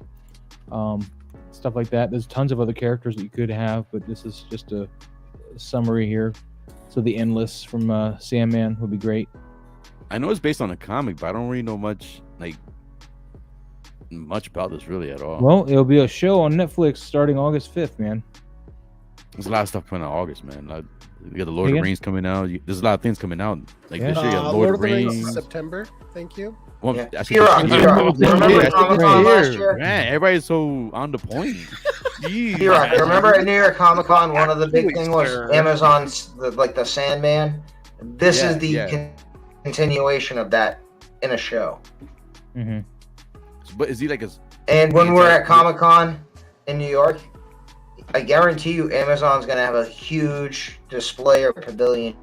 stuff like that. There's tons of other characters that you could have, but this is just a summary here. So the Endless from Sandman would be great. I know it's based on a comic, but I don't really know much about this really at all. Well, it'll be a show on Netflix starting August 5th, man. There's a lot of stuff coming out in August, man. You got the Lord of the Rings coming out. There's a lot of things coming out. Like this year, you got Lord of the Rings. September. Thank you. Well, Yeah. T-Rock. Remember Comic-Con last year? Man, everybody's so on the point. T-Rock, remember at New York Comic Con, one of the big things was Amazon's the Sandman. This is the continuation of that in a show. Mm-hmm. But is he like a? And when we're at Comic Con in New York, I guarantee you, Amazon's gonna have a huge display or pavilion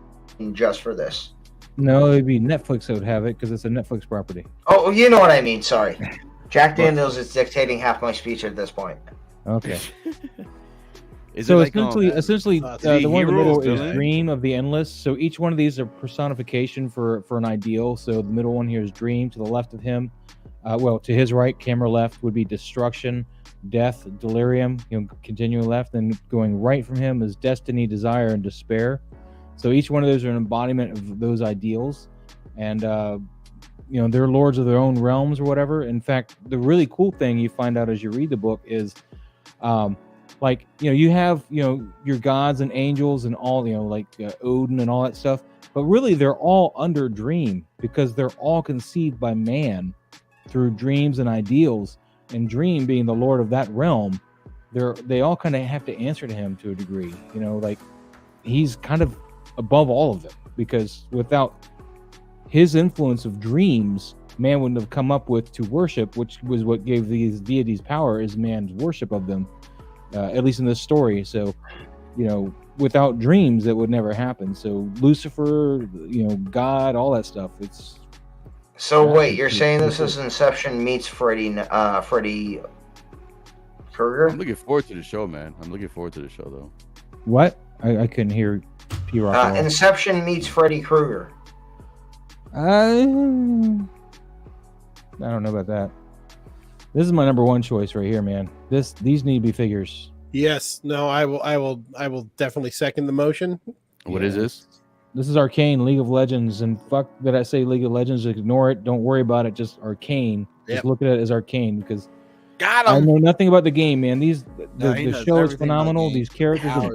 just for this. No, it'd be Netflix that would have it because it's a Netflix property. Oh, you know what I mean. Sorry, Jack Daniels is dictating half my speech at this point. Okay. Is So it like, essentially, the one in the middle heroes, is Dream of the Endless. So each one of these are personification for an ideal. So the middle one here is Dream. To the left of him, to his right, camera left would be Destruction, Death, Delirium. Continuing left, and going right from him is Destiny, Desire, and Despair. So each one of those are an embodiment of those ideals, and they're lords of their own realms or whatever. In fact, the really cool thing you find out as you read the book is, you have your gods and angels and all Odin and all that stuff, but really they're all under Dream because they're all conceived by man through dreams and ideals. And Dream being the lord of that realm, they all kind of have to answer to him to a degree. He's kind of above all of them because without his influence of dreams, man wouldn't have come up with to worship, which was what gave these deities power, is man's worship of them, at least in this story. So, without dreams, that would never happen. So Lucifer, God, all that stuff. So wait, you're saying this is Inception meets Freddy Krueger? I'm looking forward to the show, man. I'm looking forward to the show, though. What? I couldn't hear P-Rock. Inception meets Freddy Krueger. I don't know about that. This is my number one choice right here, man. These need to be figures. Yes. No, I will definitely second the motion. What is this? This is Arcane, League of Legends, and fuck that I say League of Legends. Ignore it. Don't worry about it. Just Arcane. Just look at it as Arcane because I know nothing about the game, man. The show is phenomenal. These characters are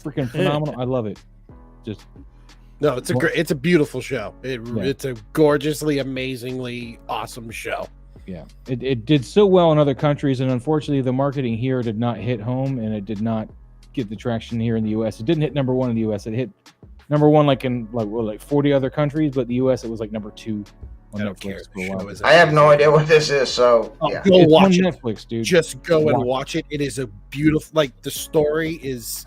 freaking phenomenal. I love it. It's a beautiful show. It's a gorgeously, amazingly awesome show. Yeah, it did so well in other countries, and unfortunately, the marketing here did not hit home, and it did not get the traction here in the U.S. It didn't hit number one in the U.S. It hit number one in 40 other countries, but the U.S. it was like number 2 on Netflix. I have no idea what this is, so yeah. Go watch it. Netflix, dude. Just go and watch it. It is a beautiful. The story is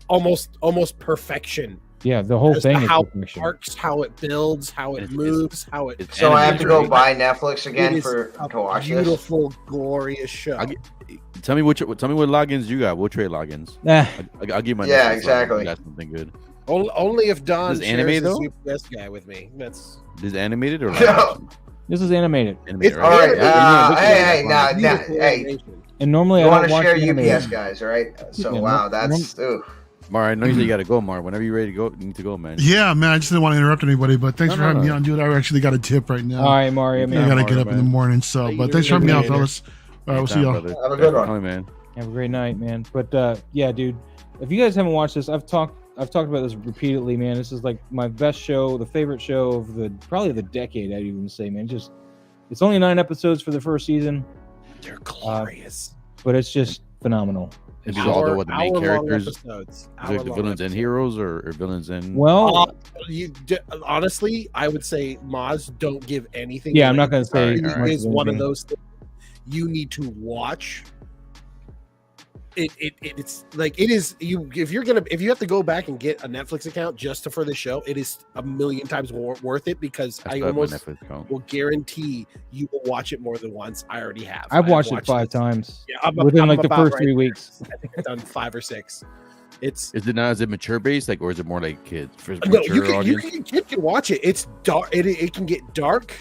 almost perfection. Yeah, the whole thing is how perfection. It arcs, how it builds, how it moves, how it. So I have to go buy Netflix again to watch this. Beautiful, glorious show. Tell me what logins you got. We'll trade logins. I'll give my. Yeah, exactly. Got something good. Only if Don Is animated shares though? the UPS guy with me. This is animated or no. This is animated. It's all right. Hey. And normally you I want don't to watch share animated. UPS guys, right? So Yeah, wow, that's. Mar, I know you said you got to go, Mar. Whenever you're ready to go, you need to go, man. Yeah, man. I just didn't want to interrupt anybody, but thanks for having me on, dude. I actually got a tip right now. All right, Mario, I man. gotta get up in the morning, so. But thanks for having me out, fellas. All right, we'll see y'all. Have a good one, man. Have a great night, man. But yeah, dude. If you guys haven't watched this, I've talked about this repeatedly, man. This is like my best show, the favorite show of probably the decade. I'd even say, man. It's only 9 episodes for the first season. They're glorious, but it's just phenomenal. Is these all the main characters? Episodes. The villains and heroes, or villains and? Well, honestly, I would say Maz don't give anything. Yeah, I'm not going to say. It is one of those things you need to watch. It's like it is you if you have to go back and get a Netflix account just for the show, it is a million times worth it, because I almost will guarantee you will watch it more than once. I already have. I've watched it 5 times. Yeah, within like the first 3 weeks. I think I've done 5 or 6. Is it mature based, like, or is it more like kids? For no, you can watch it. It's dark. It can get dark.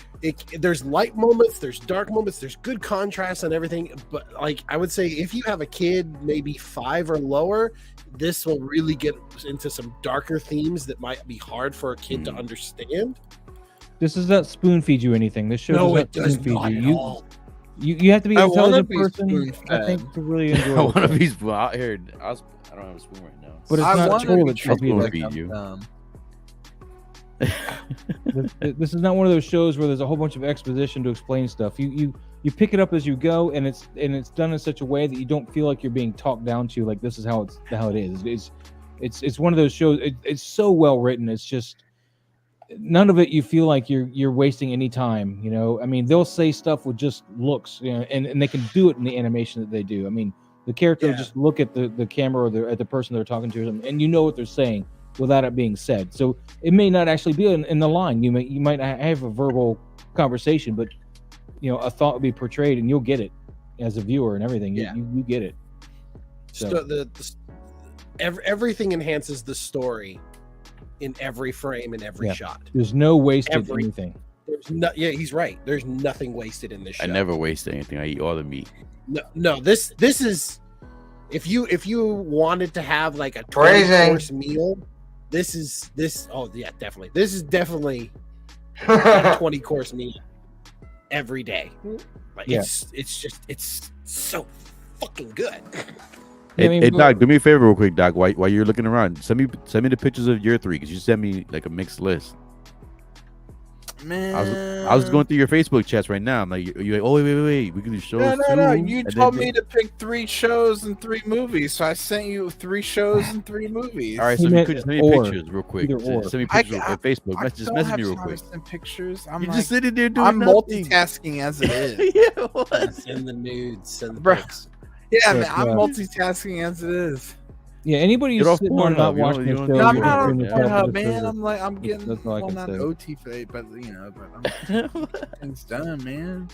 There's light moments, there's dark moments, there's good contrast and everything. But like I would say, if you have a kid maybe 5 or lower, this will really get into some darker themes that might be hard for a kid to understand. This does not spoon feed you anything. This show does not spoon feed you. You have to be an intelligent person, I think, to really enjoy it. I want to be out here. I don't have a spoon right now. But it's not true that I'll spoon feed you. This is not one of those shows where there's a whole bunch of exposition to explain stuff. You pick it up as you go, and it's done in such a way that you don't feel like you're being talked down to. Like, this is how it is. It's one of those shows. It's so well written. It's just none of it you feel like you're wasting any time. You know, I mean, they'll say stuff with just looks, you know, and they can do it in the animation that they do. I mean, the character will just look at the camera or at the person they're talking to, and you know what they're saying without it being said. So it may not actually be in the line. You might have a verbal conversation, but you know, a thought will be portrayed, and you'll get it as a viewer and everything. You get it. So everything enhances the story in every frame and every shot. There's no wasted anything. He's right. There's nothing wasted in this show. I never waste anything. I eat all the meat. No. This is if you wanted to have like a 20-course meal, definitely. This is definitely a 20-course meal every day. Like it's so fucking good. Hey, Doc, do me a favor real quick, Doc. While you're looking around, send me the pictures of your 3, because you sent me like a mixed list. Man, I was going through your Facebook chats right now. I'm like, you're like, oh wait, we can do shows. No. You told me to pick 3 shows and 3 movies, so I sent you 3 shows and 3 movies. All right, so you could send me pictures real quick. Send me pictures on Facebook. Just message me real quick. Send pictures. You're just sitting there doing I'm nothing. multitasking as it is. Yeah, what? Send the nudes. Send the pics. Yeah, man, I'm multitasking as it is. Yeah, anybody who's sitting there not watching the show, no, I'm not on Pornhub, man. I'm getting on that OT fate, but it's done, man.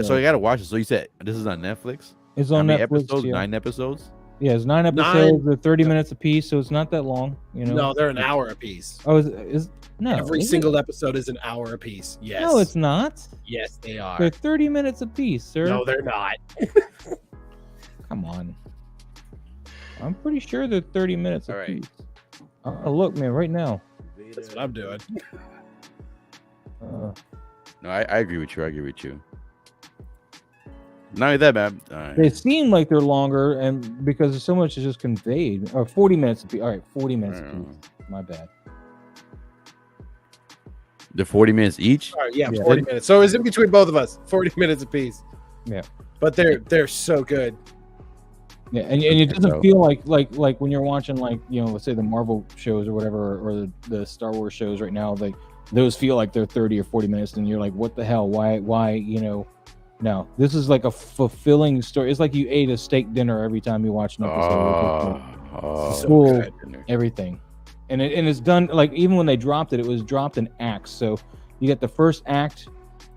So I gotta watch it. So you said this is on Netflix? It's on Netflix. Episodes? Yeah. 9 episodes? Yeah, it's 9 episodes. They're 30 minutes a piece, so it's not that long. You know. No, they're an hour a piece. Oh, is no? Every single episode is an hour a piece. Yes. No, it's not. Yes, they are. They're 30 minutes a piece, sir. No, they're not. Come on. I'm pretty sure they're 30 minutes a piece. Look, man, right now. That's what I'm doing. No, I agree with you. Not only that, man. They seem like they're longer, and because so much is just conveyed. 40 minutes a piece. All right, 40 minutes a piece. My bad. They're 40 minutes each? All right, yeah, 40 minutes. So it's in between both of us. 40 minutes a piece. Yeah. But they're so good. Yeah, and it doesn't feel like when you're watching, like, you know, let's say the Marvel shows or whatever, or the Star Wars shows right now, like those feel like they're 30 or 40 minutes, and you're like, what the hell? Why, you know? No, this is like a fulfilling story. It's like you ate a steak dinner every time you watch an episode. Full, everything. And it's done, like, even when they dropped it, it was dropped in acts. So you get the first act,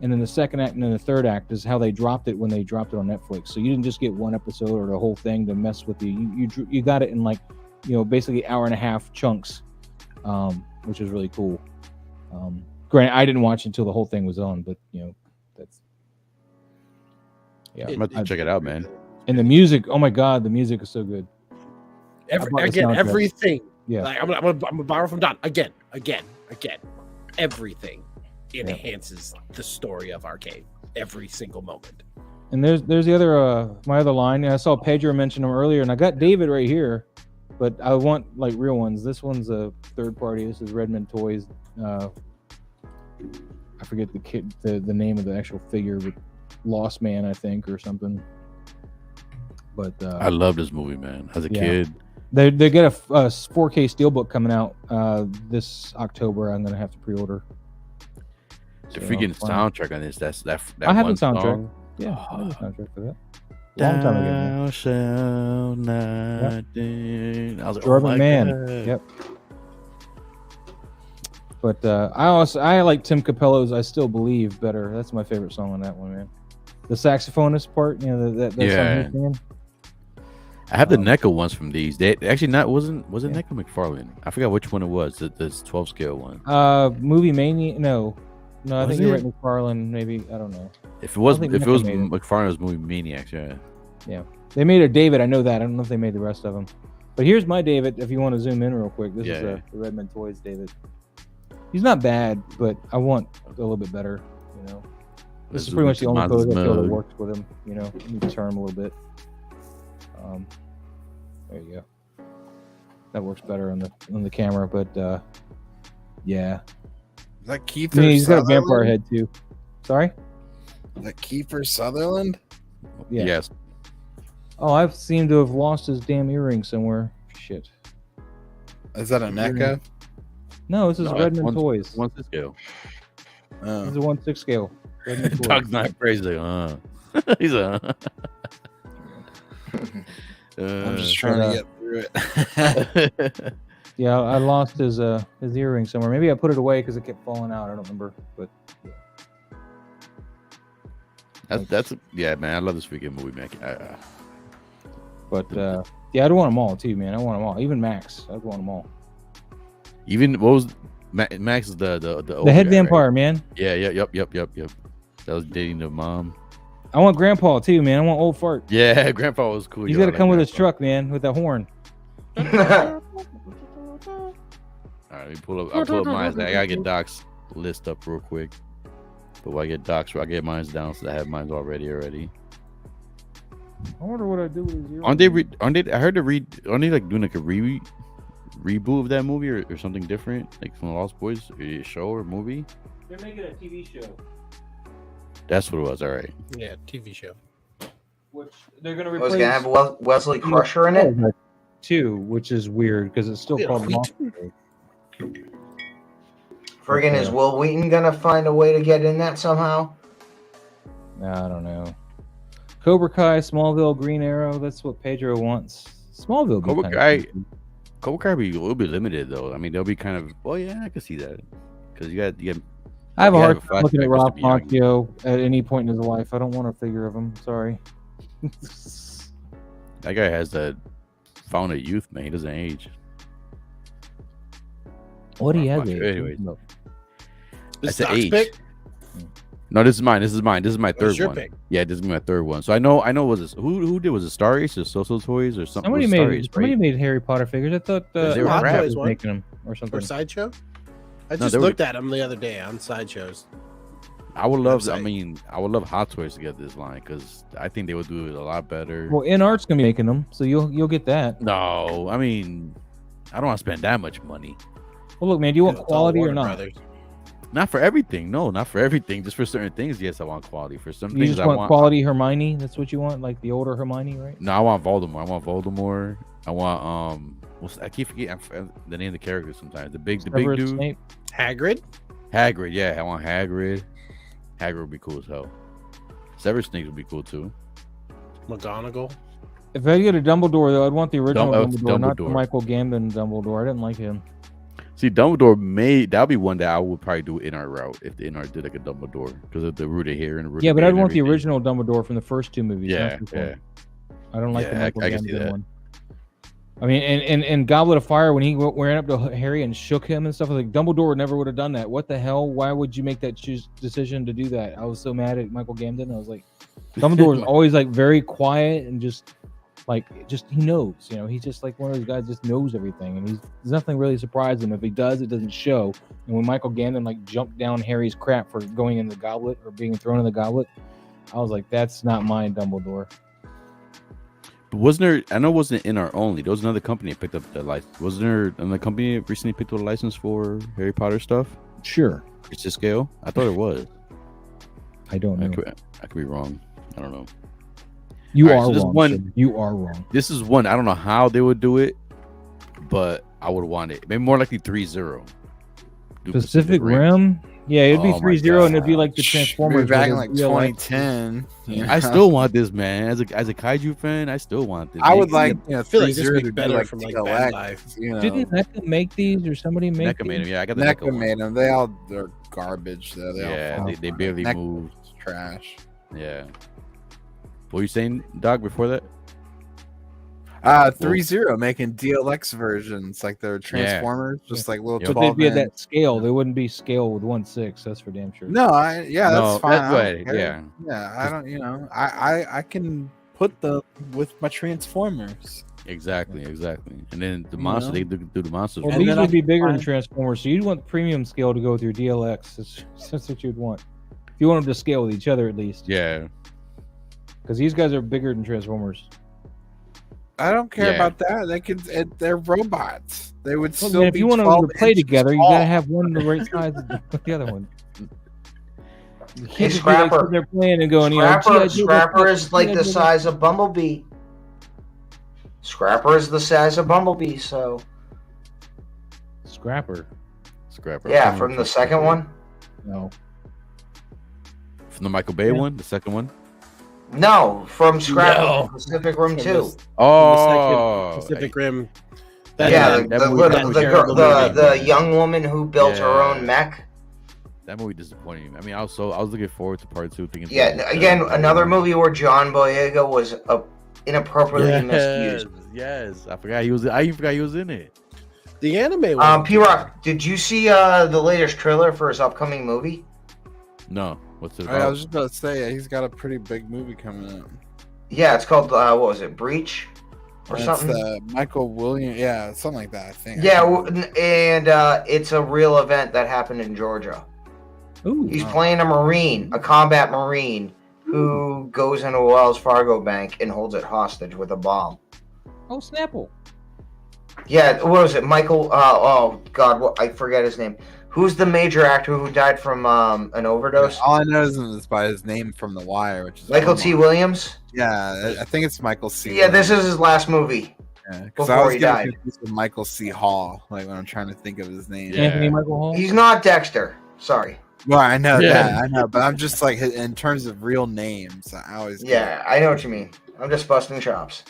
and then the second act, and then the third act is how they dropped it when they dropped it on Netflix. So you didn't just get one episode or the whole thing to mess with you. You got it in, like, you know, basically hour and a half chunks, which is really cool. Granted, I didn't watch it until the whole thing was on, but, you know, that's... Yeah, I'm about to check it out, man. And the music, oh my God, the music is so good. bought the Again, soundtrack. everything. Yeah. Like, I'm gonna borrow from Don. Again. Everything enhances the story of Arcane. Every single moment. And there's the other my other line. I saw Pedro mention them earlier, and I got David right here, but I want like real ones. This one's a third party. This is Redmond Toys. I forget the name of the actual figure, but Lost Man, I think, or something. But I love this movie, man. As a kid, they get a 4K steelbook coming out this October. I'm gonna have to pre-order. the freaking soundtrack on this. That I have one the soundtrack. song. Yeah, I have the soundtrack for that. Long time ago. Man. Thou shalt not dim. I was like, Jordan oh my Man. God. Yep. But I like Tim Capello's "I Still Believe" better. That's my favorite song on that one, man. The saxophonist part, that song Yeah. he's singing. I have the NECA ones from these. They actually wasn't NECA McFarlane. I forgot which one it was. This 12 scale one. Movie Mania. No, I Was think you're it? right. McFarlane, maybe. I don't know. If it was I think if it was NECA made it. McFarlane, it was movie Maniacs. Yeah. They made a David. I know that. I don't know if they made the rest of them. But here's my David. If you want to zoom in real quick, this is the Redmond Toys David. He's not bad, but I want a little bit better. This is pretty much the only pose I feel that works with him. I need to turn him a little bit. There you go. That works better on the camera, but yeah. Is that Kiefer He's got a Sutherland? vampire head too. Sorry? Is that Kiefer Sutherland? Yeah. Yes. Oh, I seem to have lost his damn earring somewhere. Shit. Is that a NECA? No, this is No, Redmond Toys. One to scale. This is a 1/6 scale. Redmond Toys. Dog's not crazy. He's a. I'm just trying to get through it. Yeah, I lost his earring somewhere. Maybe I put it away because it kept falling out. I don't remember, but That's yeah, man. I love this freaking movie, man. But I'd want them all too, man. I want them all. Even Max, I'd want them all. Even what was Max is the old The head guy, vampire, right? man. Yeah, yep. That was dating the mom. I want Grandpa too, man. I want old fart. Yeah, Grandpa was cool. He's yo, got to I come like with his Grandpa. truck, man, with that horn. All right, let me pull up. I'll pull up mine. I gotta get Doc's list up real quick. But while I get Doc's, I get mine down so I have mine already. I wonder what I do with his earring. Aren't they? I heard aren't they like doing like a reboot of that movie or something different, like from Lost Boys, a show or movie? They're making a TV show, That's what it was. All right. Yeah, TV show. which they're gonna I replace. was gonna have Wesley Crusher in it. Too, which is weird because it's still Yeah, called we Lost. Friggin' is Will Wheaton gonna find a way to get in that somehow? I don't know. Cobra Kai, Smallville, Green Arrow. That's what Pedro wants. Smallville. Cobra Kai be a little bit limited though. I mean, they'll be kind of. Oh yeah, I can see that because you got. I have a you hard have a time looking at flashback Rob to be young. Macchio at any point in his life. I don't want a figure of him. Sorry. That guy has that fountain of youth, man. He doesn't age. What do you have? Anyways. This That's an Doc's age. pick? No, this is mine. This is my What's third your one. pick? Yeah, this is my third one. So I know. Was this who did? Was it Star Ace or Social Toys or something? Somebody It was Star made Ace, somebody right? made Harry Potter figures. I thought They were Hot crap. Toys was making them or something. Or Sideshow? I No, just they were- looked at them the other day on Sideshows. I would love. I website. mean, I would love Hot Toys to get this line because I think they would do it a lot better. Well, InArt's gonna be making them, so you'll get that. No, I mean, I don't want to spend that much money. Well, look, man, do you want It's all quality or Warner not? Brothers. Not for everything. No, not for everything. Just for certain things. Yes, I want quality. For some You things, just I want want quality Hermione. That's what you want, like the older Hermione, right? No, I want Voldemort. I want I keep forgetting the name of the character sometimes. The big Severus dude. Snape. Hagrid? Hagrid. Yeah, I want Hagrid. Hagrid would be cool as hell. Severus Snape would be cool too. McGonagall? If I get a Dumbledore, though, I'd want the original It's Dumbledore, not the Dumbledore. Michael Gambon Dumbledore. I didn't like him. See, Dumbledore that'd be one that I would probably do in our route if the InArt did like a Dumbledore because of the rooted hair and rooted Yeah, but beard I'd and want the everything. original Dumbledore from the first two movies. Yeah, not this yeah. one. I don't like the Yeah, Michael I can see Gambon that. one. I mean, and Goblet of Fire, when he ran up to Harry and shook him and stuff, I was like, Dumbledore never would have done that. What the hell? Why would you make that decision to do that? I was so mad at Michael Gambon. I was like, Dumbledore is always like very quiet and just Like, just he knows, you know, he's just like one of those guys just knows everything, and there's nothing really surprising him. If he does, it doesn't show. And when Michael Gambon like jumped down Harry's crap for going in the goblet or being thrown in the goblet, I was like, that's not mine, Dumbledore. But wasn't there? I know it wasn't in our only. There was another company that picked up the license. Wasn't there another company that recently picked up a license for Harry Potter stuff? Sure. It's to scale. I thought it was. I don't know. I could be wrong. I don't know. You All right, are so wrong. Sir. You are wrong. This is one. I don't know how they would do it, but I would want it. Maybe more likely 3-0. Do Pacific Rim? Yeah, it'd be 3-0, and it'd be like the Transformers. Back in like 2010. You know? I still want this, man. As a kaiju fan, I still want this. I would like, I feel like this would be to better like from like Galactus, Bad Life. you know. Didn't NECA make these, or somebody make NECA made them. Yeah, I got the NECA NECA made them. They're garbage though. They barely NECA moved. is trash. Yeah. What were you saying, Doc, before that? 3-0 making DLX versions like their Transformers, just like little. But they'd be at that scale. They wouldn't be scale with 1/6. That's for damn sure. No, that's fine. That's right. Yeah, I don't. You know, I can put the with my Transformers. Exactly. And then the monster, they do the monsters. Well, these would be bigger than Transformers, so you'd want premium scale to go with your DLX. That's what you'd want. If you want them to scale with each other, at least. Yeah. Because these guys are bigger than Transformers. I don't care about that. They're robots. They would still. If you want them to play together, you gotta have one the right size of the other one. Hey, Scrapper. They're playing and going. Scrapper is like the size of Bumblebee. Scrapper is the size of Bumblebee. So. Scrapper. Yeah, from the second one. No. From the Michael Bay one, the second one. No, from Scrapper, Pacific Rim 2. Oh, Pacific Rim. The young woman who built her own mech. That movie disappointed me. I mean, I was looking forward to part 2. Thinking, again, another movie where John Boyega was inappropriately misused. Yes, I forgot he was. I forgot he was in it. The anime one. P-Rock, did you see the latest trailer for his upcoming movie? No. What's it about? I was just about to say he's got a pretty big movie coming out. Yeah, it's called what was it, Breach, or something? Michael Williams, something like that. I think. Yeah, and it's a real event that happened in Georgia. Ooh, he's playing a combat marine, who goes into a Wells Fargo bank and holds it hostage with a bomb. Oh, Snapple. Yeah, what was it, Michael? Oh God, I forget his name. Who's the major actor who died from an overdose? All I know is by his name from The Wire, which is Michael T. Williams. Yeah, I think it's Michael C. Yeah, this is his last movie. Yeah, before he died. With Michael C. Hall, like when I'm trying to think of his name. Yeah. Anthony Michael Hall. He's not Dexter. Sorry. Well, I know that. I know, but I'm just like in terms of real names. I always. I know what you mean. I'm just busting chops.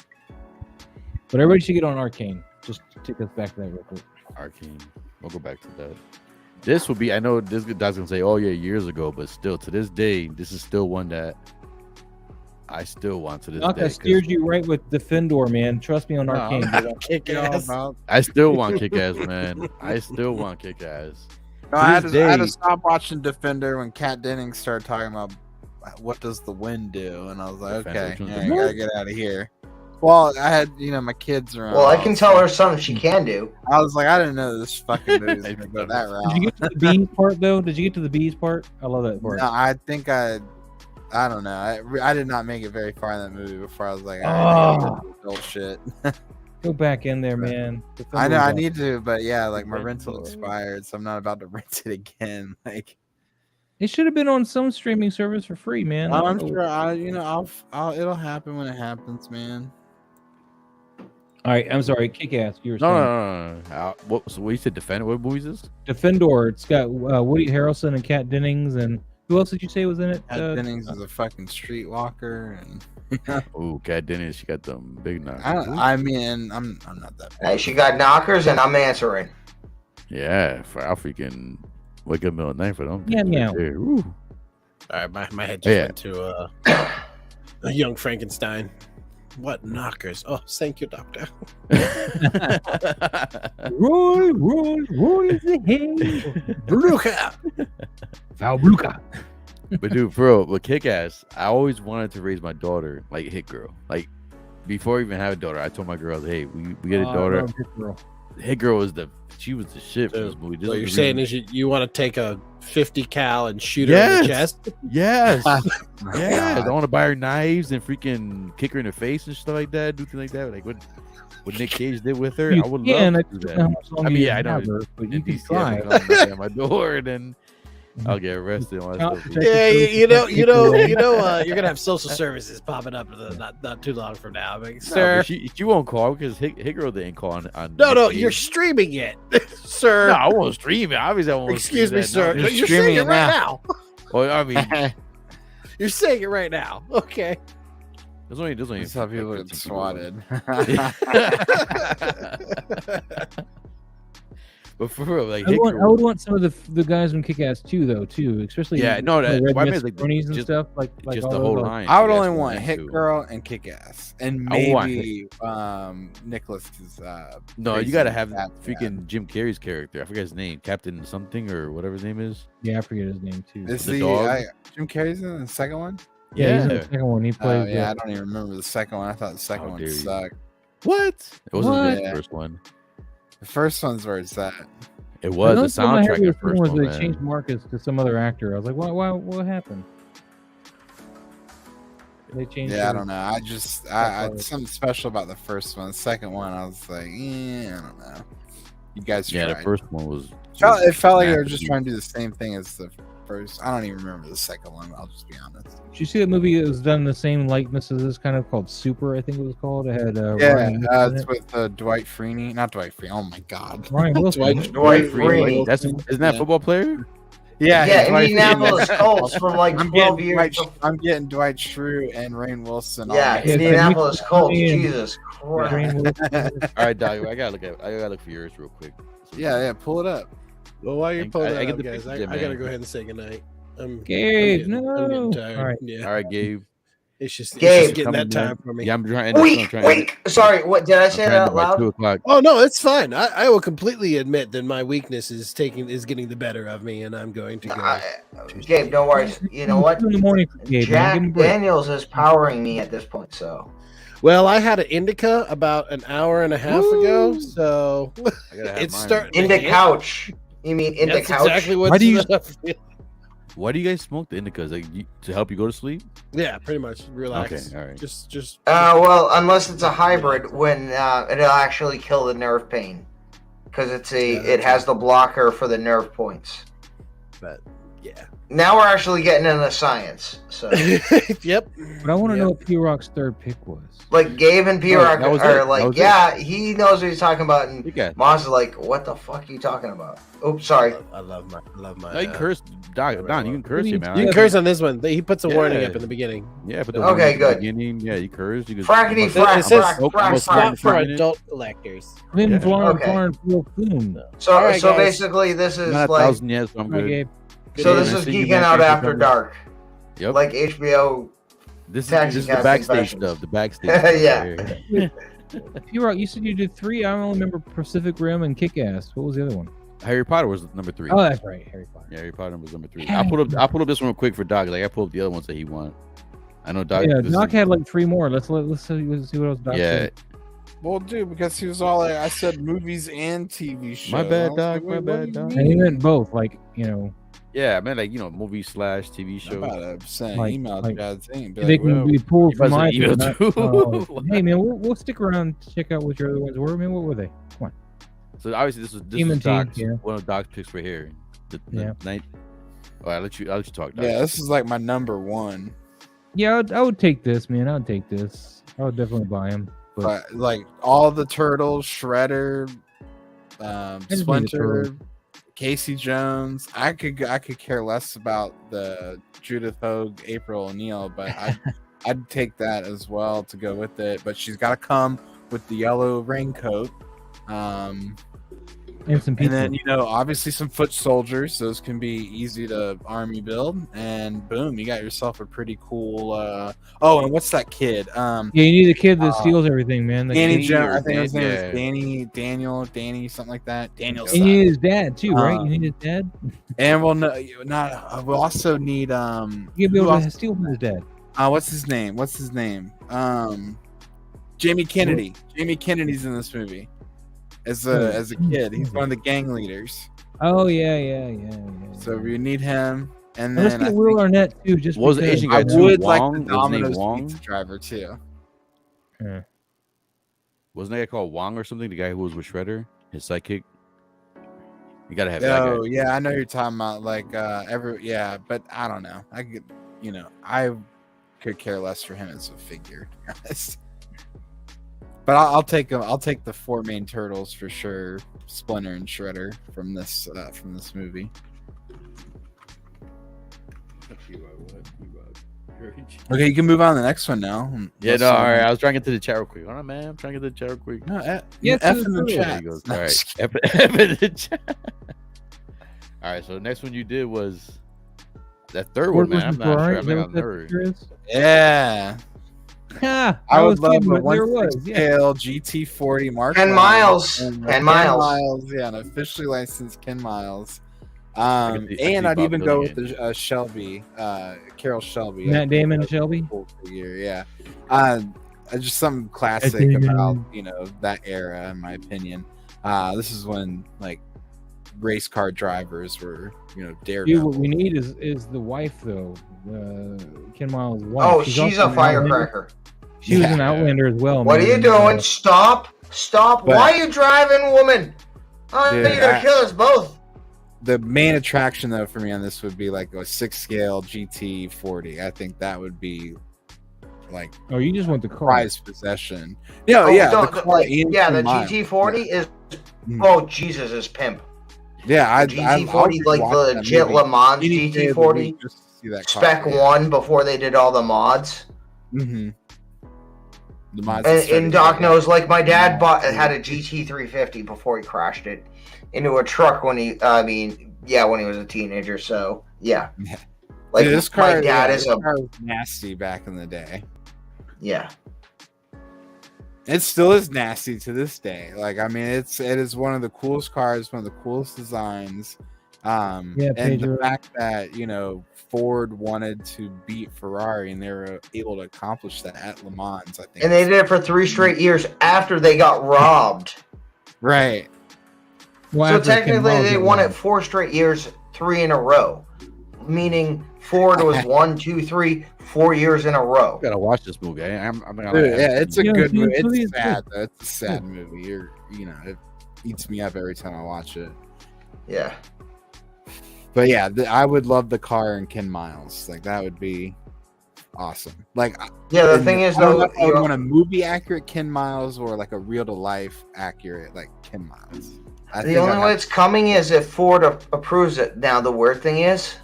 But everybody should get on Arcane. Just take us back to that real quick. Arcane. We'll go back to that. This will be, I know this guy's gonna say, oh yeah, years ago, but still to this day, this is still one that I still want to this day. I steered you right with Defendor, man. Trust me on Arcane. I still want Kick-Ass, man. I still want Kick-Ass. No, I had to stop watching Defender when Kat Dennings started talking about what does the wind do, and I was like, okay, I gotta get out of here. Well, I had, my kids around. Well, I can tell her something she can do. I was like, I didn't know this fucking movie was going to go that route. Did you get to the bees part, though? Did you get to the bees part? I love that part. No, I think I don't know. I did not make it very far in that movie before I was like, bullshit. Go back in there, man. I know, I need to, but my rental expired, so I'm not about to rent it again. Like, it should have been on some streaming service for free, man. I'm sure. It'll happen when it happens, man. All right, I'm sorry. Kick-Ass. You were saying. No. What you said? Defender? What movie is this? Defendor. It's got Woody Harrelson and Kat Dennings, and who else did you say was in it? Kat Dennings is a fucking streetwalker, and oh, Kat Dennings, she got them big knockers. I mean, I'm not that bad. Hey, she got knockers, and I'm answering. Yeah, for I freaking wake up in the middle of the night for them. Yeah. All right, my head just went to a young Frankenstein. What knockers? Oh, thank you, doctor. roll is the head. Bruca. Val Bruca. But dude, for real, with Kick-Ass, I always wanted to raise my daughter like Hit Girl. Like before we even have a daughter, I told my girls, "Hey, we get a I daughter." love Hit Girl. Hit Girl was the shit for this movie. This What is you're the saying reason- is you want to take a 50 cal and shoot her in the chest? Yes, Oh yes. God. I want to buy her knives and freaking kick her in the face and stuff like that. Do things like that, like what Nick Cage did with her. You I would can, love I to do don't know how that. much longer I mean, you yeah, I know. have her, but you In can DC, try. if it comes at my door, then I'll get arrested. And all that Child stuff. protective Yeah, services you take know, away. you're gonna have social services popping up not too long from now. Like, Nah, sir, but she won't call because Hit Girl didn't call on no, Nick you're Cage. streaming it, sir. No, I won't stream it. Obviously, I won't. Excuse stream me, that. sir. No, No, You're you're saying streaming it it right now. now. well, I mean, You're saying it right now. Okay. there's only That's how people like get 15 people. swatted. But for real, like I Hit would Girl, want some of the guys from Kick-Ass too, though, too. Especially Yeah, no, that- Red what I mean Mist is, like, Bronies and just- stuff like just all the those, whole like- line. I would Kick-Ass only one want and Hit two. Girl and Kick Ass, and I would want maybe Nicholas's. No, you crazy gotta have Batman. freaking Jim Carrey's character. I forget his name, Captain something or whatever his name is. Yeah, I forget his name too. Is the the dog? Jim Carrey's in the second one? Yeah, he's in the second one. He Oh plays. yeah, I don't even remember the second one. I thought the second How one dare you. sucked. What? It wasn't What? the first one. The first one's where it's at. It was the soundtrack of the first was one. they Man. changed Marcus to some other actor. I was like, what happened? They changed. Yeah, I his- don't know. I something special about the first one. The second one, I was like, I don't know. You guys Yeah, tried. the first one was. It felt like they were masterpiece. just trying to do the same thing as the first. I don't even remember the second one. I'll just be honest. Did you see that movie that was done in the same likeness as this, kind of called Super? I think it was called. It had Yeah, Ryan Wilson in it's it. with Dwight Freeney. Not Dwight Freeney. Oh my God. Ryan Wilson. Dwight Freeney. Freeney. That's isn't that Yeah. football player? Yeah, Dwight Indianapolis Freeney. Colts from like I'm 12 getting, years. I'm getting Dwight Schrute and Rainn Wilson. all Yeah, mixed up. Indianapolis Colts. Yeah. Jesus Christ. Ryan Wilson. All right, Dog. I gotta look for yours real quick. Yeah, pull it up. Well, while you're I- pulling I that get up, the guys, pictures I in, gotta man. go ahead and say goodnight. Gabe, I'm no. getting tired. All right. Yeah. All right, Gabe. It's just Gabe. getting that Coming time in. for me. Yeah, I'm trying. I'm Weak, trying weak. Sorry, what did I say that out by loud? 2 o'clock. Oh no, it's fine. I will completely admit that my weakness is getting the better of me, and I'm going to go. Gabe, no worries. You know what? 2 in the morning for Gabe, man. Give him Jack a break. Daniels is powering me at this point, so. Well, I had an indica about an hour and a half ago, so I gotta have it's mine. starting In to the hit. couch. You mean in the That's couch? exactly what. Why do you- Why do you guys smoke the indicas? Like to help you go to sleep? Yeah, pretty much. Relax. Okay, all right. Just. Well, unless it's a hybrid, when it'll actually kill the nerve pain, because it has the blocker for the nerve points. But yeah. Now we're actually getting into science. So, Yep. But I want to Yep. know what P Rock's third pick was. like Gabe and P-Rock that was are it. That like, was yeah, he knows what he's talking about, and You got. Moz is like, what the fuck are you talking about? Oops, sorry. I love my. No, you can curse, Don. You can curse him, man. You can curse on this one. He puts a warning Yeah. up in the beginning. Yeah, but the Okay, one at the good. Beginning, yeah, you curse. You can. Frackety It frack, says- frack, Oh, frack, almost It's frack. not for minute. adult collectors. Flim, Yeah. flarn, Okay. flarn, feel, floom. So, All right, so guys. basically, this is Not a like, thousand yet, so I'm Hi, good. Gabe. so Good this day, is man. See you, geeking man. out Thanks for after coming. dark, Yep. like HBO. This Taxi is the cab backstage confessions. stuff. The backstage. stuff Yeah. right here. P Rock, you said you did 3. I only remember Pacific Rim and Kick Ass. What was the other one? Harry Potter was number 3. Oh, that's right, Harry Potter. Yeah, Harry Potter was number 3. Harry I'll pull up this one real quick for Doc. Like I pulled up the other ones that he won. I know Doc. Yeah, this Doc is- had like 3 more. Let's see what else Doc Yeah, said. Well, dude, because he was all like, I said movies and TV shows. My bad, I was Doc, like, my wait, what bad, do you Doc. mean? And he meant both, like, you know, yeah. I mean, like movie / TV I'm show. about to send Like- email to like, God's thing. Be they like, can well, be pulled you from must my. have emailed too. Hey man, we'll stick around to check out what your other ones were. I mean, what were they? Come on. So obviously this was Team and team, Doc's, yeah. one of Doc's picks for here. The Yeah. night. All right, I'll let you talk. Doc. yeah, this is like my number one. Yeah, I would take this, man. I would take this. I would definitely buy him. But But like all the turtles, Shredder, just need a Splinter, turtle. Casey Jones. I could care less about the Judith Hogue, April O'Neil, but I'd take that as well to go with it. But she's got to come with the yellow raincoat. and some And pizza. then, obviously some foot soldiers. Those can be easy to army build. And boom, you got yourself a pretty cool. Oh, and what's that kid? Yeah, you need a kid that steals everything, man. The Danny kid- Jones. I think his name yeah. is Danny, something like that. Daniel. And you need his dad too, right? You need his dad. And we'll also need You gotta be who able else? to steal from his dad. what's his name? Jamie Kennedy. Jamie Kennedy's in this movie as a kid. He's one of the gang leaders. Oh yeah. So we need him. And Let's then get Will Arnett too. Just What was the because. Asian I guy too? would like Wong? the Was his name Domino's Wong? pizza driver too. Yeah. Wasn't that guy called Wong or something? The guy who was with Shredder, his sidekick. You gotta have that guy. Oh yeah, I know you're talking about but I don't know. I could, I could care less for him as a figure, to be honest. But I'll take him. I'll take the 4 main turtles for sure, Splinter and Shredder from this movie. Okay, you can move on to the next one now. Yeah, no, all right. I was trying to get to the chat real quick. Hold on, man. I'm trying to get to the chat real quick. No, Yeah, F in the There chat. he goes. No, All I'm right. just kidding. F in the chat. All right, so the next one you did was that third one, man. I'm not sure. I'm not nervous. Yeah, Ha! I would love the a 1/6 scale GT40 Mark. 10 I miles. and 10 miles. miles. Yeah, an officially licensed Ken Miles. I And see I'd Bob even go with building the Shelby, Carol Shelby. Matt I think Damon that's a Shelby? cool figure, yeah. Just something classic about that era, in my opinion. This is when like race car drivers were daredevil. Dude, what we need is the wife though. Ken Miles' wife. Oh, she's also a an firecracker. Outlander. She was Yeah. an Outlander as well. What are man. you doing? Stop! But- Why are you driving, woman? Oh, Dude, you're gonna kill us both. The main attraction though for me on this would be like a 6 scale GT40. I think that would be like Oh, you just want the car. prized possession. Yeah, Oh, yeah, don't- the car in yeah, the Ken Miles. GT40 is. Mm. Oh, Jesus, is pimp. Yeah, The GT40, like the legit Le Mans GT40, just to see that car. Spec 1 before they did all the mods. Mm-hmm. The mods And Doc knows, like my dad had a GT350 before he crashed it into a truck when he was a teenager. So yeah, Yeah. like Dude, this car, my dad this is a car was nasty back in the day. yeah. It still is nasty to this day. Like, I mean, it is one of the coolest cars, one of the coolest designs. And Pedro. the fact that Ford wanted to beat Ferrari and they were able to accomplish that at Le Mans, I think. And they did it for 3 straight years after they got robbed. Right. Well, So after Ken technically, Miles they got won it robbed. 4 straight years, 3 in a row, meaning Ford was 1, 2, 3, 4 years in a row. Gotta watch this movie. I'm not gonna Dude, yeah, it's a Yeah, good dude, movie. movie It's is sad, though. It's a sad movie. It eats me up every time I watch it. Yeah. But yeah, I would love the car in Ken Miles. Like, that would be awesome. Like, Yeah, the and thing is, I don't know though, if I would want a movie accurate Ken Miles or like a real to life accurate like Ken Miles. the only way it's coming is if Ford approves it. Now, the weird thing is,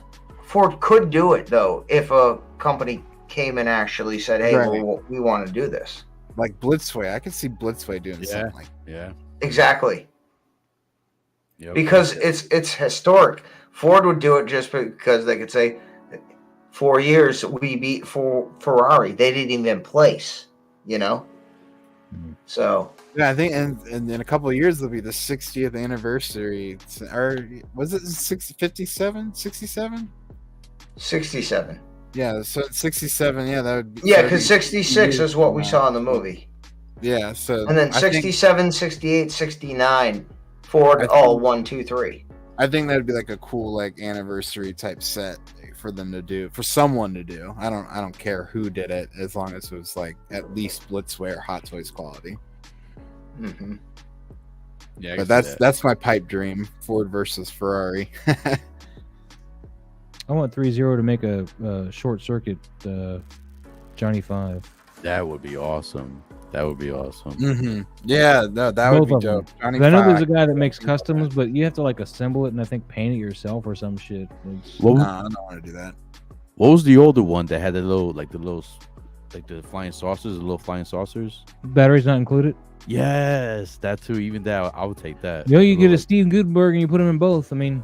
Ford could do it, though, if a company came and actually said, hey, Right. we want to do this. like Blitzway. I could see Blitzway doing something like Yeah. Exactly. Yep. Because it's historic. Ford would do it just because they could say, 4 years we beat Ferrari. They didn't even place, So yeah, I think in a couple of years it'll be the 60th anniversary, or was it 57? 67? 67. Yeah, so it's 67. Yeah, that would be. Yeah, so because it'd be 66 is what we years saw in the from now. movie. Yeah, so And then I think- 67, 68, 69, Ford, I all think- 1, 2, 3. I think that'd be like a cool like anniversary type set for them to do, for someone to do. I don't care who did it, as long as it was like at least Blitzway or Hot Toys quality. Mm-hmm. Yeah, I But can see that's my pipe dream: Ford versus Ferrari. I want Threezero to make a short circuit Johnny 5. that would be awesome. That would be awesome. Mm-hmm. Yeah, no, that Both would be of them. dope. Johnny But I know there's a Five. guy that makes customs, but you have to like assemble it and I think paint it yourself or some shit. It's- What, No, I don't want to do that. what was the older one that had the the flying saucers, the little flying saucers? Batteries not included. Yes, that too. Even that, I would take that. You know, you get a Little- Steve Gutenberg and you put them in both. I mean,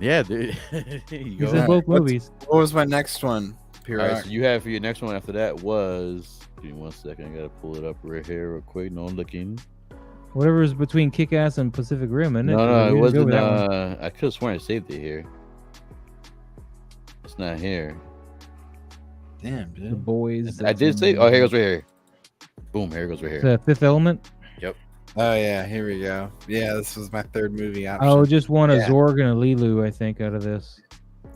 Yeah, dude. There you he's go. in Alright, both what's- movies. What was my next one? All right, so you have for your next one after that was. Give me 1 second. I gotta pull it up right here, real quick. No looking. Whatever is between Kick-Ass and Pacific Rim, isn't it? No, We it didn't go wasn't. with that one. I could have sworn I saved it here. It's not here. Damn, The dude. boys. I did say. Oh, here it goes right here. Boom, here goes right here. The Fifth Element. Oh yeah, here we go. Yeah, this was my third movie option. I would just want a Yeah. Zorg and a Lilu, I think, out of this.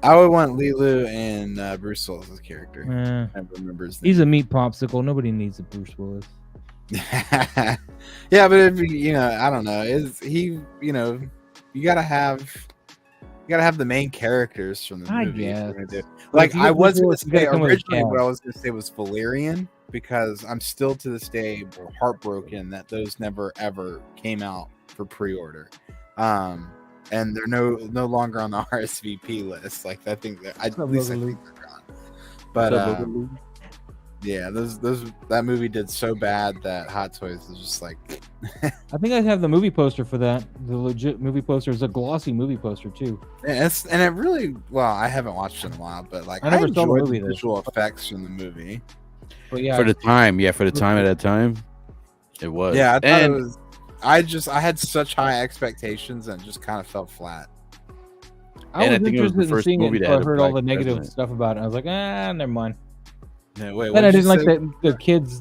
I would want Lilu and Bruce Willis' character. Eh, I remember his he's a meat popsicle. Nobody needs a Bruce Willis. yeah, but if you know, I don't know. Is he? You know, you gotta have the main characters from the I movie. if guess. you're gonna do- But Like if you I get was Bruce gonna Willis, you gotta say come with a originally, what cast. I was gonna say was Valerian, because I'm still to this day heartbroken that those never ever came out for pre-order. And they're no longer on the RSVP list. Like I think that at least I think they're gone. But yeah, that movie did so bad that Hot Toys was just like. I think I have the movie poster for that. The legit movie poster is a glossy movie poster too. Yeah, and it really I haven't watched it in a while, but like I never saw the enjoyed movie, the though. visual effects from the movie. But yeah, For the time at that time, it was. Yeah, I thought and it was. I had such high expectations and it just kind of fell flat. I and I was think it was interested the in first seeing it movie that until I had a heard all black the negative president. stuff about it. I was like, never mind. No, wait, Then I what'd you didn't like say?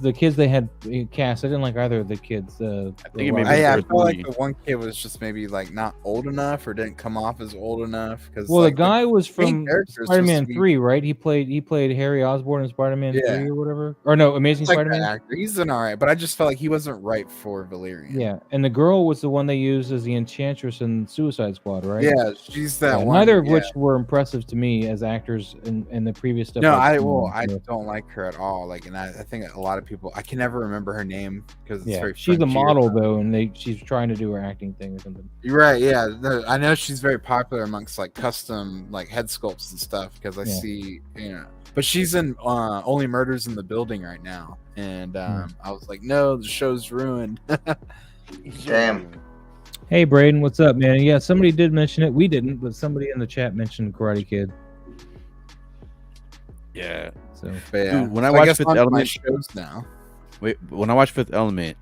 the kids they had cast. I didn't like either of the kids. I think it may be I first felt like movie. the one kid was just maybe like not old enough or didn't come off as old enough. Because Well, the guy was main from character is supposed Spider-Man to be- 3, right? He played Harry Osborn in Spider-Man Yeah. 3 or whatever. Or no, Amazing like that Spider-Man. actor. He's an alright, but I just felt like he wasn't right for Valerian. Yeah, and the girl was the one they used as the Enchantress in Suicide Squad, right? Yeah, she's that Yeah, one. neither of yeah. which were impressive to me as actors in the previous stuff. No, I've I seen. don't like her at all. Like, and I think a lot of people, I can never remember her name because it's Yeah, very. she's a French-y or model something. though, and she's trying to do her acting thing or something. You're right. Yeah, no, I know she's very popular amongst like custom like head sculpts and stuff because I Yeah. see, But she's in Only Murders in the Building right now, and I was like, no, the show's ruined. Damn. Hey, Braden, what's up, man? Yeah, somebody did mention it. We didn't, but somebody in the chat mentioned Karate Kid. Yeah. So But yeah, Dude, when I so watch guess Fifth on to my Element- shows now. Wait, when I watched Fifth Element,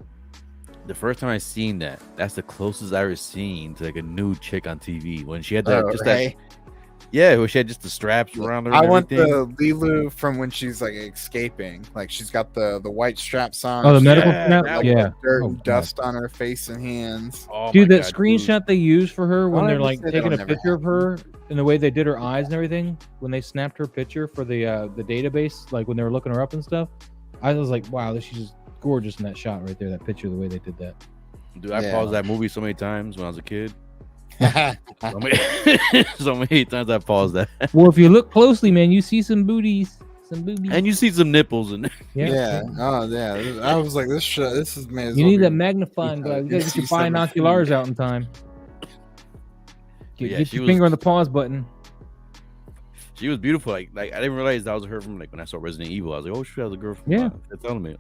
the first time I seen that's the closest I ever seen to like a nude chick on TV when she had that Oh, just right. where she had just the straps around her. I and want everything. the Lilu from when she's like escaping. Like she's got the white straps on. Oh, the she's medical Yeah, snap? that Yeah. dirt Oh, and God. dust on her face and hands. Oh Dude, my that God, screenshot they used for her when I'll they're never like say taking a that'll never picture of her and the way they did her eyes and everything, when they snapped her picture for the database, like when they were looking her up and stuff, I was like, wow, she's just gorgeous in that shot right there, that picture, the way they did that. Dude, I Yeah. paused that movie so many times when I was a kid. yeah, So many, so many times I paused that. Well, if you look closely, man, you see some booties, some boobies. And you see some nipples in there. oh yeah. I was like, this is man. You need that magnifying glass. You gotta get your C7 binoculars out in time. Get, Yeah, get she your was- finger on the pause button. She was beautiful. Like I didn't realize that was her from like when I saw Resident Evil. I was like, oh, she has a girl from Yeah. Fifth Element.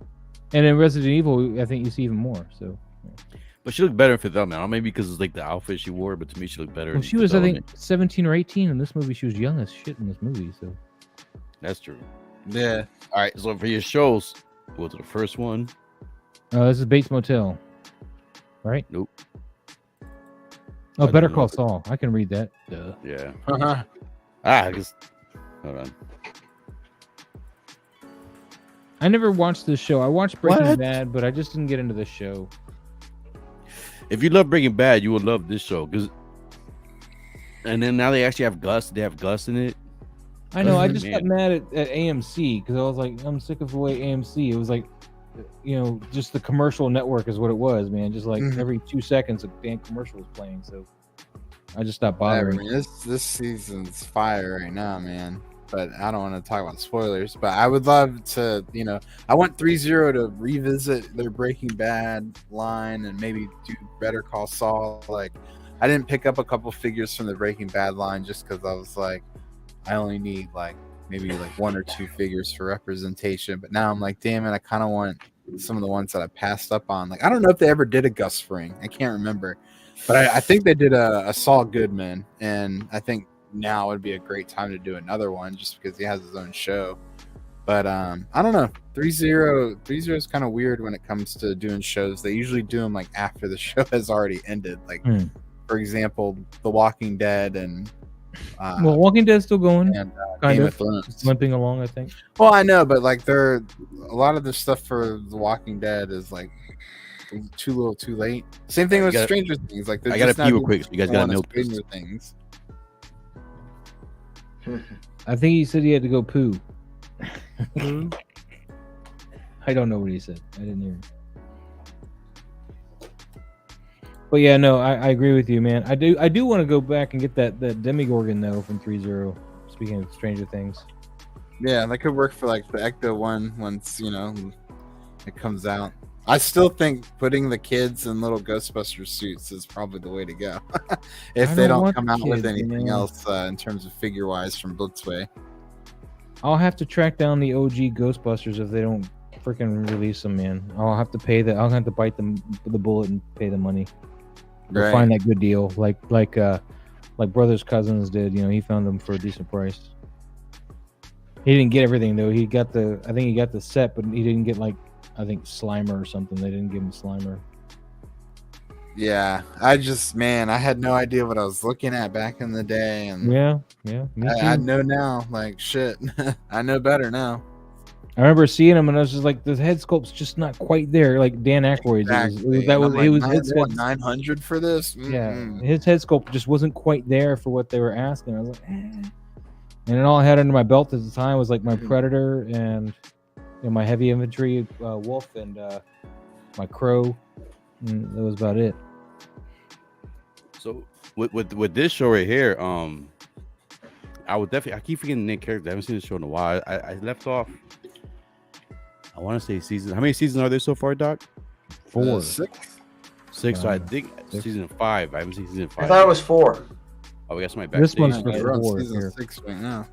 And in Resident Evil, I think you see even more. So, But she looked better in Fifth Element. I don't know, maybe because it's like the outfit she wore, but to me she looked better. well, in she was, Fifth I think, Element. 17 or 18 in this movie. She was young as shit in this movie. So, That's true. Yeah. All right, so for your shows, we'll go to the first one. this is Bates Motel, right? Nope. Oh, I Better don't Call know. Saul. I can read that. Duh. Yeah. Uh-huh. I guess. Hold on. I never watched this show. I watched Breaking What? Bad, but I just didn't get into this show. If you love Breaking Bad, you will love this show. And then now they actually have Gus. They have Gus in it. I know. I Mhm. just got mad at AMC because I was like, I'm sick of the way AMC. It was like, just the commercial network is what it was, man. Just like Mhm. every 2 seconds, a damn commercial was playing. So I just stopped I bothering. mean, this season's fire right now, man. But I don't want to talk about spoilers. But I would love to, I want Threezero to revisit their Breaking Bad line and maybe do Better Call Saul. Like, I didn't pick up a couple figures from the Breaking Bad line just because I was like, I only need maybe 1 or 2 figures for representation. But now I'm like, damn it, I kind of want some of the ones that I passed up on. Like, I don't know if they ever did a Gus Fring. I can't remember. But I think they did a Saul Goodman, and I think now would be a great time to do another one just because he has his own show. But I don't know. Threezero is kind of weird when it comes to doing shows. They usually do them after the show has already ended. Like, for example, The Walking Dead and Well, Walking Dead's still going, and kind Game of of Thrones. It's limping along, I think. Well, I know, but like a lot of the stuff for The Walking Dead is like too little, too late. Same thing with Stranger Things. Like I got to pee quick, so you guys got to milk this. Stranger Things. I think he said he had to go poo. I don't know what he said. I didn't hear him. But yeah, no, I agree with you, man. I do want to go back and get that Demigorgon though from Threezero. Speaking of Stranger Things. Yeah, that could work for like the Ecto one once it comes out. I still think putting the kids in little Ghostbuster suits is probably the way to go. If they don't come out with anything else in terms of figure wise from Blitzway. I'll have to track down the OG Ghostbusters if they don't freaking release them, man. I'll have to bite the bullet and pay the money. Right. Find that good deal, like Brothers Cousins did. He found them for a decent price. He didn't get everything though. I think he got the set, but he didn't get Slimer or something. They didn't give him Slimer. Yeah, I had no idea what I was looking at back in the day, and yeah, I know now. Like shit, I know better now. I remember seeing him, and I was just like, the head sculpt's just not quite there. Like Dan Aykroyd, exactly. It was 900 for this. Mm-hmm. Yeah, his head sculpt just wasn't quite there for what they were asking. I was like, And then all I had under my belt at the time was like my Predator and my heavy infantry wolf and my crow. And that was about it. So with this show right here, I keep forgetting the name character. I haven't seen this show in a while. I left off. I want to say season. How many seasons are there so far, Doc? 4. 6. So I think season 5. I haven't seen season 5. I thought it was 4. Oh, we got somebody backstage. This one's for 4. Season 6 right now.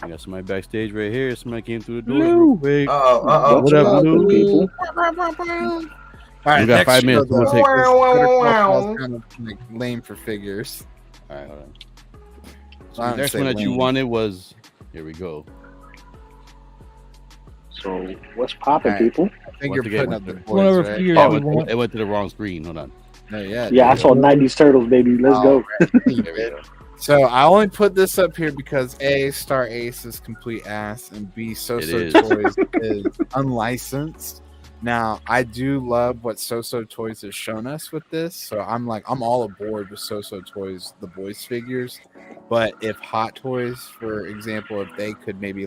I got somebody backstage right here. Somebody came through the door. Real quick. What up, Lou? people? All right, we got 5 minutes. We'll take this. Kind of like lame for figures. All right, hold on. So the next one that you wanted was. Here we go. So what's popping, people? I think you're putting up the boys, right? It went to the wrong screen. Hold on. No, yeah. Yeah, I saw 90s Turtles, baby. Let's go. Right. There we go. So I only put this up here because A, Star Ace is complete ass, and B, So-So Toys is unlicensed. Now, I do love what So-So Toys has shown us with this, so I'm all aboard with So-So Toys, the boys figures. But if Hot Toys, for example, if they could maybe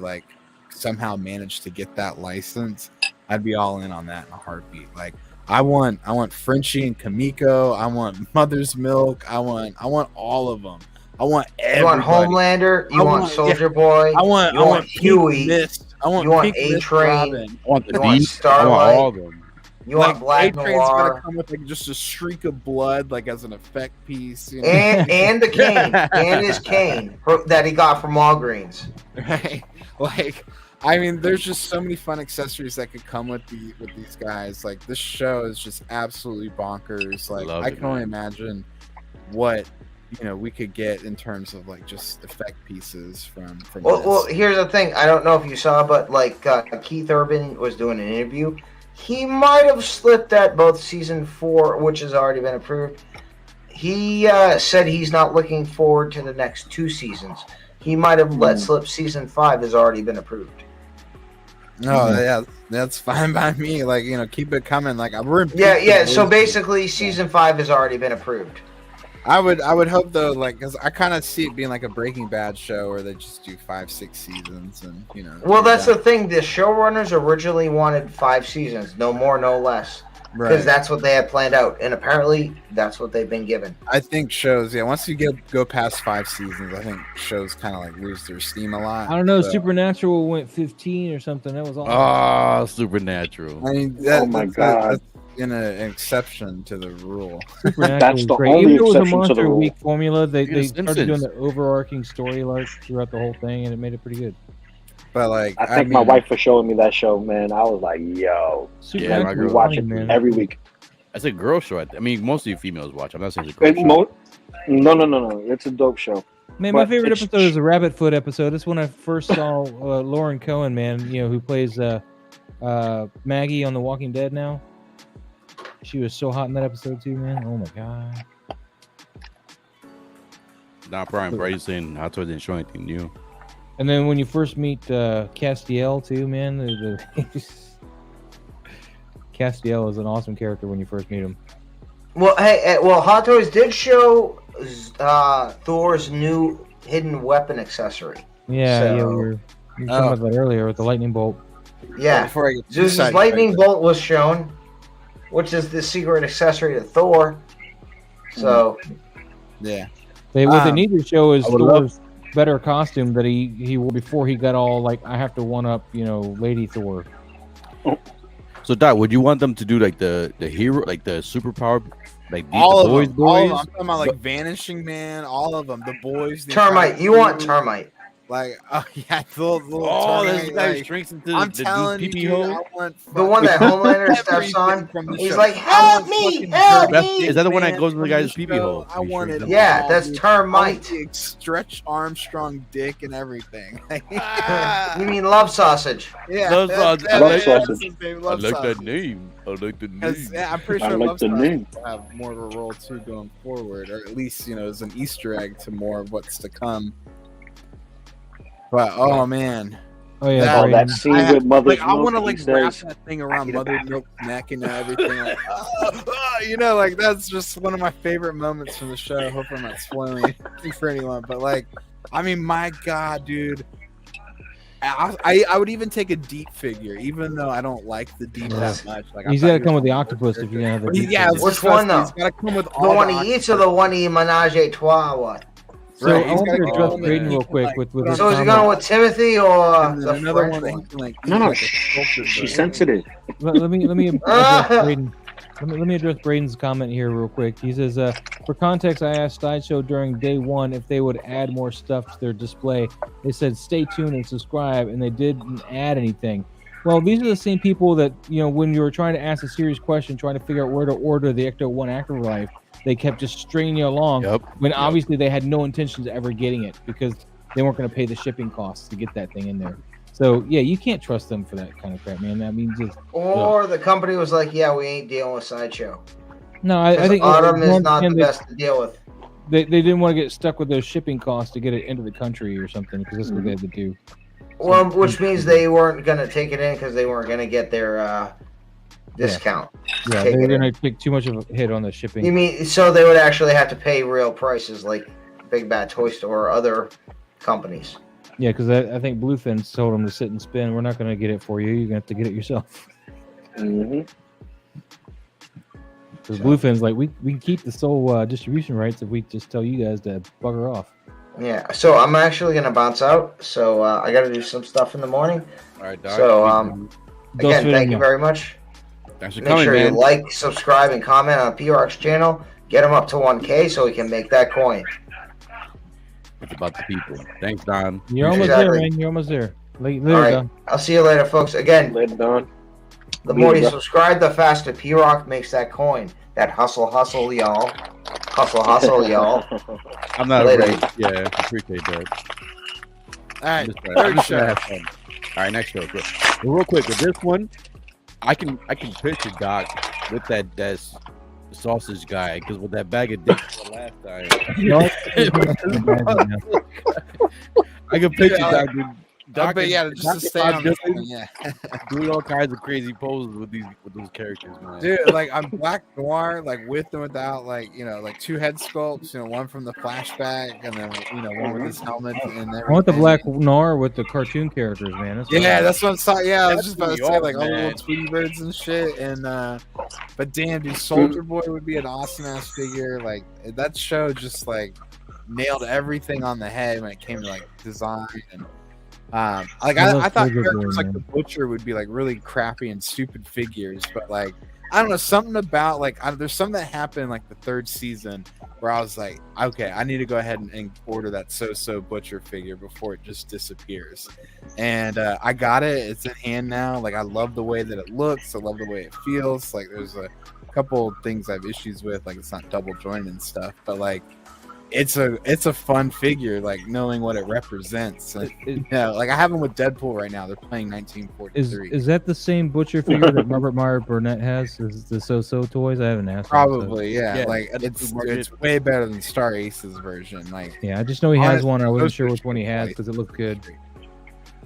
somehow manage to get that license, I'd be all in on that in a heartbeat. Like I want Frenchie and Kamiko, I want Mother's Milk, I want all of them. I want everybody. You want Homelander, you want Soldier Boy, I want Huey, Mist, I want you want A-Train, I want the you want Starlight, I want all of them. You want Black A-Train's Noir, gonna come with just a streak of blood, as an effect piece, and the cane, and his cane that he got from Walgreens. Right, I mean, there's just so many fun accessories that could come with these guys. This show is just absolutely bonkers. I can only imagine what we could get in terms of just effect pieces from well, here's the thing. I don't know if you saw, but Keith Urban was doing an interview. He might have slipped at both season 4, which has already been approved. He said he's not looking forward to the next 2 seasons. He might have let slip season 5 has already been approved. No, yeah, that's fine by me. Keep it coming. We're yeah. So basically, season 5 has already been approved. I would hope though, because I kind of see it being like a Breaking Bad show where they just do 5-6 seasons, and Well, that's the thing. The showrunners originally wanted 5 seasons, no more, no less, because that's what they had planned out, and apparently that's what they've been given. I think shows, once you go past 5 seasons, I think shows kind of lose their steam a lot. I don't know. So. Supernatural went 15 or something. That was all. Oh, Supernatural! I mean, oh my god. An exception to the rule. That's the great. only Even though it was a exception to the Monster rule. Week formula, they started doing the overarching story throughout the whole thing, and it made it pretty good. But I thank my wife for showing me that show, man. I was like, yo, Supernatural, we watch it every week. That's a girl show. I mean, most of you females watch. I'm not saying it's a girl show. No. It's a dope show. Man, my favorite episode is the Rabbit Foot episode. That's when I first saw Lauren Cohen, man. Who plays Maggie on The Walking Dead now. She was so hot in that episode too, man. Oh my god. Not Brian Bryson. Hot Toys didn't show anything new. And then when you first meet Castiel too, man, Castiel is an awesome character when you first meet him. Well, Hot Toys did show Thor's new hidden weapon accessory. Yeah, So- yeah, we were talking about that earlier with the lightning bolt. Yeah, Before I get too Zeus's sidetracked, lightning bolt was shown, which is the secret accessory to Thor. So, yeah. What they need to show is I would Thor's better costume that he wore before he got all like, I have to one up, Lady Thor. So, Doc, would you want them to do like the hero, like the superpower, like the All of boys, them. All of boys? them. I'm talking about like Vanishing Man, all of them. The boys. The Termite. entire You want crew. Termite. Like, oh yeah, the little Oh, Termite, this guy like, drinks into I'm the telling dude's you, pee-pee dude, hole. I want The one that Homelander steps everything on. from the He's show. like, I help want me, fucking help Dirty me. Is that the one that Man goes in the from guy's the pee-pee show. hole? I wanted them Yeah, all, that's dude. Termite. I want the Stretch Armstrong dick and everything. You mean love sausage? Yeah, Love that's- sausage. that's- Love that's sausage. his name, I Love like that Sausage. name. I like the name. 'Cause, yeah, I'm pretty I sure like Love the Sausage name. will have more of a role too going forward, or at least as an Easter egg to more of what's to come. But oh man, Oh yeah, That- Oh, Brayden. that scene with Mother's I want to Milk, like he wrap says, that thing around "Eat it." Mother Milk's neck and everything. Like, like that's just one of my favorite moments from the show. Hope I'm not spoiling anything for anyone, but like, I mean, my God, dude. I would even take a deep figure, even though I don't like the deep that much. Like, He's got to come with the octopus if you're gonna have the. deep Yeah, figure. Which one, though? He's got to come with The all one the he eats or the one he menage a trois? What? So Right, I he's want gotta to go address on Braden there. real quick with So his So is he comment. going with Timothy or And then the another French one that he one? can like. No, eat no, like a sculpture she's bird. sensitive. Let me address Braden. Let me address Braden's comment here real quick. He says, for context, I asked Sideshow during day one if they would add more stuff to their display. They said, stay tuned and subscribe, and they didn't add anything. Well, these are the same people that, when you were trying to ask a serious question, trying to figure out where to order the Ecto-1 Afterlife, they kept just stringing you along when obviously they had no intentions of ever getting it because they weren't going to pay the shipping costs to get that thing in there. So, yeah, you can't trust them for that kind of crap, man. I mean, just... Or the company was like, yeah, we ain't dealing with Sideshow. No, I think... Autumn is not the they, best to deal with. They didn't want to get stuck with those shipping costs to get it into the country or something because that's what they had to do. Well, which means they weren't going to take it in because they weren't going to get their discount. Yeah, they were going to take too much of a hit on the shipping. You mean, so they would actually have to pay real prices like Big Bad Toy Store or other companies. Yeah, because I think Bluefin told them to sit and spin. We're not going to get it for you. You're going to have to get it yourself. Mm-hmm. Because Bluefin's like, we can keep the sole distribution rights if we just tell you guys to bugger off. Yeah, so I'm actually going to bounce out. So I got to do some stuff in the morning. All right, Doc. So, Dos again, thank you Fidel. very much. Thanks for Make coming, sure man. you like, subscribe, and comment on PRX channel. Get them up to 1K so we can make that coin. It's about the people. Thanks, Don. You're almost Exactly. there, man. You're almost there. Later, All right, Don. I'll see you later, folks. Again, Later, Don. the more you Bro. subscribe, the faster P-Rock makes that coin. That hustle, y'all. Hustle, y'all. I'm not Later. afraid. Yeah, I appreciate that. All right, I'm third just trying to show. have fun. All right, next show. Real quick, with this one, I can picture Doc with that sausage guy because with that bag of dicks from the last time. I can picture Doc. Doc, But yeah, just to stay on this thing, yeah. doing all kinds of crazy poses with those characters, man. Dude, like I'm Black Noir, like with and without, like like two head sculpts, one from the flashback, and then one with his helmet and everything. I want the Black Noir with the cartoon characters, man. That's what Yeah, I- that's what I'm saying. Yeah, I was just about to That's say, what like you all the are, little man. Tweety birds and shit. And but damn, dude, Soldier Boy would be an awesome ass figure. Like that show just like nailed everything on the head when it came to like design and. Like I love I thought Soldier Boy, characters like man. the Butcher would be like really crappy and stupid figures, but like I don't know, something about like there's something that happened like the third season where I was like, okay, I need to go ahead and order that So Butcher figure before it just disappears. And I got it. It's in hand now. Like I love the way that it looks. I love the way it feels. Like there's a couple things I have issues with, like it's not double jointed and stuff, but like it's a fun figure, like knowing what it represents. Like, like I have them with Deadpool right now. They're playing 1943. Is that the same Butcher figure that Robert Meyer Burnett has? Is the So toys? I haven't asked. Probably, him, so. yeah. Like it's way better than Star Ace's version. Like, yeah, I just know he has one. I wasn't those sure which one he pictures has are because it looked good.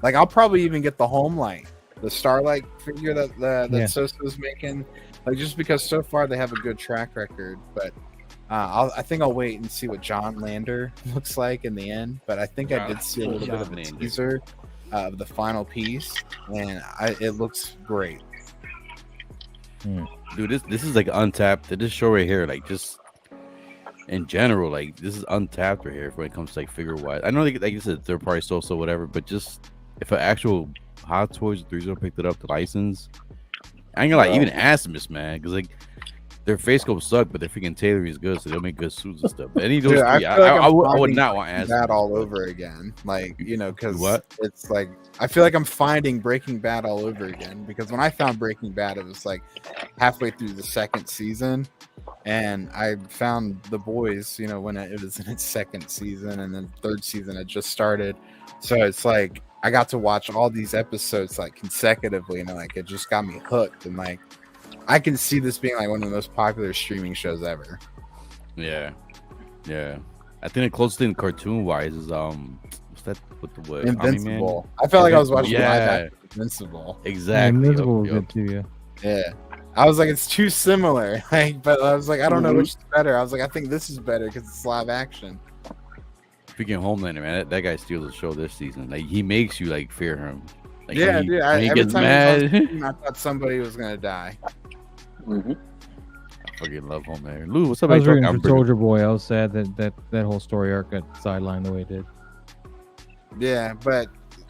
Like I'll probably even get the Home Light, the Starlight figure that Sosa's making. Like just because so far they have a good track record, but I think I'll wait and see what John Lander looks like in the end. But I think I did see a little bit of a teaser of the final piece, and it looks great. Dude, this is like untapped. This show right here, like just in general, like this is untapped right here when it comes to like figure wise. I know like you said third party so whatever, but just if an actual Hot Toys Threezero picked it up to license, I ain't gonna like even ask Miss Man because like their face scopes suck, but their freaking tailoring is good, so they'll make good suits and stuff. But any of those three, I would not want to ask that all over again. Like, you know, because what? It's like I feel like I'm finding Breaking Bad all over again. Because when I found Breaking Bad, it was like halfway through the second season, and I found The Boys, you know, when it was in its second season, and then third season had just started. So it's like I got to watch all these episodes like consecutively, and like it just got me hooked. And like I can see this being like one of the most popular streaming shows ever. Yeah. I think the closest thing cartoon wise is what's that with the what? Invincible. I felt like I was watching live action Invincible. Exactly. Invincible was good too. Yeah. I was like, it's too similar. Like, but I was like, I don't know which is better. I was like, I think this is better because it's live action. Speaking of Homelander, man, that guy steals the show this season. Like he makes you like fear him. Like, yeah, dude. He Every gets time mad. he I thought somebody was gonna die. I fucking love Homelander. Lou, what's up? I was reading for Soldier Boy. I was sad that whole story arc got sidelined the way it did. Yeah, but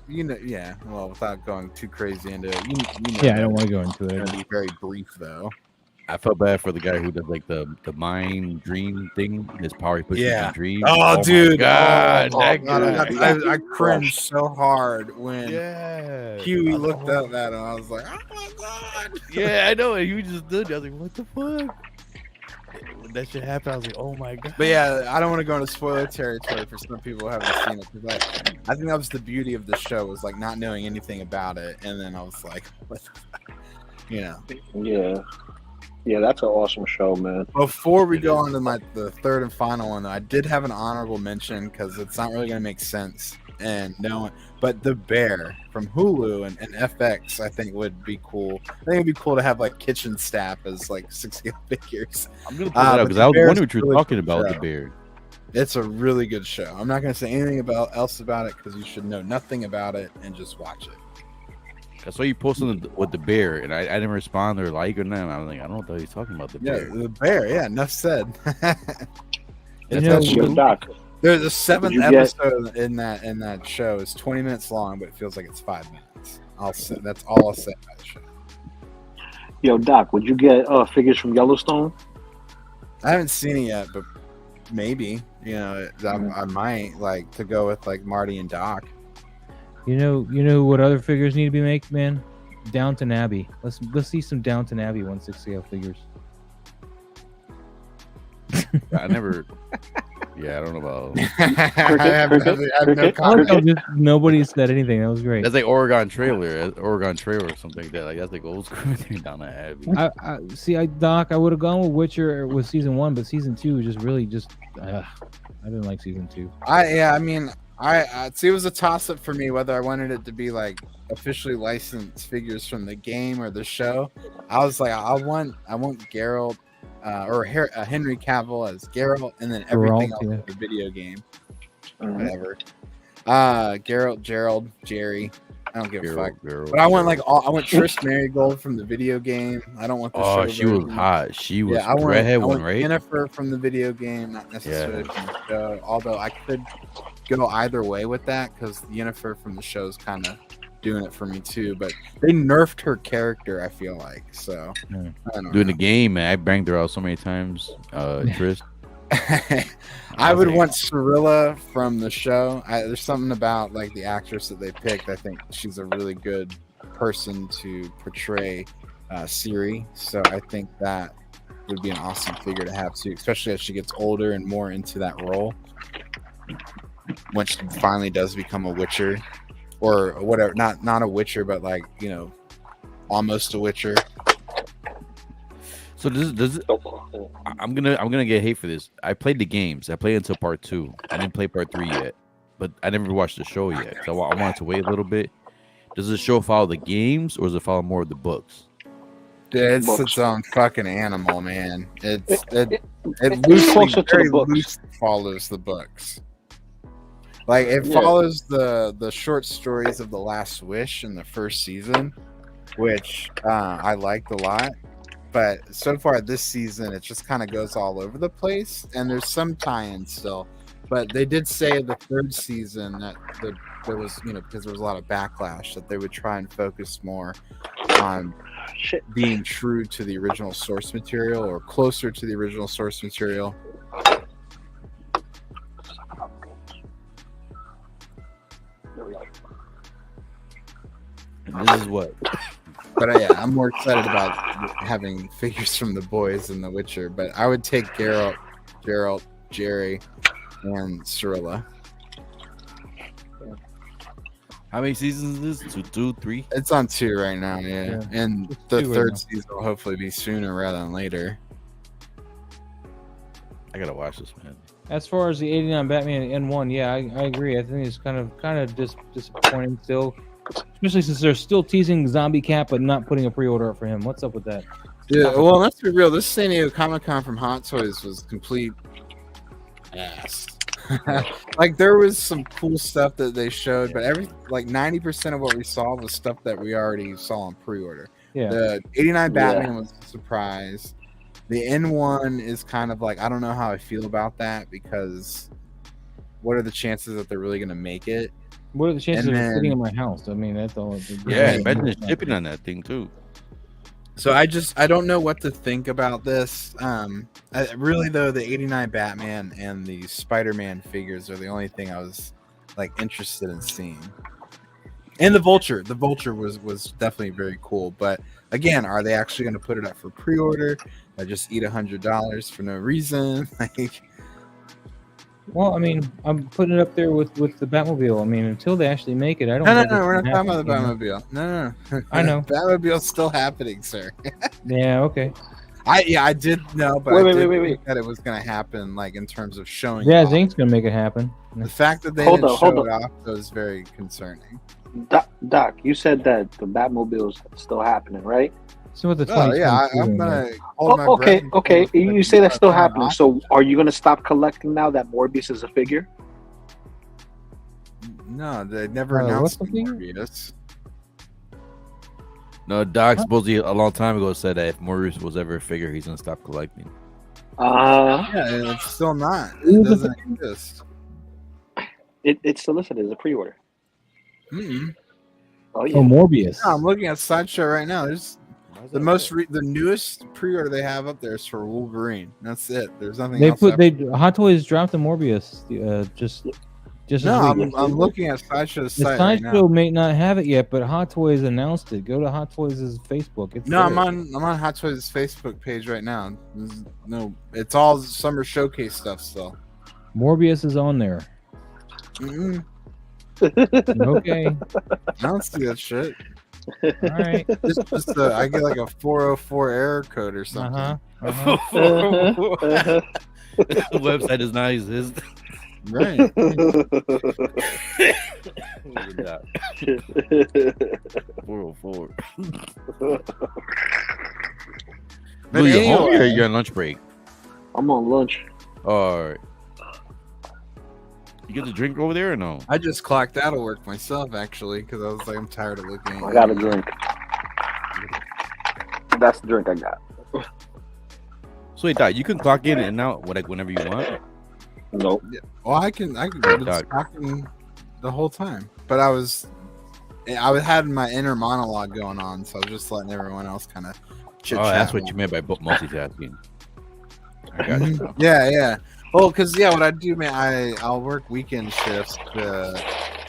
you know, yeah. Well, without going too crazy into it, you know Yeah, I don't want to go into it. It's gonna be very brief though. I felt bad for the guy who does like the mind dream thing. His power he puts in dream. Oh, dude! God, that guy. I cringed so hard when Huey looked at that, and I was like, "Oh my god!" Yeah, I know. And Huey just did. I was like, "What the fuck?" When that shit happened, I was like, "Oh my god!" But yeah, I don't want to go into spoiler territory for some people who haven't seen it, because I think that was the beauty of the show, was like not knowing anything about it, and then I was like, "What the fuck?" You know? Yeah, that's an awesome show, man. Before we go on to the third and final one, though, I did have an honorable mention because it's not really going to make sense. But The Bear from Hulu and FX, I think would be cool. I think it'd be cool to have like kitchen staff as like 6-scale figures. I'm gonna pull that up because I was wondering what you were talking about with The Bear. It's a really good show. I'm not going to say anything else about it because you should know nothing about it and just watch it. I saw you posting with The Bear, and I didn't respond or like or nothing. I was like, I don't know what he's talking about. The Bear. Yeah, The Bear. Yeah, enough said. Doc. There's a 7th episode in that show. It's 20 minutes long, but it feels like it's 5 minutes. That's all I'll say about the show. Yo, Doc, would you get figures from Yellowstone? I haven't seen it yet, but maybe. You know, I might like to go with like Marty and Doc. You know what other figures need to be made, man? Downton Abbey. Let's see some Downton Abbey 160L figures. I never. Yeah, I don't know about. Nobody said anything. That was great. That's like Oregon Trailer or something like that. Like that's like old school thing down at Abbey. Doc, I would have gone with Witcher with season 1, but season 2 just really I didn't like season 2. I see. It was a toss up for me whether I wanted it to be like officially licensed figures from the game or the show. I was like, I want Geralt or Henry Cavill as Geralt, and then everything else in the video game, whatever. Gerald, Jerry. I don't give a fuck. But I want I want Trish Marigold from the video game. I don't want the show. Oh, she was hot. She was redhead one, right? Jennifer from the video game, not necessarily from the show. Although I could go either way with that because Jennifer from the show is kind of doing it for me too. But they nerfed her character, I feel like. So I don't know. Doing the game, man, I banged her out so many times. Trish. I would want Cirilla from the show. There's something about like the actress that they picked. I think she's a really good person to portray Ciri. So I think that would be an awesome figure to have too, especially as she gets older and more into that role. When she finally does become a Witcher, or whatever, not a Witcher, but like, you know, almost a Witcher. So I'm gonna get hate for this. I played the games. I played until part 2. I didn't play part 3 yet, but I never watched the show yet. So I wanted to wait a little bit. Does the show follow the games, or does it follow more of the books? It's its own fucking animal, man. It loosely, very loosely follows the books. Like it follows the short stories of The Last Wish in the first season, which I liked a lot. But so far this season, it just kind of goes all over the place, and there's some tie-ins still. But they did say the third season that there was, you know, because there was a lot of backlash, that they would try and focus more on being true to the original source material or closer to the original source material. And this is what. But yeah, I'm more excited about having figures from the boys than The Witcher. But I would take Geralt, Jerry, and Cirilla. How many seasons is this? 2, 3? It's on 2 right now, yeah. And the Two right third now. season will hopefully be sooner rather than later. I gotta watch this, man. As far as the '89 Batman N1, yeah, I agree. I think it's kind of disappointing still, especially since they're still teasing Zombie Cat but not putting a pre-order up for him. What's up with that? Yeah, well, let's be real. This San Diego Comic-Con from Hot Toys was complete ass. Like there was some cool stuff that they showed, but 90% of what we saw was stuff that we already saw on pre-order. Yeah, The '89 Batman was a surprise. The N1 is kind of like, I don't know how I feel about that, because what are the chances that they're really going to make it? what are the chances and of it then- sitting in my house? I mean, that's all. Yeah, imagine the shipping on that thing too. So I don't know what to think about this. Really though, the '89 Batman and the Spider-Man figures are the only thing I was like interested in seeing. And the Vulture was definitely very cool. But again, are they actually going to put it up for pre-order? Or just eat $100 for no reason? Like, Well, I mean, I'm putting it up there with the Batmobile. I mean, until they actually make it, I don't. no, think it's we're not gonna talking about the happen, you know? Batmobile. No. I know. Batmobile's still happening, sir. Yeah. Okay. I did know, but Wait, I did wait. think that it was going to happen, like in terms of showing. Yeah, it off. Zink's gonna make it happen. The fact that they Hold didn't on, show hold it off was very concerning. Doc, you said that the Batmobile's still happening, right? So with the Oh yeah, 2022 I'm in there. gonna hold my breath. Okay. until You say that's still it's happening. off. So are you gonna stop collecting now that Morbius is a figure? No, they never what's announced the figure? Morbius. No, Doc supposedly a long time ago said that if Morbius was ever a figure, he's gonna stop collecting. Yeah, and it's still not. It Who's the doesn't exist. It's still listed as a pre-order. Mm-mm. Oh Oh, yeah. Morbius. No, I'm looking at Sideshow right now. There's the the newest pre-order they have up there is for Wolverine. That's it. There's nothing They else. put up. Hot Toys dropped the Morbius just No, this week. I'm looking at Sideshow's The site right Sideshow now. may not have it yet, but Hot Toys announced it. Go to Hot Toys' Facebook. It's No, there. I'm on Hot Toys' Facebook page right now. No, it's all summer showcase stuff still. Morbius is on there. Mm-mm, Okay, I don't see that shit. all right. I get like a 404 error code or something. Uh-huh. The website does not exist. Right. Look at that. 404. But Lou, you're home or anyway- you're on lunch break? I'm on lunch. All right. You get the drink over there or no? I just clocked out of work myself actually because I was like, I'm tired of looking. I got a drink. That's the drink I got. So wait, Doc, you can clock in and out like whenever you want. Nope. Well, I can Dog. was talking the whole time, but I had my inner monologue going on, so I was just letting everyone else kind of chit Oh, chat. that's what you meant by multitasking. I got you. Yeah. Well, because what I do, man, I'll work weekend shifts to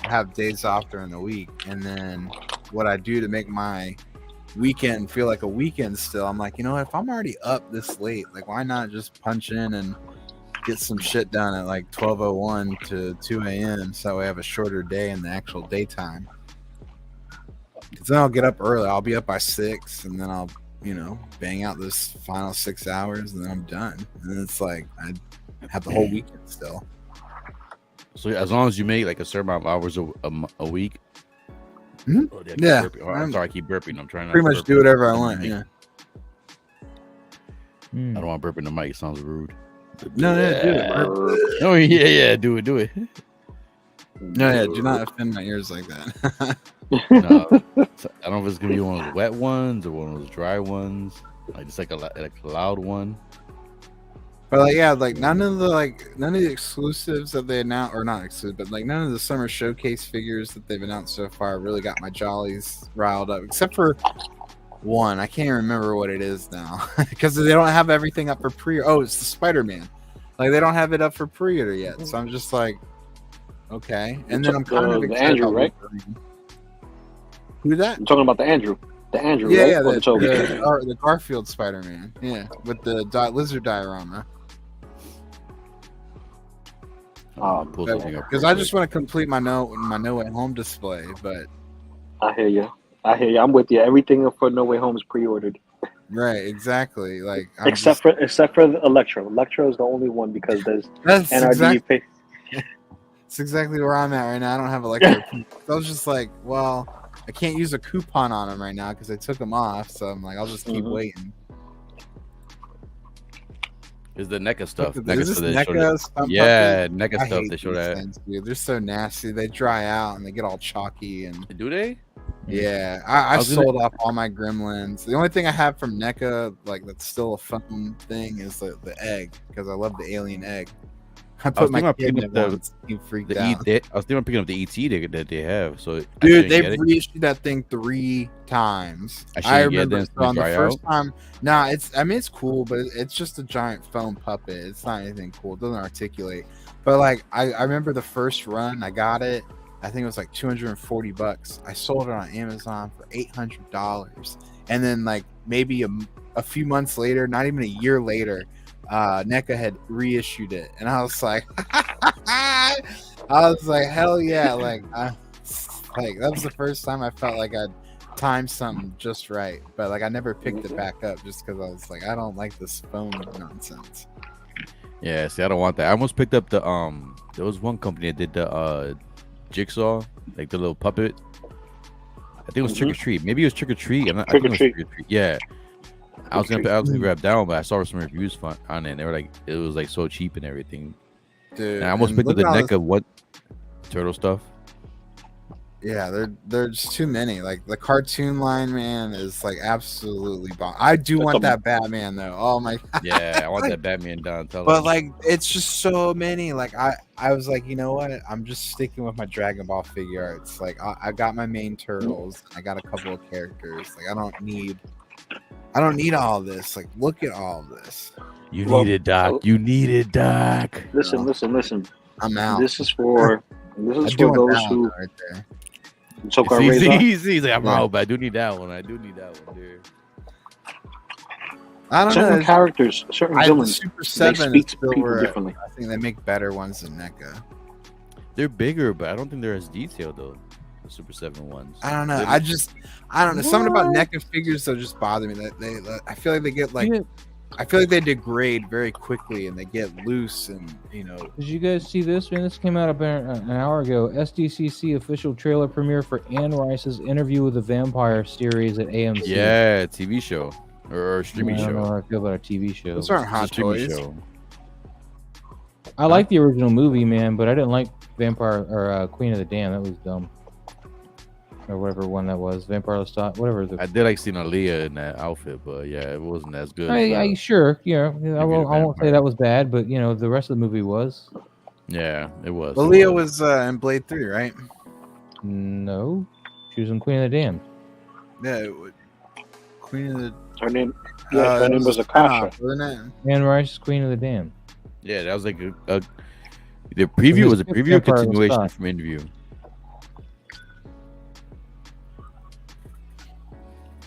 have days off during the week, and then what I do to make my weekend feel like a weekend still. I'm like, you know what? If I'm already up this late, like, why not just punch in and get some shit done at like 12:01 to 2 a.m. so I have a shorter day in the actual daytime. Because then I'll get up early. I'll be up by 6, and then I'll, bang out this final 6 hours, and then I'm done. And then it's like I have the whole weekend still. So as long as you make like a certain amount of hours a week. Mm-hmm. Yeah. I'm sorry, I keep burping. I'm trying to pretty much do whatever I want. Yeah. I don't want to burp in the mic. It sounds rude. No, do it. Oh yeah, do it. No, yeah, do not offend my ears like that. No, I don't know if it's gonna be one of those wet ones or one of those dry ones. Like just like a loud one. But like, yeah, like none of the exclusives that they announced, or not exclusive, but like none of the summer showcase figures that they've announced so far really got my jollies riled up, except for one. I can't even remember what it is now because they don't have everything up for pre. Oh, it's the Spider-Man. Like they don't have it up for pre-order yet, so I'm just like, okay. And then I'm kind of excited Andrew, about right? Who that? I'm talking about the Andrew. The Andrew, Yeah, right? yeah, Or the Toby? the Garfield Spider-Man. Yeah, with the lizard diorama. Because I just want to complete my No Way Home display, but I hear you. I'm with you. Everything for No Way Home is pre-ordered. right, exactly. Like Except for the Electro. Electro is the only one because there's that's NRD. It's exactly where I'm at right now. I don't have Electro. I was just like, well, I can't use a coupon on them right now because I took them off. So I'm like, I'll just keep waiting. Is the NECA stuff? Is this NECA stuff? Yeah, NECA I stuff. hate They show these that. things, dude. They're so nasty. They dry out and they get all chalky and. Do they? Yeah, I sold off all my Gremlins. The only thing I have from NECA, like that's still a fun thing, is the egg because I love the alien egg. I put my kid in it once. He freaked out. I was thinking of picking up the ET that they have. So dude, they've reissued that thing 3 times. I remember on the first time. Nah, it's cool, but it's just a giant foam puppet. It's not anything cool. It doesn't articulate. But like, I remember the first run. I got it. I think it was like $240. I sold it on Amazon for $800, and then like maybe a few months later, not even a year later, NECA had reissued it, and I was like, hell yeah! Like that was the first time I felt like I'd timed something just right. But like I never picked it back up just because I was like, I don't like this foam nonsense. Yeah, see, I don't want that. I almost picked up the there was one company that did the Jigsaw, like the little puppet. I think it was Trick or Treat. Maybe it was Trick or Treat. Trick or Treat. Yeah. I was gonna grab that one, but I saw some reviews on it. And they were like, it was like so cheap and everything. Dude, and I almost picked up the NECA what turtle stuff. Yeah, there's too many. Like the cartoon line, man, is like absolutely bomb. I do want that Batman though. Oh my god. Yeah, I want that Batman down. But like, it's just so many. Like I was like, you know what? I'm just sticking with my Dragon Ball figure arts. Like I got my main turtles. I got a couple of characters. Like I don't need all this. Like look at all this. You need it, Doc. You need it, Doc. Listen. I'm out. This is for those who. Right there. He's like, I'm out, but I do need that one. Dude. I don't certain know. Characters, certain villains, Super 7 they speak to still people differently. I think they make better ones than NECA. They're bigger, but I don't think they're as detailed though. The Super 7 ones. I don't know. I don't know. Something about NECA figures that just bother me. That I feel like they get like. I feel like they degrade very quickly and they get loose and Did you guys see this? Man, this came out about an hour ago. SDCC official trailer premiere for Anne Rice's Interview with the Vampire series at AMC. Yeah, TV show or streaming show. I don't know how I feel about a TV show. Those aren't hot toys. Show. I like the original movie, man, but I didn't like Vampire or Queen of the Damned. That was dumb. Or whatever one that was, Vampire Lestat, whatever. I did like seeing Aaliyah in that outfit, but yeah, it wasn't as good. I sure, I won't say that was bad, but the rest of the movie was. Yeah, it was. Aaliyah was in Blade 3, right? No, she was in Queen of the Damned. Yeah, Queen of the. Her name was Akasha. Anne Rice, Queen of the Damned. Yeah, that was like the preview was a preview continuation from Interview.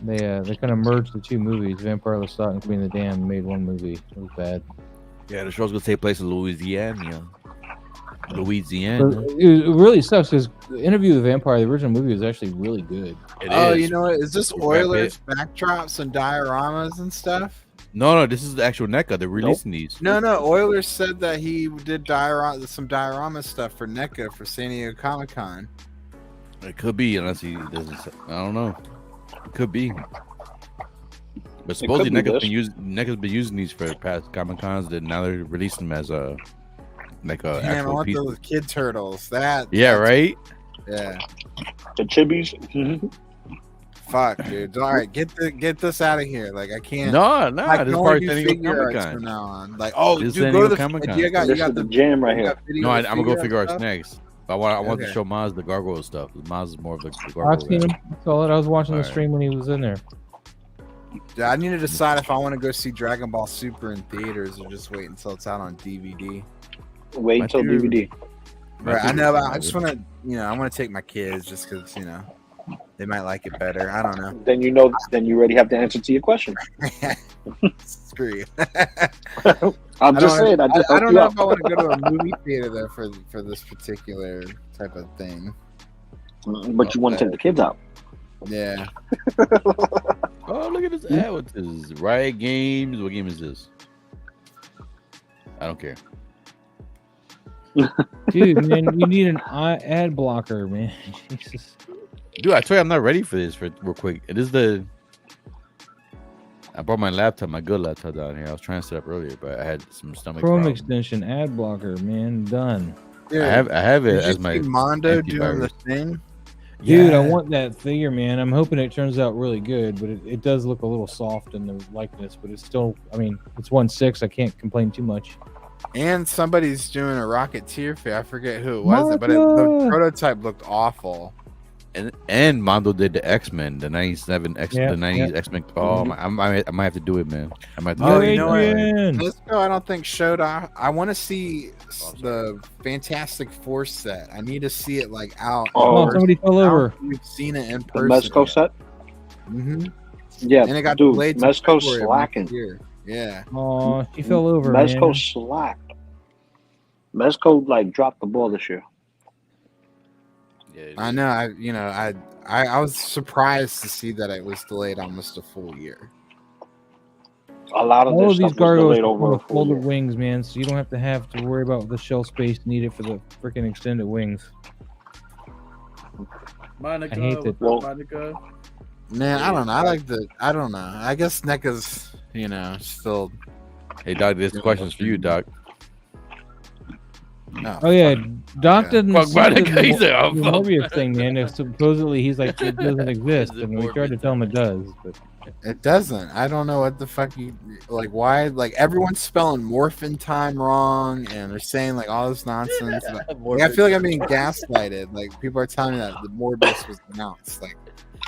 They kind of merged the two movies, Vampire Lestat and Queen of the Damned, made one movie. It was bad. Yeah, the show's gonna take place in Louisiana. But it really sucks because the Interview with the Vampire, the original movie, was actually really good. You know what? Is this Oilers backdrops and dioramas and stuff? No, this is the actual NECA. They're releasing these. No. Oilers said that he did some diorama stuff for NECA for San Diego Comic-Con. It could be, unless he doesn't. I don't know. It could be. But supposedly NECA's been using these for the past Comic-Cons. Then now they're releasing them as a Damn, I actual want piece. those kid turtles. Yeah, right. Yeah. The chibis. Fuck, dude. All right, get this out of here. Like I can't. No. I can This only part do San Diego figure arts Comic-Con. from now on. Like, oh, This dude, San go to Diego the. Comic-Con. You got The the jam right here. No, I'm gonna go figure arts stuff? next. But I want to Okay. show Maz the gargoyle stuff. Maz is more of the I've gargoyle. seen guy. him. I saw it. I was watching the Alright. stream when he was in there. Yeah, I need to decide if I want to go see Dragon Ball Super in theaters or just wait until it's out on DVD. Wait My until theory- DVD. Right, I know. But I just want to, I want to take my kids just because, they might like it better. I don't know. Then you already have the answer to your question. Screw you. I'm just saying. I don't know if I want to go to a movie theater though for this particular type of thing. But you want to take the kids out. Yeah. Oh, look at this ad. What's this? Riot Games. What game is this? I don't care. Dude, man, you need an ad blocker, man. Jesus. Dude, I tell you, I'm not ready for this. Real quick, it is the. I brought my laptop, my good laptop down here. I was trying to set up earlier, but I had some stomach Chrome problems. extension, ad blocker, man, done. Dude, I have it did as you my see Mondo doing antivirus. the thing? Dude, I Yeah. want that figure, man. I'm hoping it turns out really good, but it does look a little soft in the likeness, but it's still, I mean, it's 1.6. I can't complain too much. And somebody's doing a Rocketeer figure. I forget who it was, but the Mondo! prototype looked awful. And Mondo did the X-Men, the 97 Yeah, the 90s X-Men. Oh, I might have to do it, man. I might have to Oh, do you it. know what? Adrian! Let's go. I don't think showed off. I want to see the Fantastic Four set. I need to see it like out. Oh, Oh, somebody fell over. We've seen it in The person. Mezco set. Mm-hmm. Yeah, And it got dude. delayed. to Mezco's February of slacking. next year. Yeah. Oh, she fell over, Mezco man. slacked. Mezco dropped the ball this year. Yeah, I know. I was surprised to see that it was delayed almost a full year. A lot of All this of these stuff was gargoyles delayed come over a with full folded year. wings, man, so you don't have to worry about the shelf space needed for the freaking extended wings. Monica, I hate that. Well- Monica. Man, I don't know. I don't know. I guess NECA's, still. Hey, Doc, this question's for you, Doc. No. Oh yeah, Doc doesn't Fuck see Monica, the he said, "Oh, the fuck." Morbius thing, man. If supposedly he's like it doesn't exist, Is it and we tried to Morbius? tell him it does, but It doesn't. I don't know what the fuck why, everyone's spelling morphin time wrong, and they're saying all this nonsense. I feel like I'm being gaslighted. People are telling me that the Morbius was announced.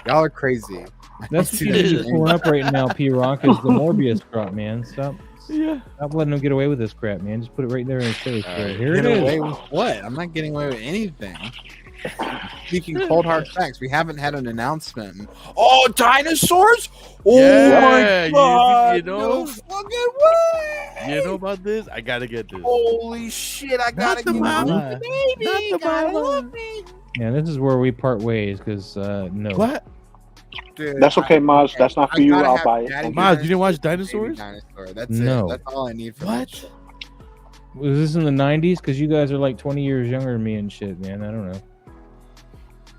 Y'all are crazy. that's what you need to pull up right now, P Rock, is the Morbius crop, man. Stop letting him get away with this crap, man. Just put it right there in his face. All right. Here it Get away is. with what? I'm not getting away with anything. Speaking cold hard facts, we haven't had an announcement. Oh, dinosaurs! Oh Yeah, my god! you know? No fucking way! You know about this? I gotta get this. Holy shit! I gotta the get mama. this baby. Not the Gotta mama. love me. Yeah, this is where we part ways because no. What? Dude, That's okay, Maz. That's not for you. gotta I'll have buy it. Daddy Maz, you didn't watch Baby Dinosaurs? Dinosaur. That's No. it. That's all I need for What? that shit. Was this in the 90s? Because you guys are like 20 years younger than me and shit, man. I don't know.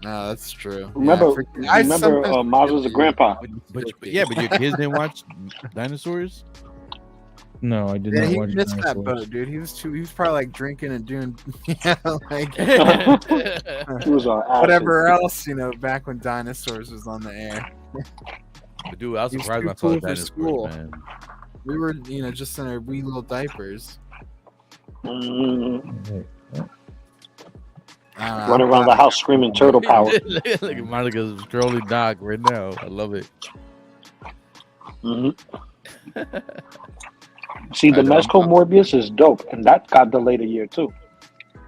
No, that's true. Remember, I remember, sometimes Maz was a grandpa. But your kids didn't watch Dinosaurs? No, I did Yeah, not he watch missed that Dinosaurs. boat, dude. He was probably drinking and doing, He was on acid. whatever else, back when Dinosaurs was on the air. But dude, I was He's surprised too when I saw cool for Dinosaurs, school. man. We were, just in our wee little diapers. Mm, I don't know, running I'm around the glad- house screaming turtle power. Look at Monica's trolling Doc right now. I love it. Hmm See, the I know. Mezco Morbius is dope, and that got delayed a year too.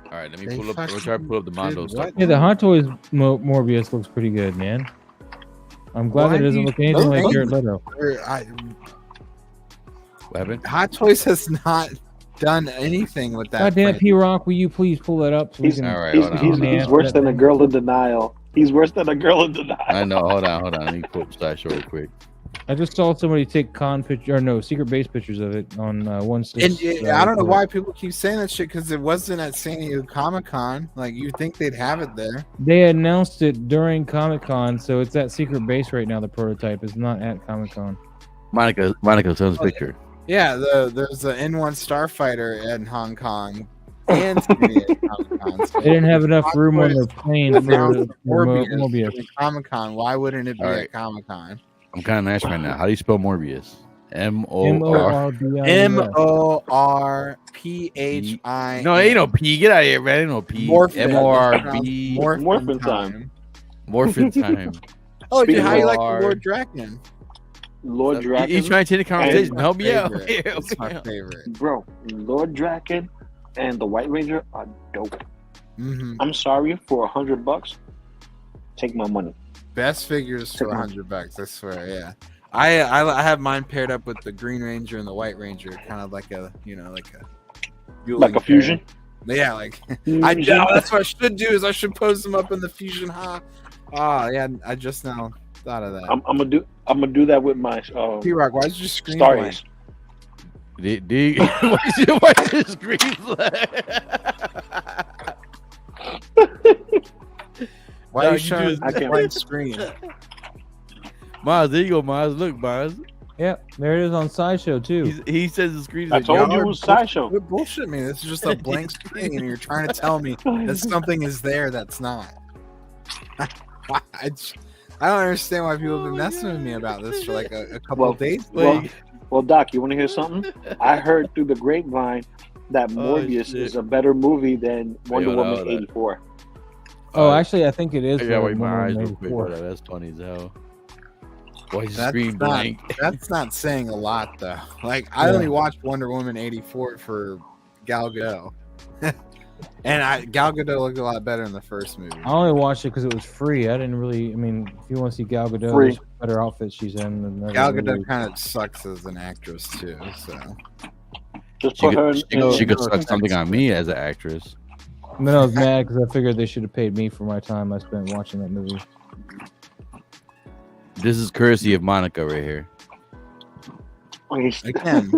All right, let me They pull up. Let me try to pull up the Mondo did stuff. what? Yeah, the Hot Toys Morbius looks pretty good, man. I'm glad that it doesn't look anything like Jared Leto. What happened? Hot Toys has not done anything with that. God damn it, franchise. P-Rock, will you please pull that up? So we He's, can... All right, he's, hold on, he's, hold on. he's worse than a girl in denial. He's worse than a girl in denial. I know. Hold on. Let me pull up Sideshow real quick. I just saw somebody take secret base pictures of it on one. And I don't know why people keep saying that shit because it wasn't at San Diego Comic-Con. Like you'd think they'd have it there. They announced it during Comic-Con, so it's at secret base right now. The prototype is not at Comic-Con. Monica, send us a picture. Yeah, there's the N1 Starfighter in Hong Kong and San Diego Comic-Con. So They didn't have enough room on their plane for Morbius Morbius. at Comic-Con. Why wouldn't it be All at right. Comic-Con? I'm kind of nice right now. How do you spell Morbius? M-O-R. M-O-R-P-H-I. No, ain't no P. Get out of here, man. Ain't no P. Morphin. M-O-R-B. Morphin time. Morphin time. Oh, dude, how you like Speaking of Lord Draken? Lord Draken. He's trying to change the conversation. My Help me out. favorite. Help It's me my out. favorite. Bro, Lord Draken and the White Ranger are dope. Mm-hmm. I'm sorry, for $100, take my money. Best figures for $100, I swear. Yeah, I have mine paired up with the Green Ranger and the White Ranger, kind of like a Like a fusion? Yeah, like that's what I should do. Is I should pose them up in the fusion. Oh yeah, I just now thought of that. I'm gonna do that with my P-Rock, why did you scream Star blank? Ace. What's the screen Why No, are you you showing just- I the can't- blank screen? Miles, there you go, Miles. Look, Miles. Yep, there it is on Sideshow too. He says the screen is I a told jar. you it was Sideshow. Quit bullshit me. This is just a blank screen, and you're trying to tell me that something is there that's not. I don't understand why people have been messing with me about this for like a couple of days. Well, Doc, you want to hear something? I heard through the grapevine that Morbius shit. is a better movie than Wonder Yo, no, Woman that- 84. Oh, actually, I think it is. I gotta for wipe my Wonder eyes Woman real quick. 84. Hold on, that's funny as hell. Why is the That's screen not, blank? that's not saying a lot though. Like I Yeah. only watched Wonder Woman 84 for Gal Gadot. And Gal Gadot looked a lot better in the first movie. I only watched it because it was free. I didn't really. I mean, if you want to see Gal Gadot, Free. there's better outfits she's in. Than Gal every Gadot movie. kind of sucks as an actress too. So Just She put her could, in. she could suck something on me as an actress. And then I was mad because I figured they should have paid me for my time I spent watching that movie. This is courtesy of Monica right here. again,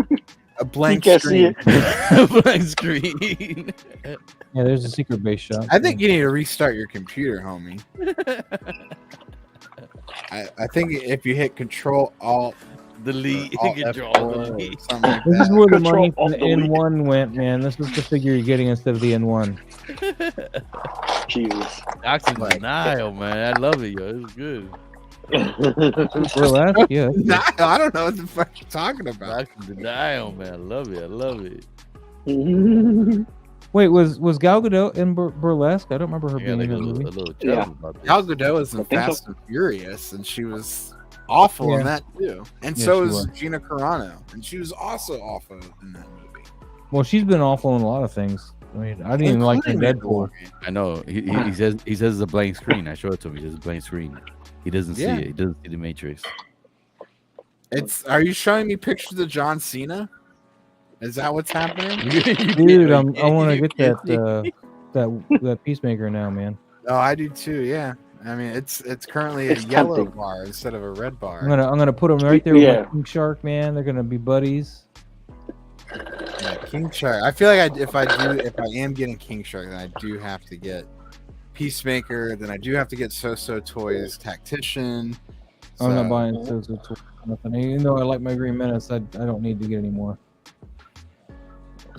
a blank can't see screen. Blank screen. Yeah, there's a secret base shop. I think you need to restart your computer, homie. I think if you hit Control Alt Delete. Alt Control F4 or delete. something like This is that. where the Control, money from Alt, the delete. N1 went, man. This is the figure you're getting instead of the N1. Jesus. Doc's in denial, man. I love it, yo. It's good. Burlesque, yeah. Nah, I don't know what the fuck you're talking about. Doc's in denial, man. I love it. I love it. Wait, was Gal Gadot in Burlesque? I don't remember her Yeah, being like in a that movie. little Yeah. jealous about this. Gal Gadot is in I think Fast and Furious, and she was awful in that too. And Yeah, so she is was. Gina Carano, and she was also awful in that movie. Well, she's been awful in a lot of things. I mean, I didn't even like her in Including Deadpool. Mandalorian. I know. He says it's a blank screen. I showed it to him. He says it's a blank screen. He doesn't see Yeah. it. He doesn't see the Matrix. Are you showing me pictures of John Cena? Is that what's happening? Dude, I want to get that Peacemaker now, man. Oh, I do too. Yeah. I mean, it's currently a It's yellow tempting. bar instead of a red bar. I'm gonna put him right there with Yeah. my King Shark, man. They're gonna be buddies. Yeah, King Shark. I feel like if I am getting King Shark, then I do have to get Peacemaker. Then I do have to get So Toys Tactician. I'm not So- buying nothing. Even though I like my Green Menace, I don't need to get any more.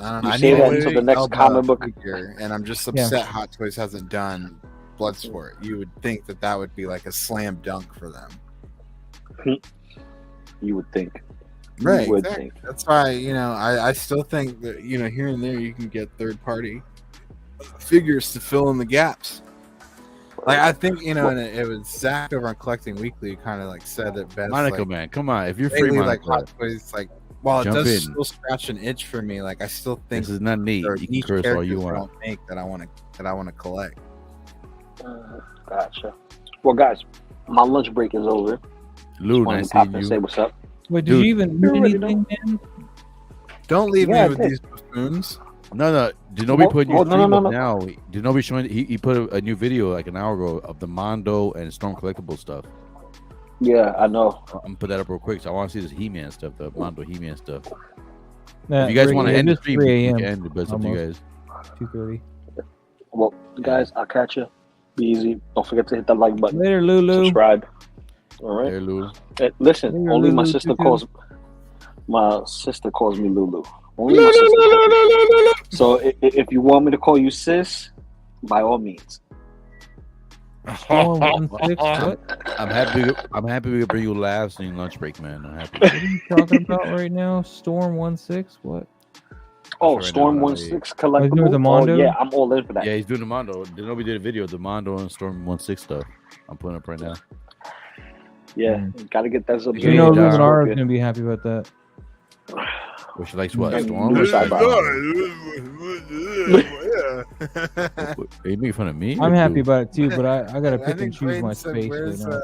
I don't know. You I say need that a until the next Elba comic book. figure, and I'm just Yeah. upset Hot Toys hasn't done Bloodsport. You would think that would be like a slam dunk for them. You would think. Right, You would exactly. think. That's why, I still think that, here and there you can get third party figures to fill in the gaps. Like, I think, and it was Zach over on Collecting Weekly who kind of like said that best. Monica, like, man, come on. If you're free, lately, like Monica, Hot Toys, like, while it Jump does in. still scratch an itch for me, like, I still think this is not neat. there are You can niche curse all you characters they want. don't make that I want to collect. Gotcha. Well, guys, My lunch break is over. Lou, Wanted nice to pop seeing and you. say what's up. Wait, did Dude, you even you eat already anything, man? Don't leave Yeah, me with I did. these buffoons. No. Did nobody Well, put your well, no, stream no, up no. now? Did nobody show? He put a new video like an hour ago of the Mondo and Storm collectible stuff. Yeah, I know. I'm gonna put that up real quick. So I want to see this He-Man stuff, the Mondo He-Man stuff. Nah, If you guys Rick, want to it end the is stream, 3 you a.m. can end it, but it's up to you Almost. guys. 2:30. Well, guys, I'll catch you. Be easy. Don't forget to hit that like button. Later, Lulu. Subscribe. All right. There, Lou. Hey, listen, Later, only my Lulu, sister tutu. calls me Lulu. Only my sister calls me Lulu. So if you want me to call you sis, by all means. Storm 16, what? I'm happy we could bring you laughs in your lunch break, man. I'm happy. What are you talking about right now? Storm 16, what? Oh, Right Storm now, 16 he's collectible. doing the Mondo? Oh, yeah, I'm all in for that. Yeah, he's doing the Mondo. Nobody did a video of the Mondo and Storm 16 stuff. I'm putting up right now. Yeah, gotta get that up. You know, Yeah. Luminara is gonna be happy about that. Well, she likes what? And Storm? Luminara sidebar. Are you making fun of me? I'm or happy Lou? about it too, but I gotta I pick and think choose my Clayton said, space where's right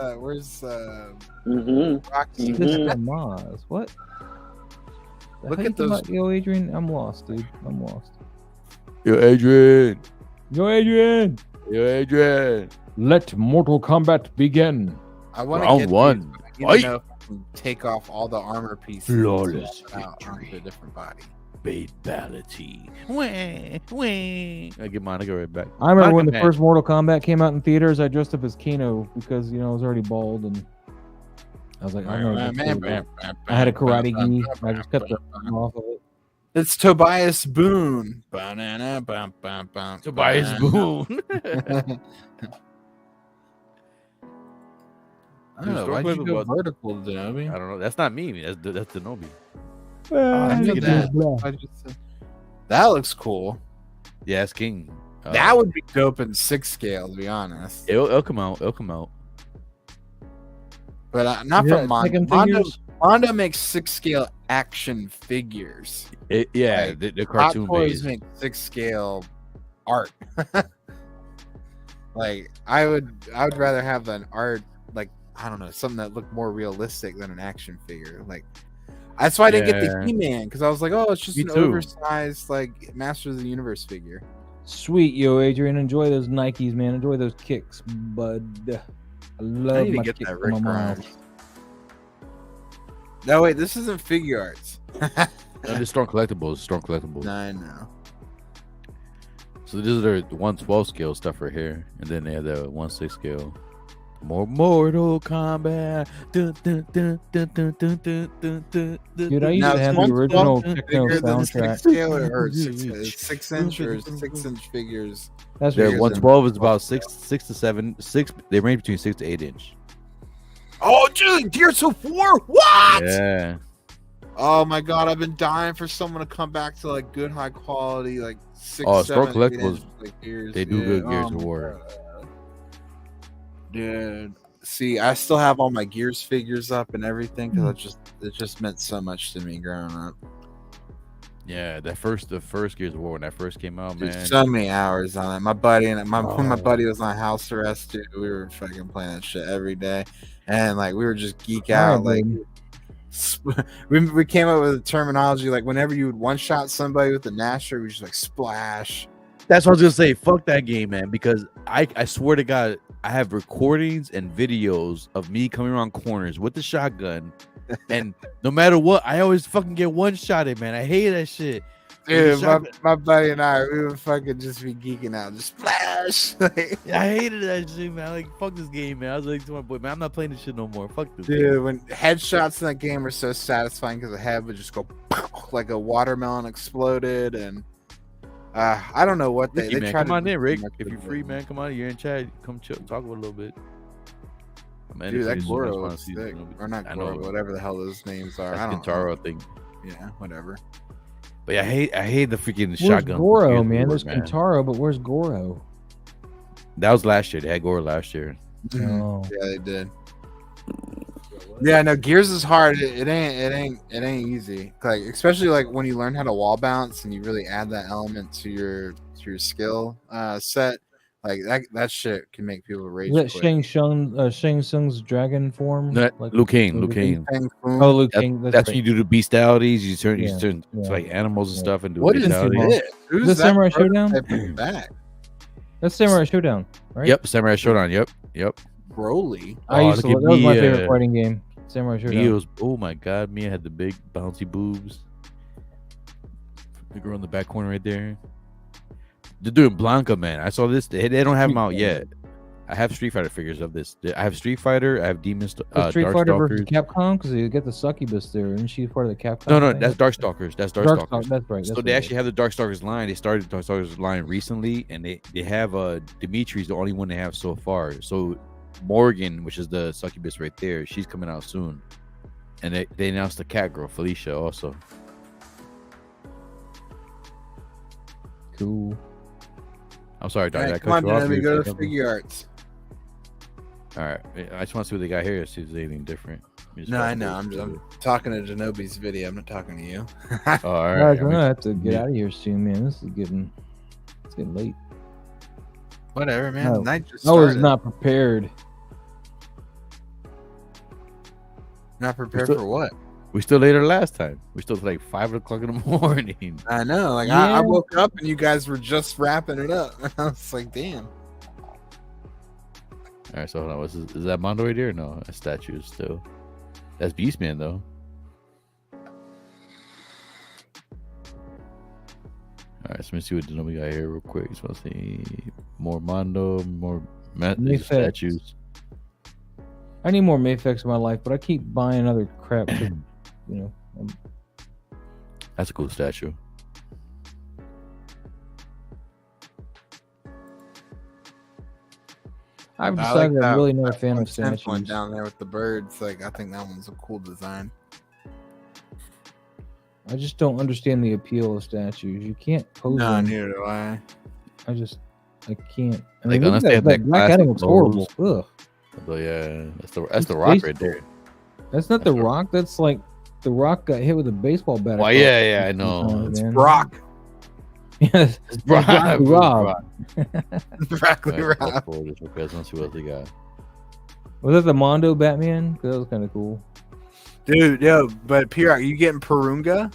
now. Rocky? This is Maz. What? The Look hell you at talking those- about? Yo, Adrian, I'm lost, dude. I'm lost. Yo, Adrian. Yo, Adrian. Yo, Adrian. Let Mortal Kombat begin. I want to Round get one. these, but I need Fight. to know if I can take off all the armor pieces. Flawless and swap it out victory. onto a different body. Fatality. I get Monica right back. I remember when the Monica, first Mortal Kombat came out in theaters. I dressed up as Kano because I was already bald and I was like, I know. I had a karate gi. I just cut the off of it. It's Tobias Boone. Tobias Boone. I don't know. Storm Why'd you go Collectible- vertical, Denobi? I don't know. That's not me. That's Denobi. I knew that. Yeah. That looks cool. Yeah, it's King. That would be dope in 6 scale, to be honest. It'll come out. It'll come out. But not Yeah, from Mondo. Tekken Mondo. figures? Mondo makes 6 scale action figures. Yeah, Like, the Hot cartoon Toys base. make 6 scale art. Like I would rather have an art, like, I don't know, something that looked more realistic than an action figure. Like that's why I didn't get the Yeah. He-Man, because I was like, oh, it's just Me an too. oversized like Masters of the Universe figure. Sweet, yo, Adrian. Enjoy those Nikes, man. Enjoy those kicks, bud. I love need to my get kicks that on my Rick mom. Grimes. No, wait, this isn't figure arts. No, the Storm Collectibles. Storm Collectibles. I know. So this is their 112 scale stuff right here, and then they have the 16 scale. More Mortal Kombat. Dun, dun, dun, dun, dun, dun, dun, dun, dun, Dude, I used Now, to is have the 112 original bigger techno than the 6 soundtrack. scale or 6-inch or 6-inch figures. That's Their weird. 112 is about 6 to 7. They range between 6 to 8 inch. Oh, dude, Gears of War. What? Yeah. Oh my god, I've been dying for someone to come back to like good high quality, like 6, Oh, 7, Storm 8 Collectibles, inch, like, Gears. they do good Gears of my War. God. Dude, see, I still have all my Gears figures up and everything because it just meant so much to me growing up. Yeah, the first Gears of War when that first came out, Dude, man. so many hours on it. My buddy and my Oh. buddy was on house arrest, dude. We were fucking playing that shit every day, and like we were just geek All out, right, like. dude. We came up with a terminology like whenever you would one shot somebody with a Nasher, we just like splash. That's what I was gonna say. Fuck that game, man. Because I swear to God, I have recordings and videos of me coming around corners with the shotgun, and no matter what, I always fucking get one shotted, man. I hate that shit. Dude, Shotgun- my buddy and I, we would fucking just be geeking out, just splash. I hated that shit, man. Like, fuck this game, man. I was like to my boy, man, I'm not playing this shit no more. Fuck this. Dude, when headshots in that game are so satisfying because the head would just go like a watermelon exploded, and I don't know what Ricky, they man, try come to on do in, too Rick. much If with you're it. free, man, come on. You're in chat. Come chill, talk a little bit. I'm Dude, that editing Goro this one, was see sick. this one. Or not I Goro, know. whatever the hell those names are. I That's don't know. Kintaro, I think. Yeah, whatever. But yeah, I hate the freaking Where's shotgun. Goro, Gears of man? War, There's man. Kintaro, but where's Goro? That was last year. They had Goro last year. Oh. Yeah, they did. Yeah, no, Gears is hard. It ain't easy. Like especially like when you learn how to wall bounce and you really add that element to your skill set. Like that shit can make people rage Is that quit. Shang Tsung's dragon form? No, Liu Kang. Liu Kang. Oh, Liu Kang. That's when you do the bestialities. You turn Yeah, to like animals and stuff and do What is bestialities. this? Who's The that Samurai Showdown? prototype back? That's Samurai Showdown, right? Yep, Samurai Showdown. Yep. Broly. I used to. look at That was my Mia. favorite fighting game. Samurai Showdown. Mia was, oh my god, Mia had the big bouncy boobs. The girl in the back corner right there. They're doing Blanca, man. I saw this. They don't have them out yet. I have Street Fighter figures of this. I have Street Fighter. I have Demon Street Darkstalkers. Fighter versus Capcom, because you get the succubus there, and she's part of the Capcom. No, thing? that's Darkstalkers. That's Darkstalkers. That's right. So they actually have the Darkstalkers line. They started the Darkstalkers line recently, and they have Dimitri's the only one they have so far. So Morgan, which is the succubus right there, she's coming out soon, and they announced the cat girl Felicia also. Cool. I'm sorry, Doc. All I right, cut come on, you off. let me You go said to something? Figure Arts. All right, I just want to see what they got here. See if there's anything different. No, I know. I'm talking to Genobi's video. I'm not talking to you. Oh, all right. Guys, we're gonna have to get out of here soon, man. It's getting late. Whatever, man. No. The night just I was started. not prepared. Not prepared still- for what? We still later last time. We still till like 5 o'clock in the morning. I know. Like Yeah. I woke up and you guys were just wrapping it up. I was like, damn. All right, so hold on. Is that Mondo right there? No, that statue is still. That's Beastman though. All right, so let me see what we got here real quick. Just want to see more Mondo, more Mayfix. statues. I need more Mayfix in my life, but I keep buying other crap. 'Cause, you know, That's a cool statue. I've I decided like I'm really that not a fan of 110 one statues. down there with the birds. Like I think that one's a cool design. I just don't understand the appeal of statues. You can't pose No, them. neither do I. I can't. I Like, mean, look unless at they have that that Black classic Adam looks horrible. pose. Ugh. So yeah, that's It's the rock right baseball. there. That's not the Rock. That's like the Rock got hit with a baseball bat. Well, across yeah, I the know. arm, It's man. Brock. Yes, It's Brock. Broccoli Rob. Broccoli All right, Rob. let's forward this real quick. Let's see what else they got. Was that the Mondo Batman? 'Cause that was kind of cool. Dude, yo, but P-Rock, you getting Perunga?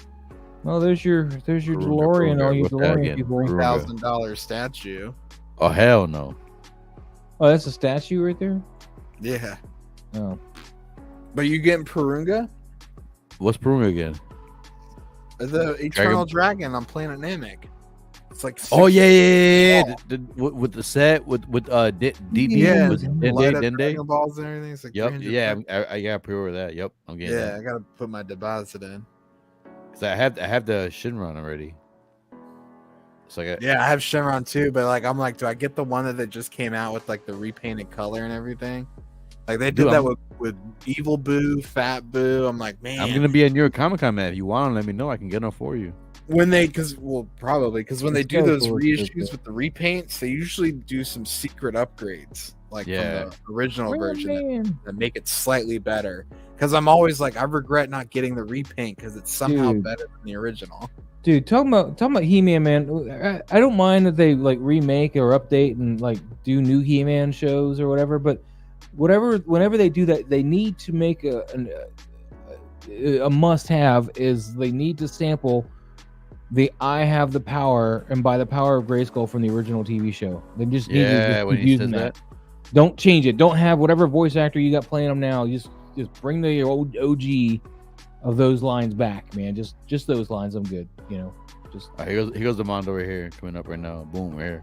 Oh, there's your Perunga, DeLorean. All you what's that DeLorean again? people. Perunga. $3,000 statue. Oh hell no! Oh, that's a statue right there. Yeah. Oh, But you getting Perunga? What's Perunga again? The Eternal Dragon on Planet Namek. It's like Oh six- yeah. With the set with Yeah, was it light up Dende? Dragon balls and everything. It's like Yep. 300 Yeah, bucks. I got pre-order that. Yep, I'm getting Yeah, that. I gotta put my deposit in. Cause I have the Shinron already. So I got Yeah, I have Shenron too, but like I'm like, do I get the one that just came out with like the repainted color and everything? Like they did Dude, that with Evil Boo, Fat Boo. I'm like, man, I'm gonna be at New York Comic Con, man. If you want them, let me know. I can get them for you. when they when they It's do so those cool, reissues it's with the repaints, they usually do some secret upgrades, like Yeah. from the original version man. that make it slightly better. Because I'm always like, I regret not getting the repaint because it's somehow Dude. better than the original. Dude, talking about He-Man, man. I don't mind that they like remake or update and like do new He-Man shows or whatever, but whenever they do that, they need to make a must-have is they need to sample the "I have the power" and by the power of Grayskull from the original TV show. They just need to Yeah, just when keep he using says that. Don't change it. Don't have whatever voice actor you got playing them now. Just bring the old OG of those lines back, man. Just those lines. I'm good. You know, just All right, here goes the Mondo right here, coming up right now. Boom, right here.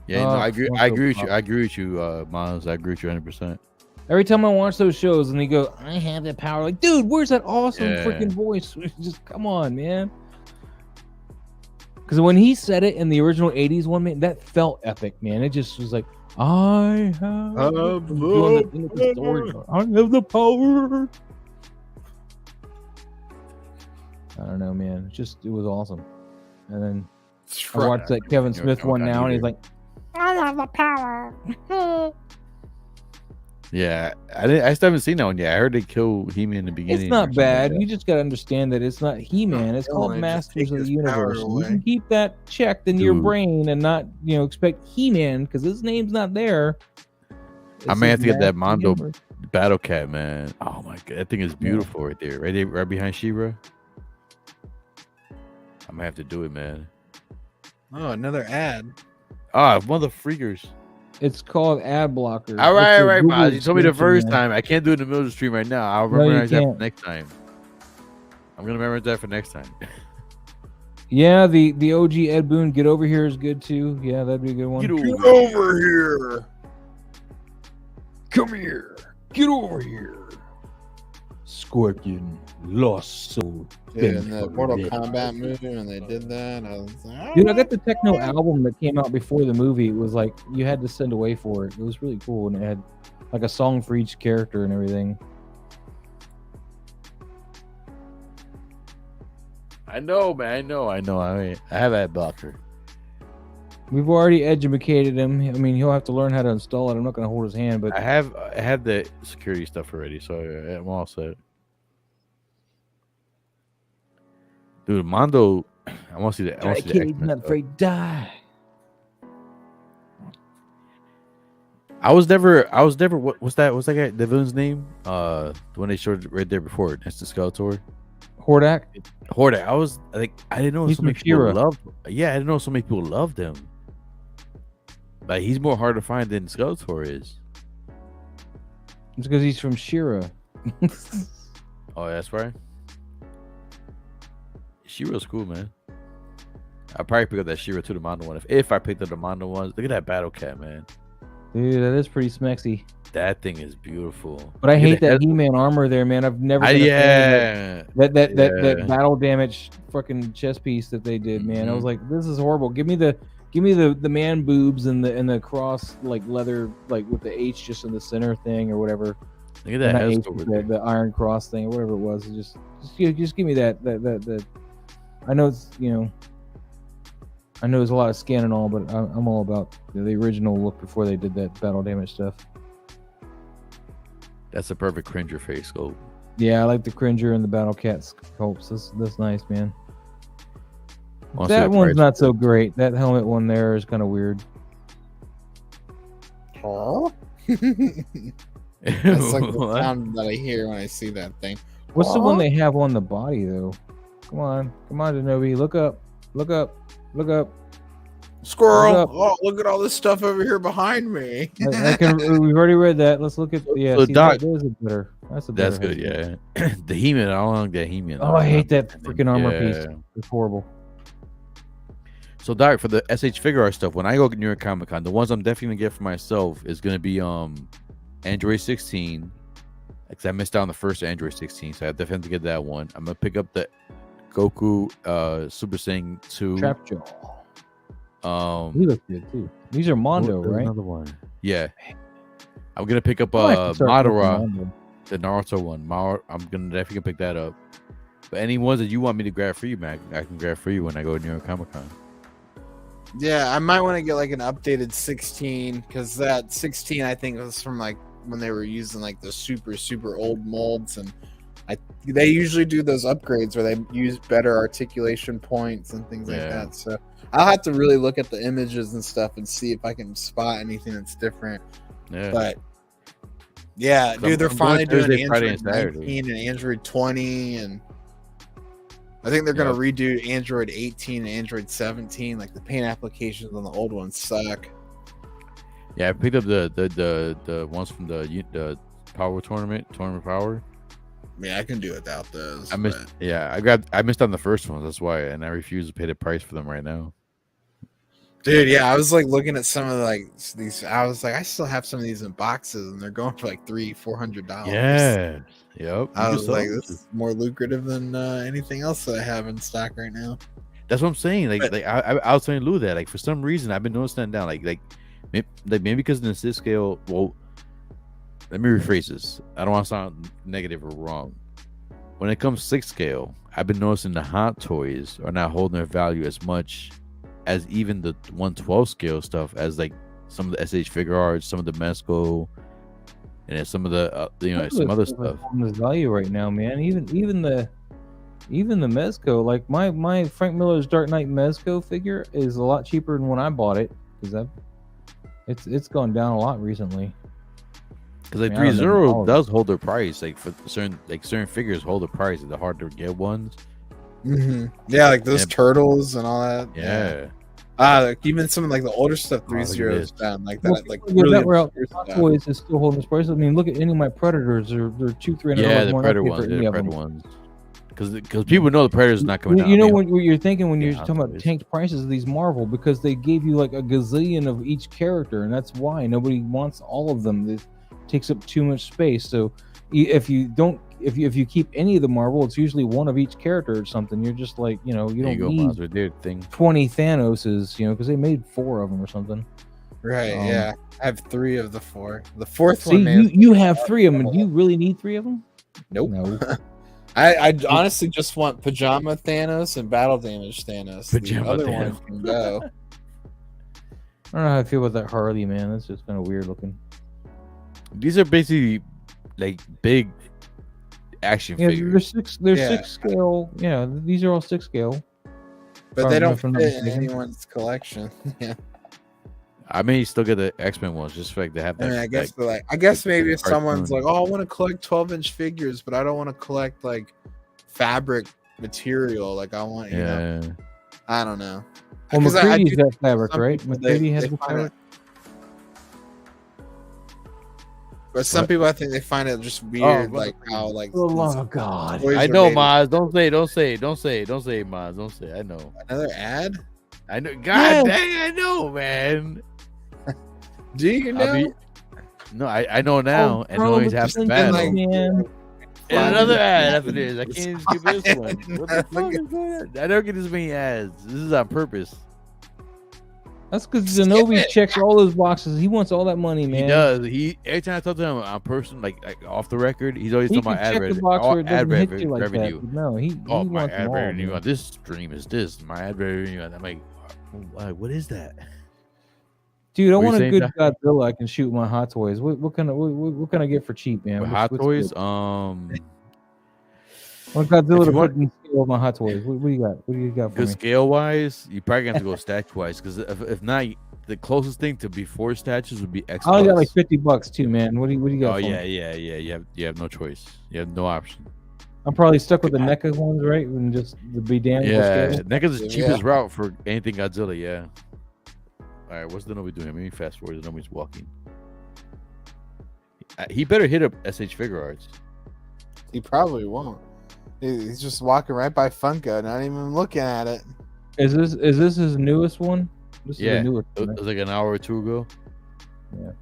Yeah, no, I agree. Mondo I agree with you. pop. I agree with you, Miles. I agree with you 100%. every time I watch those shows and they go, "I have the power," like, dude, where's that awesome Yeah. freaking voice? Just come on, man. Because when he said it in the original '80s one, man, that felt epic, man. It just was like, I have the story. I have the power. I don't know, man. It was awesome. And then I watched that Kevin Smith one now, and he's like, I have the power. Yeah, I still haven't seen that one yet. I heard they kill He-Man in the beginning. It's or not something bad. like You just gotta understand that it's not He-Man. It's called killing it, just Masters take of the his power Universe. You away. can keep that checked in your Dude. brain and not, expect He-Man because his name's not there. I It may have says to get that Masters of the Mondo Universe. Battle Cat, man. Oh my god, that thing is beautiful right there, right behind She-Ra. I'm gonna have to do it, man. Oh, another ad. Ah, mother freakers. It's called ad blocker. All It's right, a all right, Google Miles. You told me the extension, first man. time. I can't do it in the middle of the stream right now. I'll No, you memorize that for can't. next time. I'm gonna memorize that for next time. Yeah, the OG Ed Boon Get Over Here is good too. Yeah, that'd be a good one. Get Get over here. Come here. Get over here. Scorpion, Lost Soul. Dude, in the Mortal Kombat movie when they did that, I was like, Dude, I got the techno album that came out before the movie. It was like you had to send away for it. It was really cool, and it had like a song for each character and everything. I know, man. I know. I have that blocker. We've already educated him. I mean, he'll have to learn how to install it. I'm not going to hold his hand, but I have the security stuff already, so I'm all set. Dude, Mondo, I want to see that. I want to see the Arcane's X-Men not stuff. afraid to die. I was never. What's that guy? The villain's name? The one they showed right there before. That's the Skeletor. Hordak. Hordak. I was like, I didn't know He's so many from people She-Ra. loved. Yeah, I didn't know so many people loved him. Like he's more hard to find than Skeletor is. It's because he's from She-Ra. Oh, that's right. She-Ra's cool, man. I'll probably pick up that She-Ra to the Mondo one. If I picked up the Mondo ones, look at that Battle Cat, man. Dude, that is pretty smexy. That thing is beautiful. But I Look at hate the that head- He-Man armor there, man. I've never been a fan of Yeah. that battle damage fucking chest piece that they did, man. I was like, this is horrible. Give me the man boobs and the cross like leather like with the H just in the center thing or whatever. Look at that Not head H, sculpt the, the iron cross thing or whatever it was. Just give me that. I know it's I know there's a lot of skin and all, but I'm all about the original look before they did that battle damage stuff. That's a perfect Cringer face sculpt. Yeah, I like the Cringer and the Battle Cat sculpts. That's nice, man. Wanna see That the one's price? not so great. That helmet one there is kind of weird. Huh? That's like the sound that I hear when I see that thing. What's the one they have on the body though? Come on, Denobi, look up. Squirrel! Look up. Oh, look at all this stuff over here behind me. We've already read that. Let's look at So see, Doc- that is a better. That's good, head. yeah. The He-Man, I don't like that He-Man. Oh, I hate that freaking armor piece. Yeah. It's horrible. So Doc, for the SH figure art stuff, when I go to New York Comic Con, the ones I'm definitely gonna get for myself is gonna be Android 16. Because I missed out on the first Android 16, so I definitely have to get that one. I'm gonna pick up the Goku Super Saiyan 2. Trapjaw. He looks good too. These are Mondo, there's right? Another one. Yeah. I'm gonna pick up I might start looking Madara, Mondo. the Naruto one. I'm gonna definitely pick that up. But any ones that you want me to grab for you, man, I can grab for you when I go to New York Comic Con. Yeah, I might want to get like an updated 16 because that 16 I think was from like when they were using like the super old molds, and they usually do those upgrades where they use better articulation points and things like Yeah. that. So I'll have to really look at the images and stuff and see if I can spot anything that's different. Yeah. But yeah, I'm- dude, they're I'm going finally doing Thursday, Friday, Android and Saturday. 19 and Android 20, and I think they're gonna redo Android 18 and Android 17. Like the paint applications on the old ones suck. Yeah, I picked up the ones from the Power Tournament Power. Yeah, I can do without those. I missed. but- Yeah, I missed on the first ones. That's why, and I refuse to pay the price for them right now. Dude, yeah, I was like looking at some of like these. I was like, I still have some of these in boxes, and they're going for like $300-$400. Yeah. Yep. I You was can like, sell this is more lucrative than anything else that I have in stock right now. That's what I'm saying. Like, I was telling Lou that, like, for some reason, I've been noticing that down. Like maybe because of the assist scale. Well, let me rephrase this. I don't want to sound negative or wrong. When it comes to 6 scale, I've been noticing the hot toys are not holding their value as much as even the 112 scale stuff, as like some of the SH figure arts, some of the Mesco, and then some of the some other stuff. On this value right now, man. Even the Mezco, like my Frank Miller's Dark Knight Mezco figure is a lot cheaper than when I bought it because it's gone down a lot recently. Because like Threezero does hold their price, like for certain figures hold the price, the hard to get ones. Mm-hmm. Yeah, like those turtles and all that. Yeah. Like even some of like the older stuff, Threezero is down like that. Like really Hot Toys is still holding its price. I mean, look at any of my Predators. They're $200-$300. Yeah, the Predator ones. Yeah, the Predator ones. Because people know the Predator's not coming out. You know what you're thinking when you're talking about tanked prices of these Marvel, because they gave you like a gazillion of each character, and that's why nobody wants all of them. It takes up too much space. So if you keep any of the Marvel, it's usually one of each character or something. You're just like, you don't need 20 Thanoses, because they made 4 of them or something. Right, yeah. I have 3 of the 4. The 4th one, man. You have 3 of them, and do you really need 3 of them? Nope. No. I honestly just want Pajama Thanos and Battle Damage Thanos. The other one can go. I don't know how I feel about that Harley, man. That's just kind of weird looking. These are basically like big action figures. They're 6 scale. Yeah, these are all 6 scale. But they don't fit in anyone's collection. Yeah. I mean, you still get the X-Men ones, just like they have that. I mean, I guess maybe if someone's like, "Oh, I want to collect 12-inch figures, but I don't want to collect like fabric material. Like I want, you know, I don't know." Well, McCready's that fabric, right? McCready has the fabric. But some people, I think they find it just weird, like how, like, oh God, I know, Maz. Don't say, Maz. Don't say. I know. Another ad. I know. God dang, I know, man. Do you know? No, I know now. And always have to battle. And another ad after this. I can't even skip this one. What the fuck is going on? I don't get this many ads. This is on purpose. That's because Zenobi checks all those boxes. He wants all that money, man. He does. Every time I talk to him on person, like off the record, he's always talking about ad revenue. No, he my wants ad revenue on this stream is this. My ad revenue. I'm like, what is that? Dude, I want a good Godzilla I can shoot with my Hot Toys. What can I get for cheap, man? Hot Toys? What Godzilla to put in scale with my Hot Toys? What do you got? What do you got for me? Scale wise, you probably have to go statue wise, because if not, the closest thing to before statues would be X. I only got like $50 too, man. What do you got? Oh yeah. You have no choice. You have no option. I'm probably stuck with the NECA ones, right? And just the be damned. Yeah, NECA's the cheapest route for anything Godzilla. Yeah. All right, what's the Zenobi doing? Maybe fast forward. Zenobi's walking. He better hit up SH Figure Arts. He probably won't. He's just walking right by Funko, not even looking at it. Is this his newest one? This is the newest one. It was like an hour or two ago. Yeah.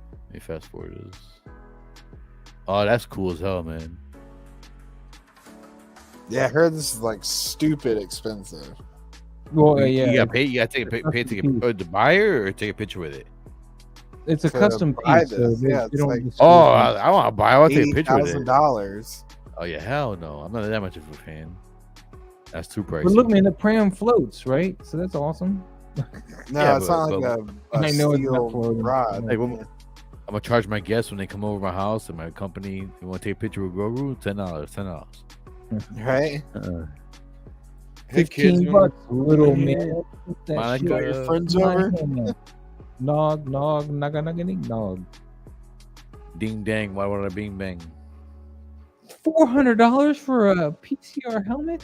Let me fast forward this. Oh, that's cool as hell, man. Yeah, I heard this is like stupid expensive. Well, yeah. You gotta pay. You gotta take the buyer or take a picture with it. It's a custom piece. So yeah, it's like, I want to buy. I want to take a picture with it. $80,000. Oh yeah, hell no! I'm not that much of a fan. That's too pricey. But look, man, the pram floats, right? So that's awesome. No, it's not like a I know it's not floating rod. Like, I'm gonna charge my guests when they come over my house and my company. You want to take a picture with Grogu? $10. Right? $15, little man. Got your friends over. Nog, nog. Ding dang! Why would I bing bang? $400 for a PCR helmet?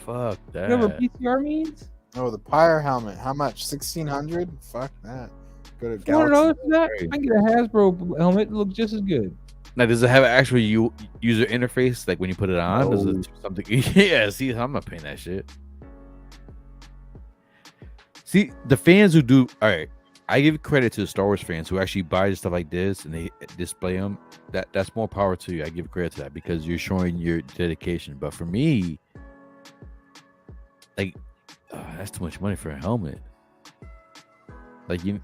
Fuck that. You know what PCR means? Oh, the Pyre helmet. How much? $1,600? Fuck that. Go to $400 for that? I can get a Hasbro helmet. It looks just as good. Now, does it have an actual user interface? Like when you put it on, does it something? Yeah. See, I'm not paying that shit. See, the fans who do all right. I give credit to the Star Wars fans who actually buy stuff like this and they display them. That's more power to you. I give credit to that because you're showing your dedication. But for me, like, that's too much money for a helmet. Like maybe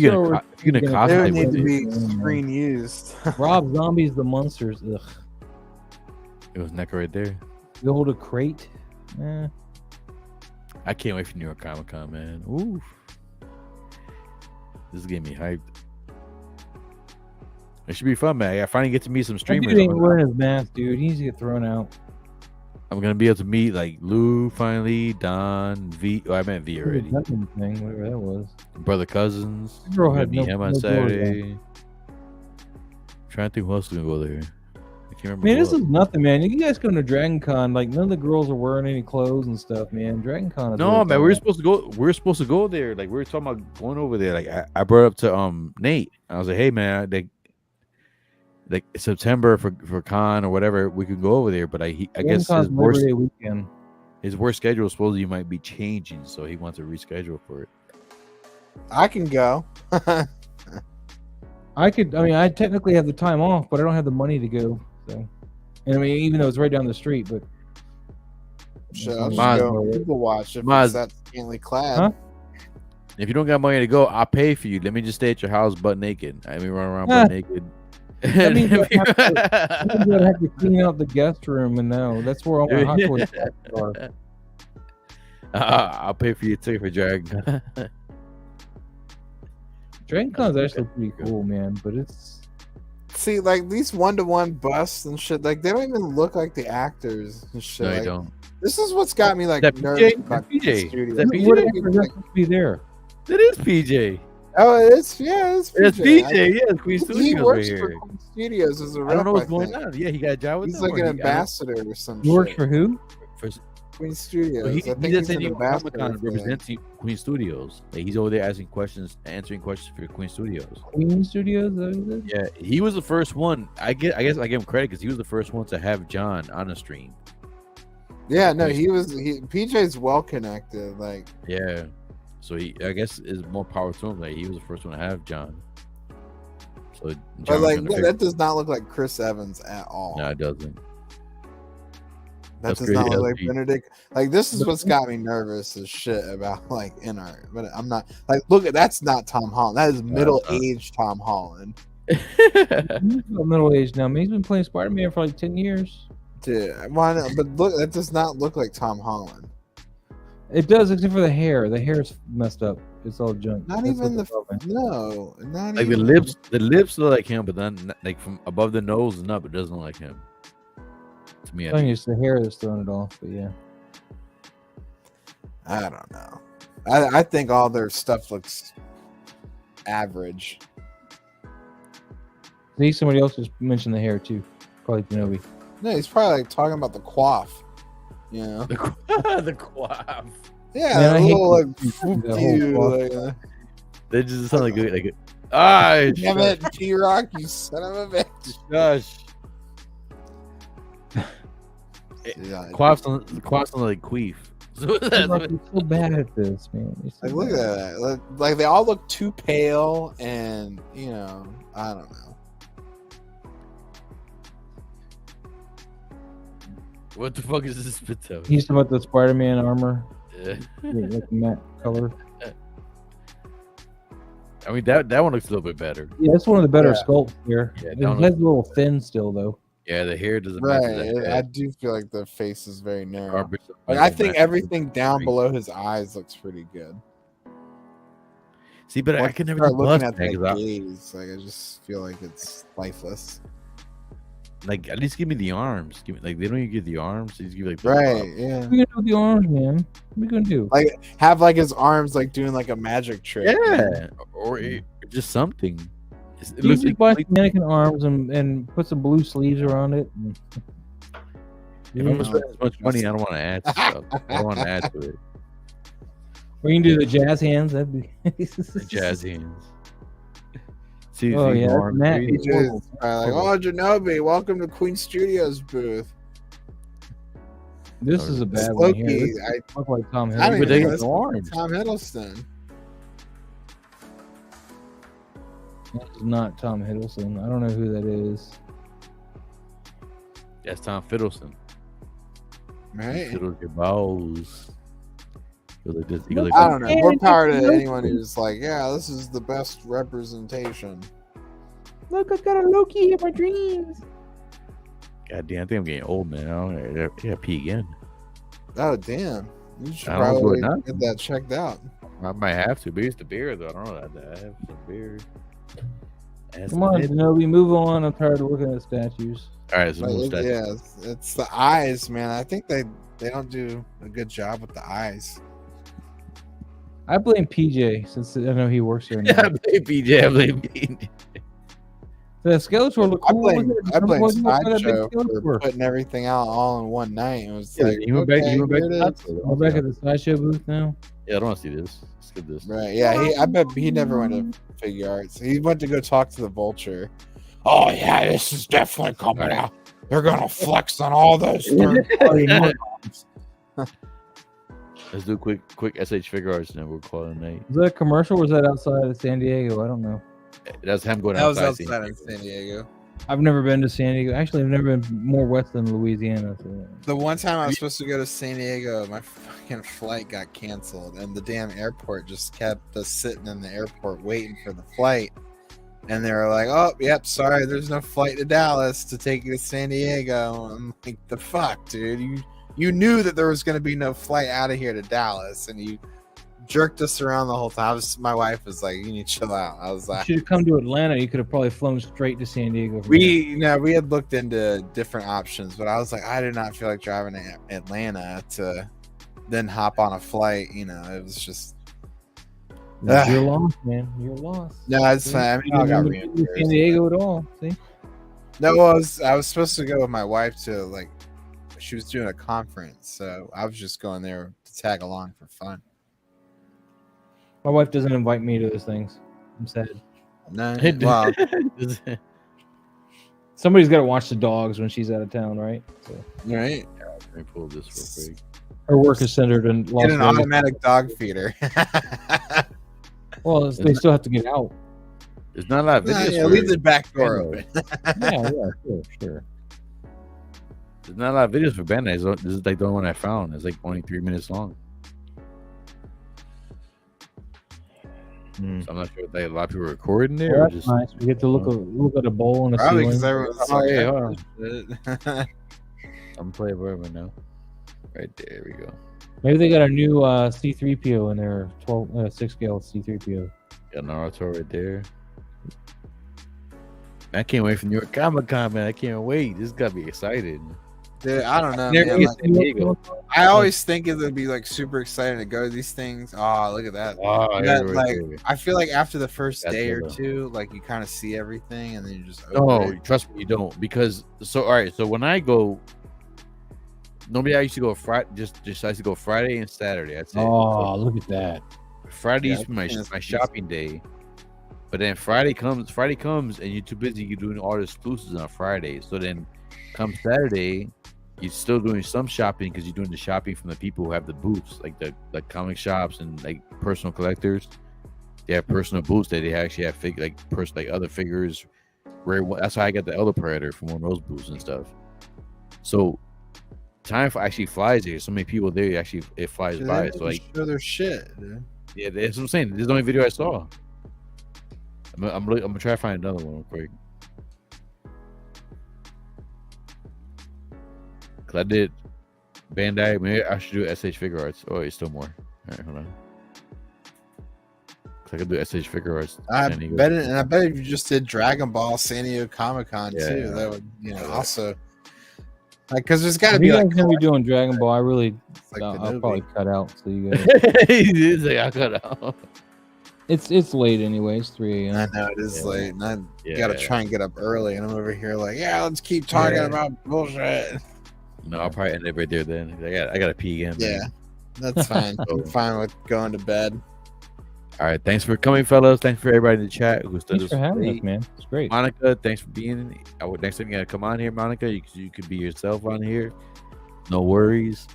you're gonna cosplay need with to be it. screen used. Rob Zombie's the monsters. Ugh. It was NECA right there. You hold a crate. I can't wait for New York Comic Con, man. Ooh. This is getting me hyped. It should be fun, man. I finally get to meet some That streamers. dude ain't wearing his mask, dude. He needs to get thrown out. I'm gonna be able to meet like Lou finally, Don, V. Oh, I meant V already. Thing, whatever that was. Brother cousins. The girl I'm had gonna meet no- him on no doors Saturday. Trying to think who else is gonna go there. I can't remember. Man, who this else. is nothing, man. You guys come to Dragon Con, like none of the girls are wearing any clothes and stuff, man. Dragon Con is No, where man, it's we were at. supposed to go. We were supposed to go there. Like we were talking about going over there. Like I brought up to Nate. I was like, hey man, like September for con or whatever, we could go over there. But I guess Con's Labor Day weekend. his work schedule supposedly might be changing, so he wants to reschedule for it. I can go. I technically have the time off, but I don't have the money to go. So, and I mean, even though it's right down the street, but Shit, I'll just Maz- go people watch if Maz- it's that scantily clad. Huh? If you don't got money to go, I'll pay for you. Let me just stay at your house butt naked. I mean, run around butt naked. that means I'd have to clean out the guest room, and no, that's where all my hot toys are. I'll pay for your ticket for Dragon. Dragon Con's actually pretty cool, man, but it's See, like these 1-to-1 busts and shit, like they don't even look like the actors and shit. No, you Like, don't. this is what's got me like That nervous PJ? about That the PJ? studio. That PJ? whatever that's supposed to be there. It is PJ. Oh, it's it's PJ. It's PJ. Yeah, Queen He Studios right works here. for Queen Studios as a rep. I don't know what's think. going on. Yeah, he got a job with He's them, like or an he- I don't- ambassador or some He works shit. for who? for- Queen Studios. Well, he I think just he's said an he Comic Con ambassador for them. representing Queen Studios. Like he's over there asking questions, answering questions for Queen Studios. Queen Studios? Is that what it is? Yeah, he was the first one. I guess I give him credit because he was the first one to have John on a stream. Yeah, no, PJ's well connected. Like, Yeah, so I guess is more power to him. Like he was the first one to have John. So John but was like gonna pick- that does not look like Chris Evans at all. no, it doesn't. That That's does crazy. not look That's like deep. Benedict. Like this is what's got me nervous as shit about like in art. But I'm not like look at that's not Tom Holland. That is middle-aged Tom Holland. He's about middle aged now, man. He's been playing Spider Man for like 10 years. Dude, why not? But look, that does not look like Tom Holland. It does, except for the hair. The hair's messed up. It's all junk. Not That's even what the problem. no, not Like the even lips look like him, but then like from above the nose and up, it doesn't look like him. To me, I I think think. it's the hair that's throwing it off, but yeah. I don't know. I think all their stuff looks average. See, somebody else just mentioned the hair too. Probably Kenobi. No, he's probably like talking about the coif. You know? the quaff. Yeah, Man, I a hate little like the whole whoop-de-doo, coif. like, They just sound like ah, damn it, P-Rock, you son of a bitch. gosh. Yeah, Quaffs sound like queef. So that's what- He's so bad at this, man. He's so like look bad. at that. Like they all look too pale, and you know, I don't know. what the fuck is this spit out? He's talking about the Spider Man armor, Yeah. like matte color. I mean that one looks a little bit better. Yeah, it's one of the better Yeah. sculpts here. Yeah, It don't has a little thin still, though. Yeah, the hair doesn't match Right, the I head. do feel like the face is very narrow. Armpit Like, doesn't I think match everything the down face. below his eyes looks pretty good. See, but I Once can you never start do looking bust at man, that 'cause I- gaze. Like I just feel like it's lifeless. like at least give me the arms. Give me like they don't even give the arms. They just give like the Right? Yeah. What are you gonna do with the arms, man? What are you gonna do? Like have like his arms like doing like a magic trick. Yeah, or just something. It You looks just buy some mannequin arms and put some blue sleeves around it. And... If I'm gonna spend as much money, I don't want to add stuff. I don't want to add to it. Or you can do the jazz hands. That'd be The jazz hands. See, Oh, see yeah, more arms, Matt- maybe? PJ's probably like, oh, Janobi, welcome to Queen Studios booth. This is a bad It's one here. Loki. This looks like Tom I don't Hiddleston. But they even got know no it's arms. Tom Hiddleston. That's not Tom Hiddleston. I don't know who that is. That's Tom Fiddleston. Right? Fiddle your balls. Go like this. You go like I don't this. know. More power to anyone who's like, yeah, this is the best representation. Look, I got a Loki in my dreams. God damn, I think I'm getting old, man. I gotta pee again. Oh, damn. You should I don't know probably what not. get that checked out. I might have to. But it's the beer though. I don't know that. I have some beer. Come on, Shinobi, move on. I'm tired of looking at statues. All right, so Yeah, it's the eyes, man. I think they don't do a good job with the eyes. I blame PJ since I know he works here. I blame PJ. I blame PJ. The Skeletor look cool. I blame Sideshow for putting everything out all in one night. It was like, you went back. You went back. We're back at the Sideshow booth now. Yeah, I don't want to see this. Let's get this. Right? Yeah, I bet he never went to Figure Arts. He went to go talk to the Vulture. Oh yeah, this is definitely coming out. They're gonna flex on all those third-party morons. Let's do a quick SH Figure Arts, and then we'll call it a night. Was that a commercial or was that outside of San Diego? I don't know. That's him going That was outside in San Diego. I've never been to San Diego. Actually, I've never been more west than Louisiana. So. The one time I was supposed to go to San Diego, my fucking flight got canceled, and the damn airport just kept us sitting in the airport waiting for the flight. And they were like, "Oh, yep, sorry, there's no flight to Dallas to take you to San Diego." I'm like, "The fuck, dude? You knew that there was going to be no flight out of here to Dallas, and you jerked us around the whole time." My wife was like, "You need to chill out." I was like, "You should have come to Atlanta. You could have probably flown straight to San Diego." We had looked into different options, but I was like, I did not feel like driving to Atlanta to then hop on a flight. You know, it was just. You're lost, man. You're lost. No, it's fine. I mean, I got San Diego at all. See? No, I was supposed to go with my wife to she was doing a conference, so I was just going there to tag along for fun. My wife doesn't invite me to those things. I'm sad. No, well, somebody's got to watch the dogs when she's out of town, right? So. Right. Yeah, let me pull this real quick. Her work is centered in Las Get an Vegas. automatic dog feeder. Well, they still have to get out. There's not a lot of videos. Yeah, leave the back door open. yeah, sure. There's not a lot of videos for Band-Aids. This is like the only one I found. It's like only 3 minutes long. So I'm not sure if a lot of people are recording there. Well, or that's just nice. We get to look at a bowl and a Probably ceiling. because I'm playing forever now. Right there we go. Maybe they got a new C3PO in there, 6 scale C3PO. Got Naruto right there. I can't wait for New York Comic Con, man. I can't wait. This got me excited. Dude, I don't know. Never Man. San Diego. I always think it would be super exciting to go to these things. Oh, look at that! I feel like after the first day or two, you kind of see everything, and then you just trust me, you don't. Because all right. So when I go, normally I used to go Friday. Just I used to go Friday and Saturday. That's it. Oh, look at that! Friday's my shopping day. But then Friday comes and you're too busy. You're doing all the exclusives on Friday. So then come Saturday, you're still doing some shopping because you're doing the shopping from the people who have the booths, like the comic shops and like personal collectors. They have personal booths that they actually have other figures. That's how I got the Elder Predator from one of those booths and stuff. So time actually flies there. So many people there, actually it flies by. So show their shit, dude. Yeah, that's what I'm saying. This is the only video I saw. I'm gonna try to find another one real quick. Cause I did Bandai. Maybe I should do SH Figure Arts. Oh, it's still more. All right, hold on. Cause I could do SH Figure Arts. I bet if you just did Dragon Ball San Diego Comic Con too, that would also because there's got to be you guys gonna be doing Dragon Ball. I really, I'll probably cut out. So you guys. He's like, I cut out. It's late anyway. It's 3 a.m. I know it is late, and I gotta try and get up early. And I'm over here let's keep talking about bullshit. No, I'll probably end it right there. Then I gotta pee again. Yeah, that's fine. I'm fine with going to bed. All right, thanks for coming, fellas. Thanks for everybody in the chat who stood Thanks for having us, man. It's great. Monica, thanks for being. Next time you gotta come on here, Monica. You could be yourself on here. No worries.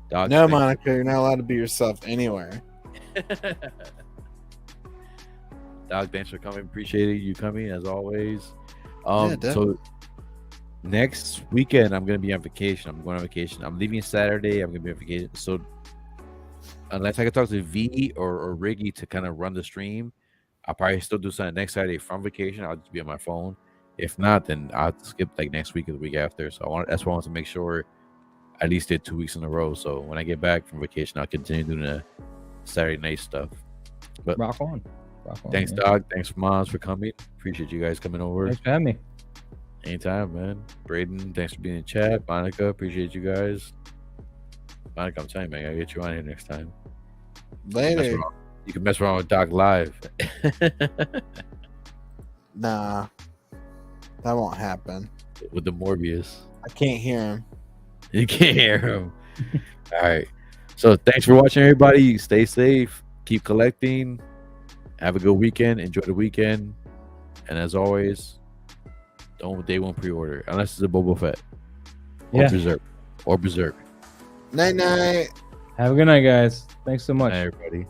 Dog, no, Monica, you're not allowed to be yourself anywhere. Dog, thanks for coming. Appreciate you coming as always. So next weekend I'm gonna be on vacation. I'm going on vacation. I'm leaving Saturday. I'm gonna be on vacation. So unless I can talk to V or Riggy to kind of run the stream, I'll probably still do something next Saturday from vacation. I'll just be on my phone. If not, then I'll skip next week or the week after. So that's why I want to make sure I at least did 2 weeks in a row. So when I get back from vacation, I'll continue doing the Saturday night stuff. But Rock on. thanks, man. Dog. Thanks, Moms, for coming. Appreciate you guys coming over. Thanks for having me. Anytime, man. Braden, thanks for being in chat. Monica, appreciate you guys. Monica, I'm telling you, man, I gotta get you on here next time. Later. You can mess around with Doc live. Nah, that won't happen. With the Morbius. I can't hear him. You can't hear him. All right. So thanks for watching, everybody. Stay safe. Keep collecting. Have a good weekend. Enjoy the weekend. And as always, don't day one pre-order unless it's a Boba Fett or Berserk. Night night. Have a good night, guys. Thanks so much. Night, everybody.